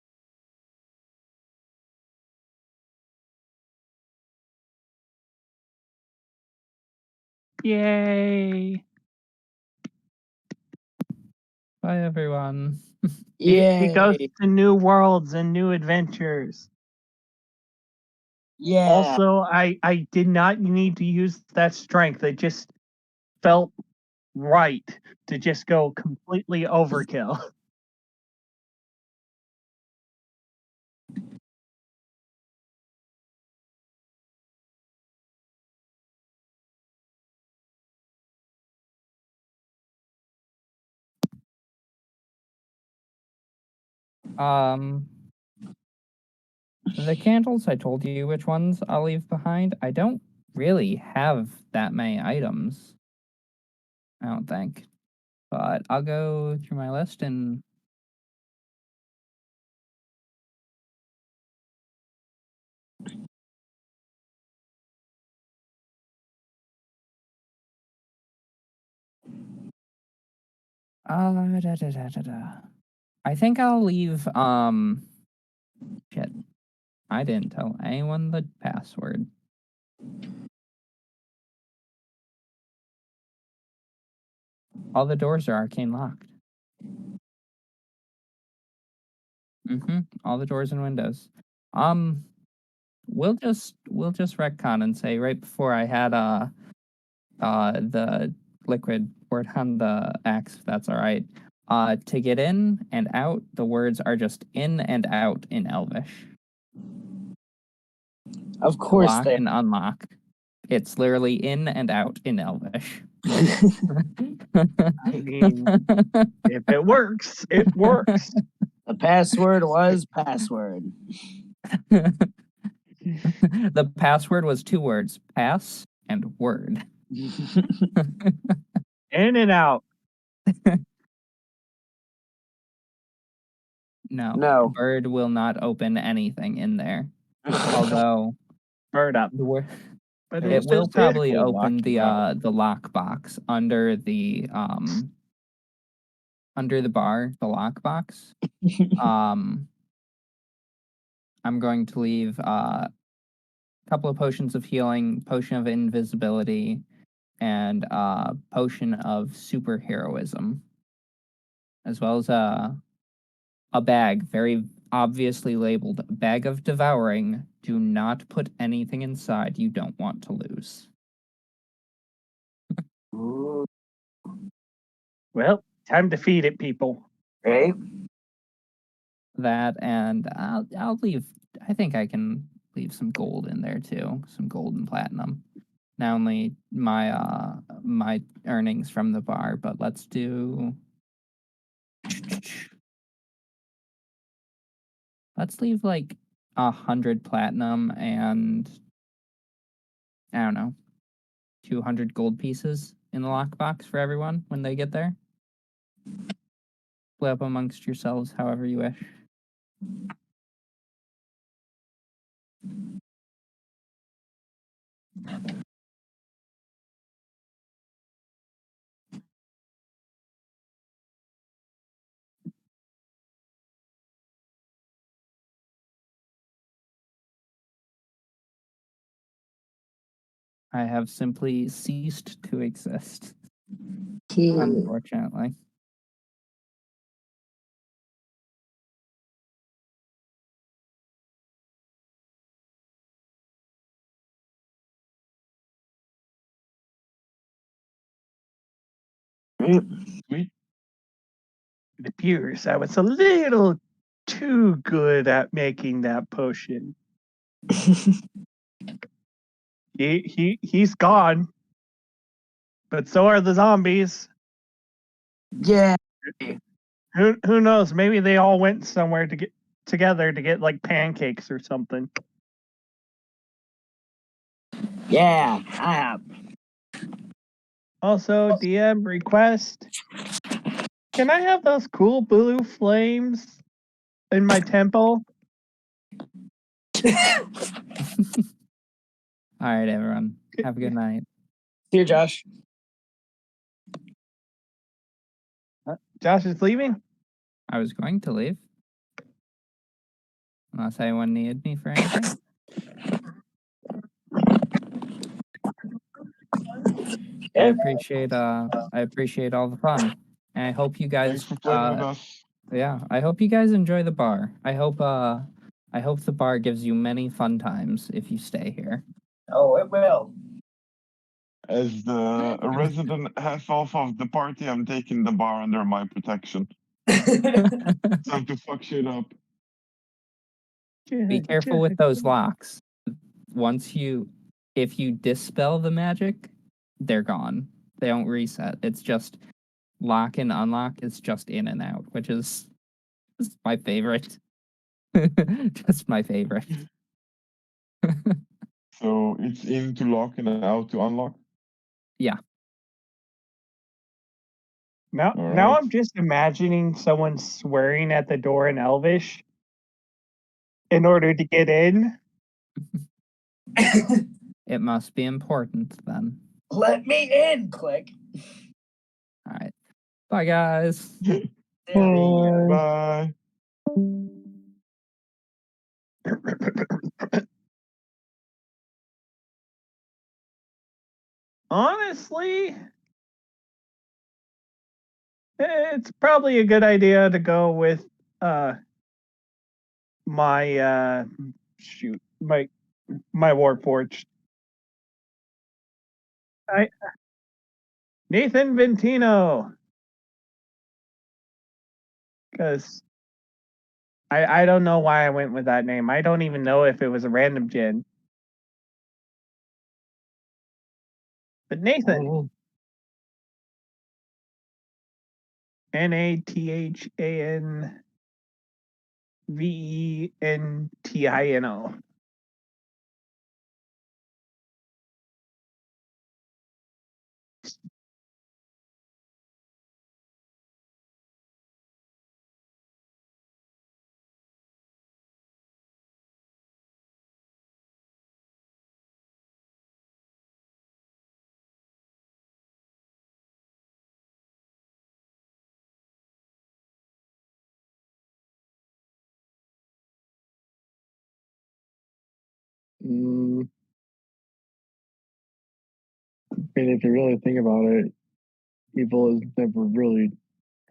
Yay. Bye, everyone. He goes Yay. to new worlds and new adventures. Yeah. Also, I did not need to use that strength. It just felt right to just go completely overkill. The candles, I told you which ones I'll leave behind. I don't really have that many items. I don't think. But I'll go through my list and I think I'll leave shit. I didn't tell anyone the password. All the doors are arcane locked. All the doors and windows. We'll just retcon and say right before I had the liquid word on the axe, if that's all right. To get in and out, the words are just in and out in Elvish. Of course Lock they. and unlock. It's literally in and out in Elvish. I mean, if it works, it works. The password was password. The password was 2 words: pass and word. In and out. No. Bird will not open anything in there. Although Bird up. But But it will probably physically open lock you out. the lockbox under the bar, the lockbox. I'm going to leave a couple of potions of healing, potion of invisibility, and potion of superheroism, as well as a bag, very obviously labeled bag of devouring. Do not put anything inside you don't want to lose. Well, time to feed it, people. Right? That, and I'll leave. I think I can leave some gold in there too, some gold and platinum. Not only my my earnings from the bar, but let's do. Let's leave like 100 platinum and I don't know, 200 gold pieces in the lockbox for everyone when they get there. Split up amongst yourselves however you wish. I have simply ceased to exist. Unfortunately. Sweet. It appears I was a little too good at making that potion. He's gone. But so are the zombies. Yeah. Who knows? Maybe they all went somewhere to get together to get like pancakes or something. Yeah, I have. Also, DM request. Can I have those cool blue flames in my temple? All right, everyone. Have a good night. See you, Josh. Josh is leaving? I was going to leave. Unless anyone needed me for anything. I appreciate all the fun. And I hope you guys Thanks for playing with us. yeah, I hope you guys enjoy the bar. I hope the bar gives you many fun times if you stay here. Oh, it will. As the resident half elf of the party, I'm taking the bar under my protection. Time to fuck shit up. Be careful with those locks. If you dispel the magic, they're gone. They don't reset. It's just lock and unlock is just in and out, which is my favorite. Just my favorite. So it's in to lock and out to unlock? Yeah. Now right. I'm just imagining someone swearing at the door in Elvish in order to get in. It must be important then. Let me in, click. All right. Bye, guys. Bye. Honestly, it's probably a good idea to go with my my Warforged. Nathan Ventino. Because I don't know why I went with that name. I don't even know if it was a random gen. But Nathan. NATHANVENTINO. And if you really think about it, evil is never really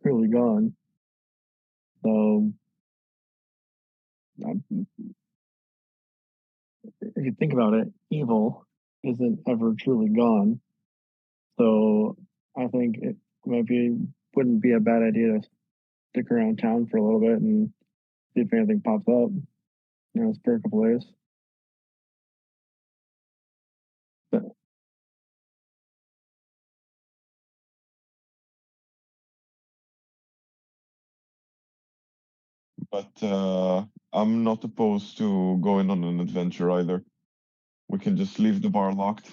truly gone. So, if you think about it, evil isn't ever truly gone. So, I think it wouldn't be a bad idea to stick around town for a little bit and see if anything pops up. Spare a couple days. But I'm not opposed to going on an adventure either. We can just leave the bar locked.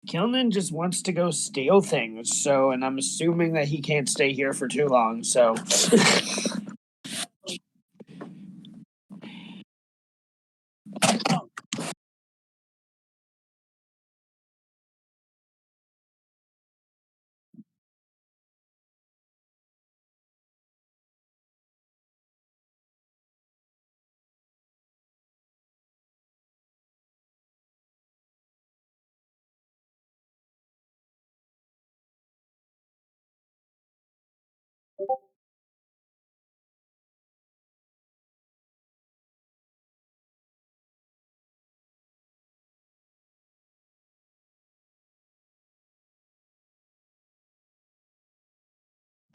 Kilnan just wants to go steal things, so, and I'm assuming that he can't stay here for too long, so.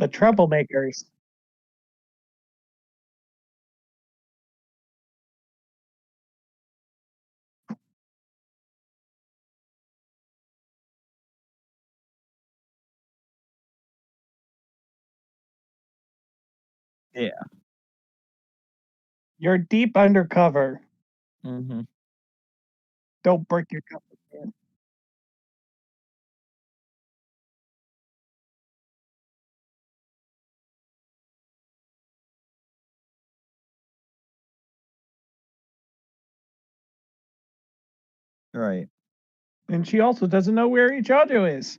The troublemakers. Yeah. You're deep undercover. Mm-hmm. Don't break your compass, man. Right. And she also doesn't know where each other is.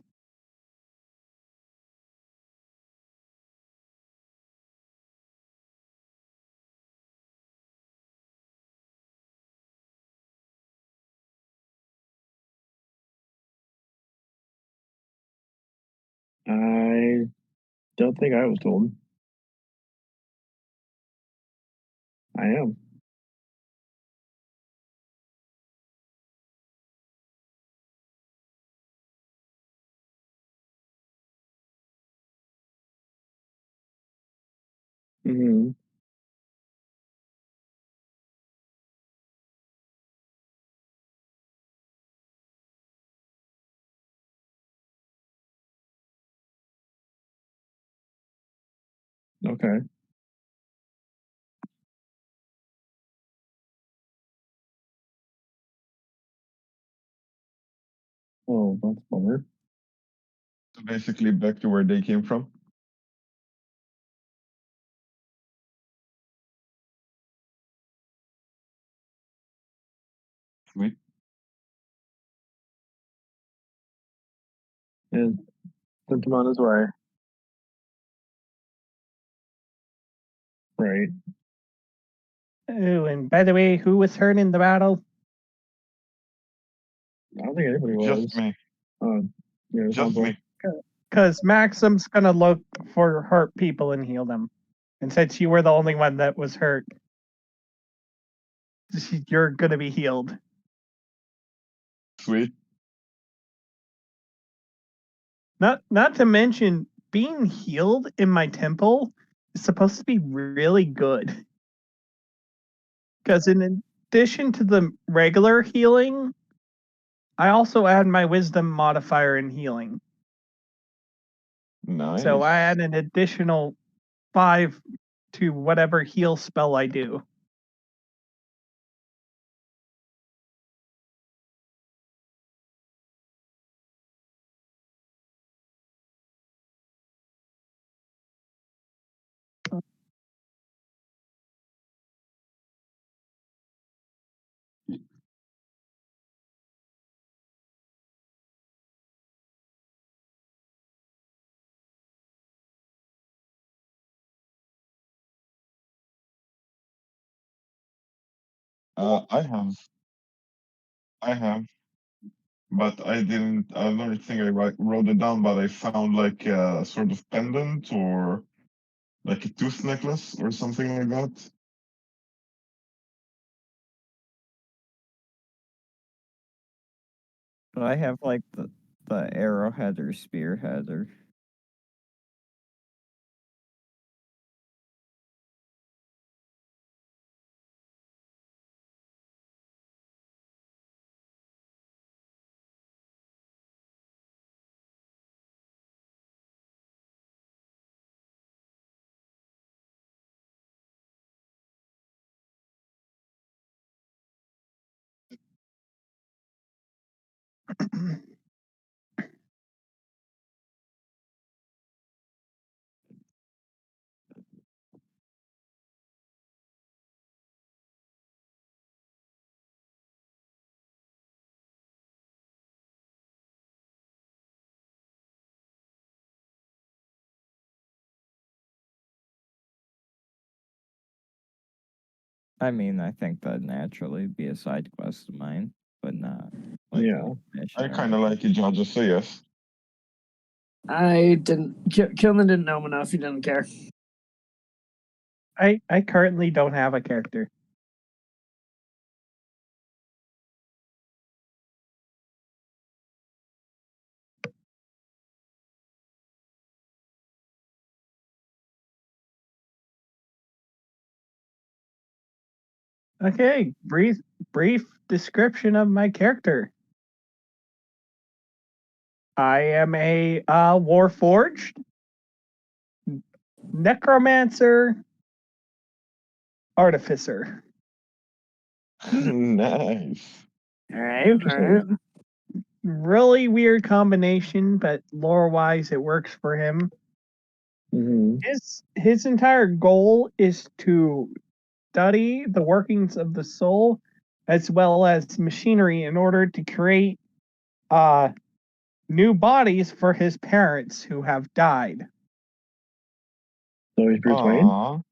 I don't think I was told. I am. Hmm. Okay. Oh, that's a bummer. So basically back to where they came from. Sweet. And sent him on his way. Right. Oh, and by the way, who was hurt in the battle? I don't think anybody Just was. me. Yeah, it's Just all me. Because Maxim's gonna look for hurt people and heal them. And since you were the only one that was hurt, you're gonna be healed. Sweet. Not to mention being healed in my temple is supposed to be really good. Because in addition to the regular healing, I also add my wisdom modifier in healing. Nice. So I add an additional 5 to whatever heal spell I do. I have. I have. But I didn't. I don't think I wrote it down. But I found like a sort of pendant or like a tooth necklace or something like that. But I have like the arrowhead or spearhead or I mean, I think that'd naturally be a side quest of mine, but not like Yeah. a mission I or kind of like it, John. Just say yes. I didn't. Kilman didn't know him enough. He didn't care. I currently don't have a character. Okay, brief description of my character. I am a Warforged necromancer artificer. Nice. All right. Interesting. Really weird combination, but lore wise, it works for him. Hmm. His entire goal is to study the workings of the soul as well as machinery in order to create new bodies for his parents who have died. So he's Bruce Wayne. Aww.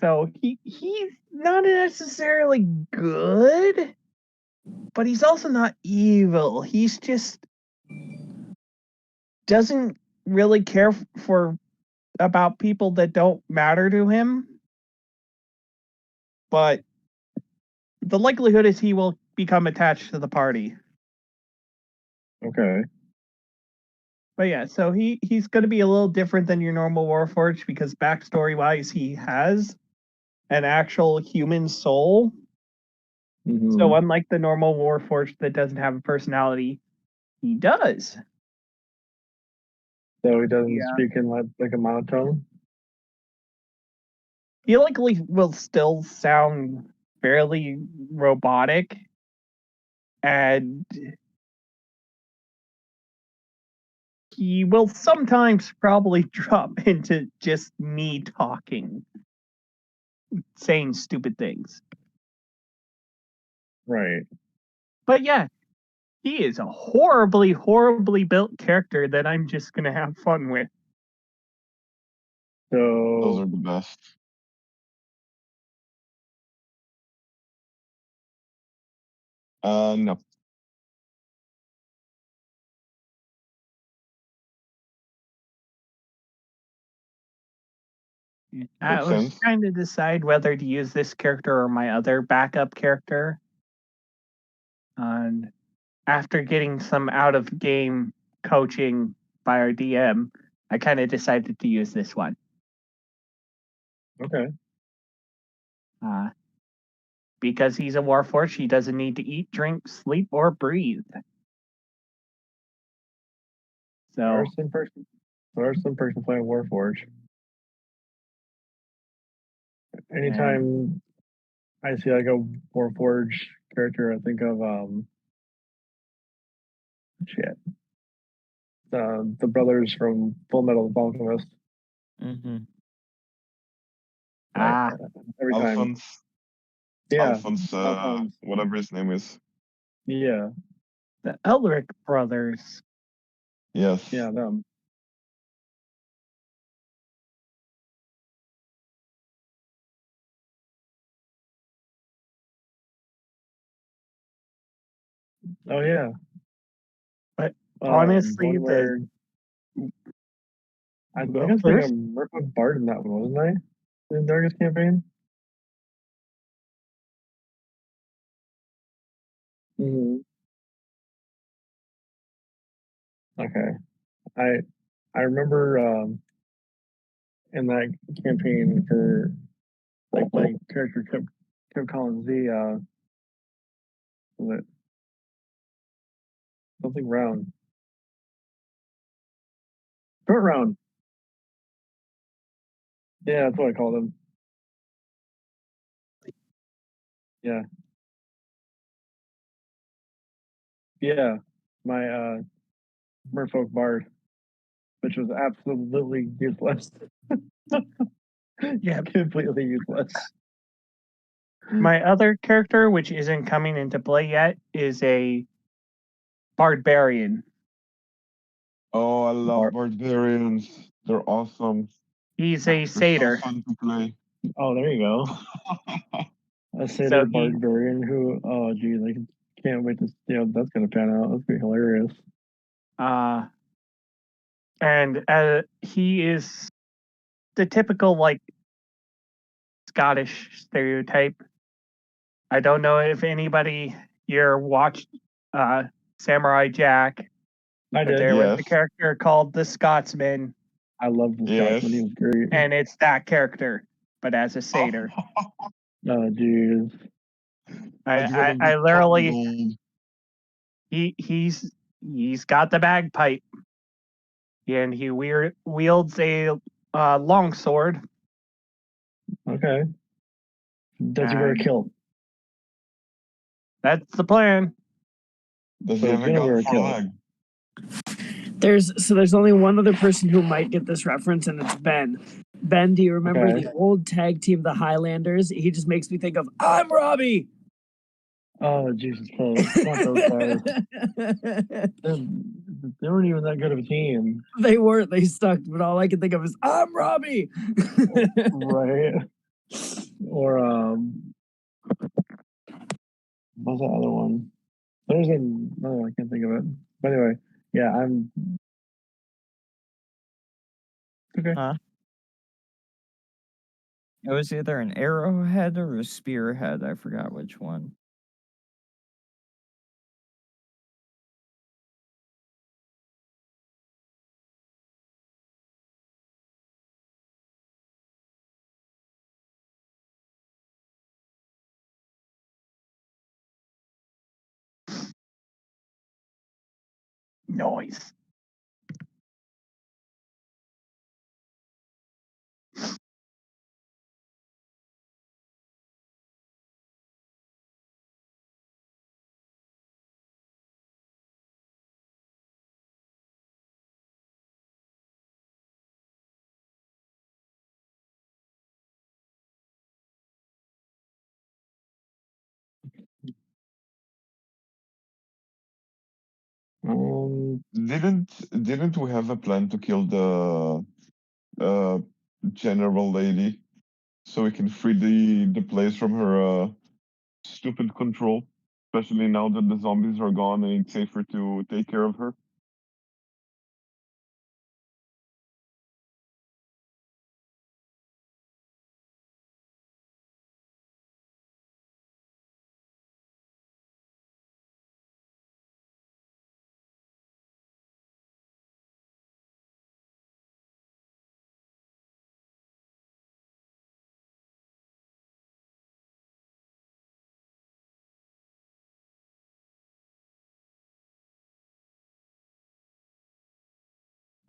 So he's not necessarily good, but he's also not evil. He's just doesn't really care about people that don't matter to him. But the likelihood is he will become attached to the party. Okay. But yeah, so he's going to be a little different than your normal Warforged because backstory wise, he has an actual human soul. Mhm. So unlike the normal Warforged that doesn't have a personality, he does. So he doesn't Yeah. speak in like a monotone. He likely will still sound fairly robotic, and he will sometimes probably drop into just me talking, saying stupid things. Right. But yeah, he is a horribly, horribly built character that I'm just gonna have fun with. Those So are the best. No. I Makes was sense. trying to decide whether to use this character or my other backup character. And after getting some out of game coaching by our DM, I kind of decided to use this one. okay. Because he's a Warforged, he doesn't need to eat, drink, sleep, or breathe. So There's some person playing Warforged. Anytime I see like a Warforged character, I think of the brothers from Full Metal Alchemist. Mm-hmm. Every time. Alphonse. Yeah. Alphonse, Alphonse. whatever his name is. Yeah. the Elric brothers. Yes. Yeah. Them. Oh yeah. But honestly, one where I think I was thinking of Merfolk Bard in that one, wasn't I? In the Darkest campaign. Mm-hmm. Okay. I remember in that campaign for like my character kept calling Z was it something round. Short round. Yeah, that's what I called him. Yeah. Yeah. My Merfolk Bard, which was absolutely useless. Yeah. Completely useless. My other character, which isn't coming into play yet, is a Barbarian. Oh, I love barbarians. They're awesome. He's a They're satyr. so fun to play. Oh, there you go. A satyr barbarian who, oh geez, I can't wait to see how that's gonna pan out. That's gonna be hilarious. And he is the typical like Scottish stereotype. I don't know if anybody here watched Samurai Jack. I did. There was a character called the Scotsman. I love the Scotsman. He was great. And it's that character, but as a satyr. Oh, dude. I'd rather I get literally gold. he's got the bagpipe, and he wields a longsword. Okay. Does he wear a And kilt? that's the plan. Does So he he's have a gonna wear gun a for kilt. leg? There's only one other person who might get this reference, and it's Ben. Ben, do you remember Okay. the old tag team, the Highlanders? He just makes me think of I'm Robbie. Oh, Jesus Christ. Not those guys. They weren't even that good of a team. They weren't. They stuck. But all I can think of is I'm Robbie. Right? Or, what's that other one? There's another one, I can't think of it. But anyway, yeah, I'm. Okay. Huh? It was either an arrowhead or a spearhead. I forgot which one. Noise. Didn't we have a plan to kill the general lady so we can free the place from her stupid control? Especially now that the zombies are gone and it's safer to take care of her.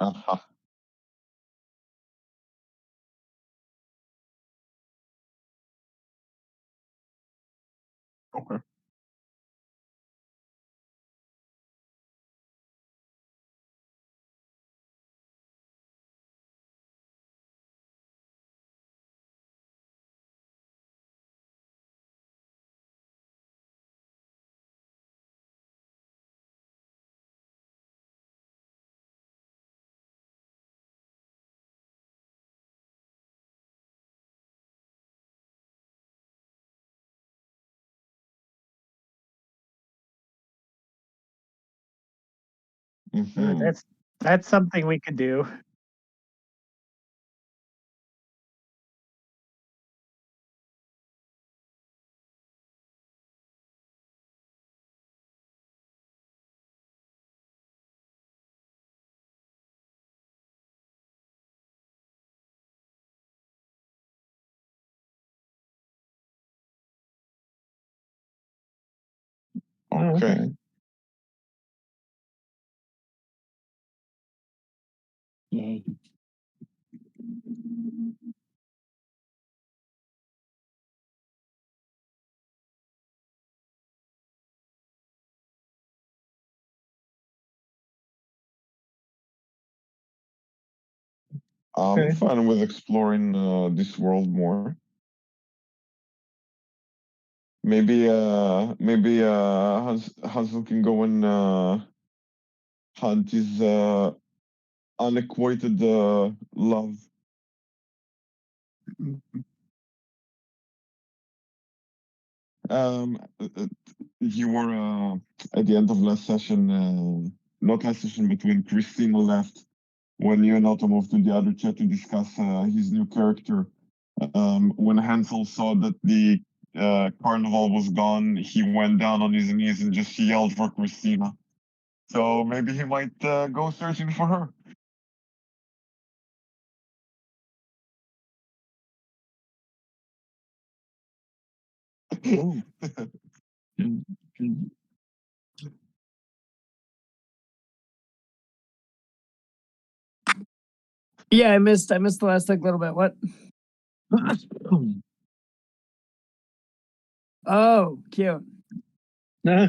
Aha. Okay. Mm-hmm. That's something we could do. Oh, Okay. okay. Yay. I'm Okay. fine with exploring this world more. Maybe Hansel can go and hunt his unacquainted love. You were at the end of last session, not last session, but when Christina left, when you and Otto moved to the other chat to discuss his new character. When Hansel saw that the carnival was gone, he went down on his knees and just yelled for Christina. So maybe he might go searching for her. Ooh. Good. Yeah, I missed the last like little bit. What? Oh, cute. Nah.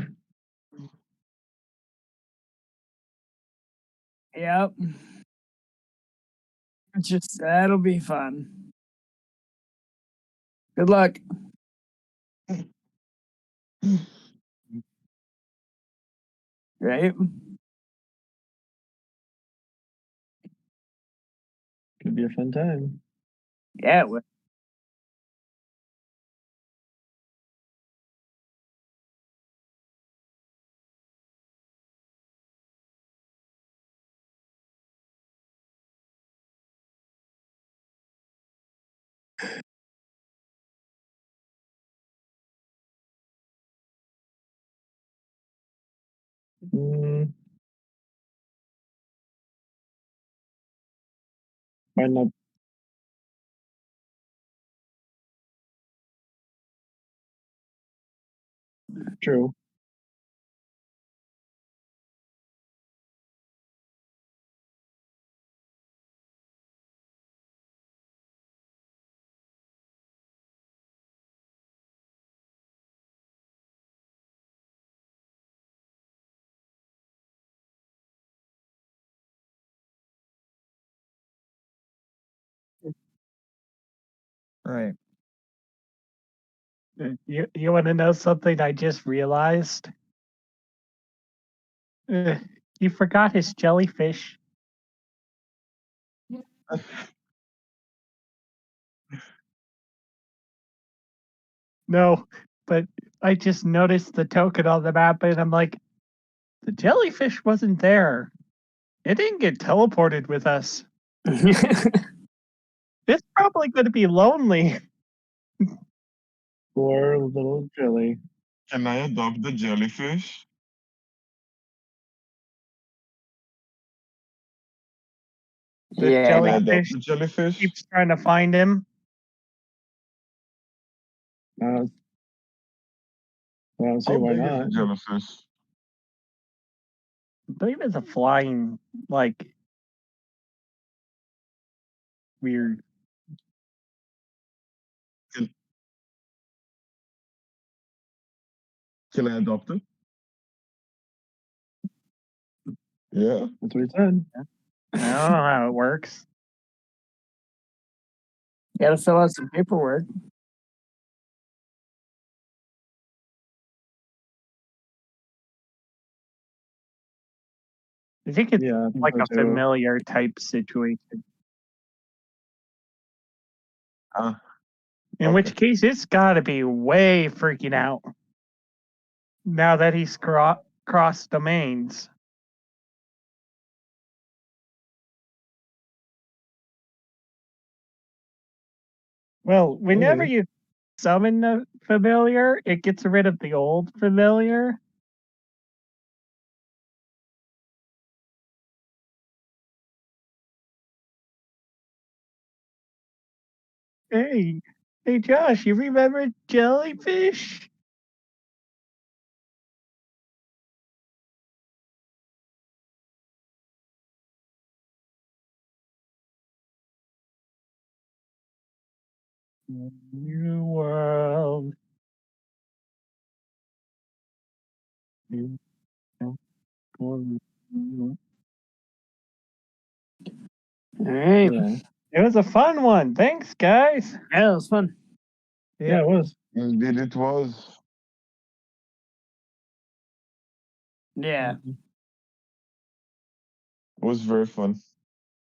Yep. Just that'll be fun. Good luck. Right? Could be a fun time. Yeah, it would. Mm, might not. True. Right. You want to know something I just realized? He forgot his jellyfish. No, but I just noticed the token on the map and I'm like, the jellyfish wasn't there. It didn't get teleported with us. It's probably going to be lonely. Poor little jelly. Can I adopt the jellyfish? The Yeah. Can I adopt jellyfish the jellyfish? keeps trying to find him. I don't see How why big is not. the jellyfish? I believe it's a flying, like, weird. Can I adopt it? Yeah. That's what he said. I don't know how it works. You gotta fill out some paperwork. I think it's Yeah, I think like so a too. familiar type situation. In Okay. which case, it's got to be way freaking out now that he's crossed domains. Well, whenever Maybe. you summon the familiar, it gets rid of the old familiar. Hey, Josh, you remember jellyfish? New world. All right. Yeah. It was a fun one. Thanks, guys. Yeah, it was fun. Yeah, it was. Indeed, it was. Yeah. It was very fun.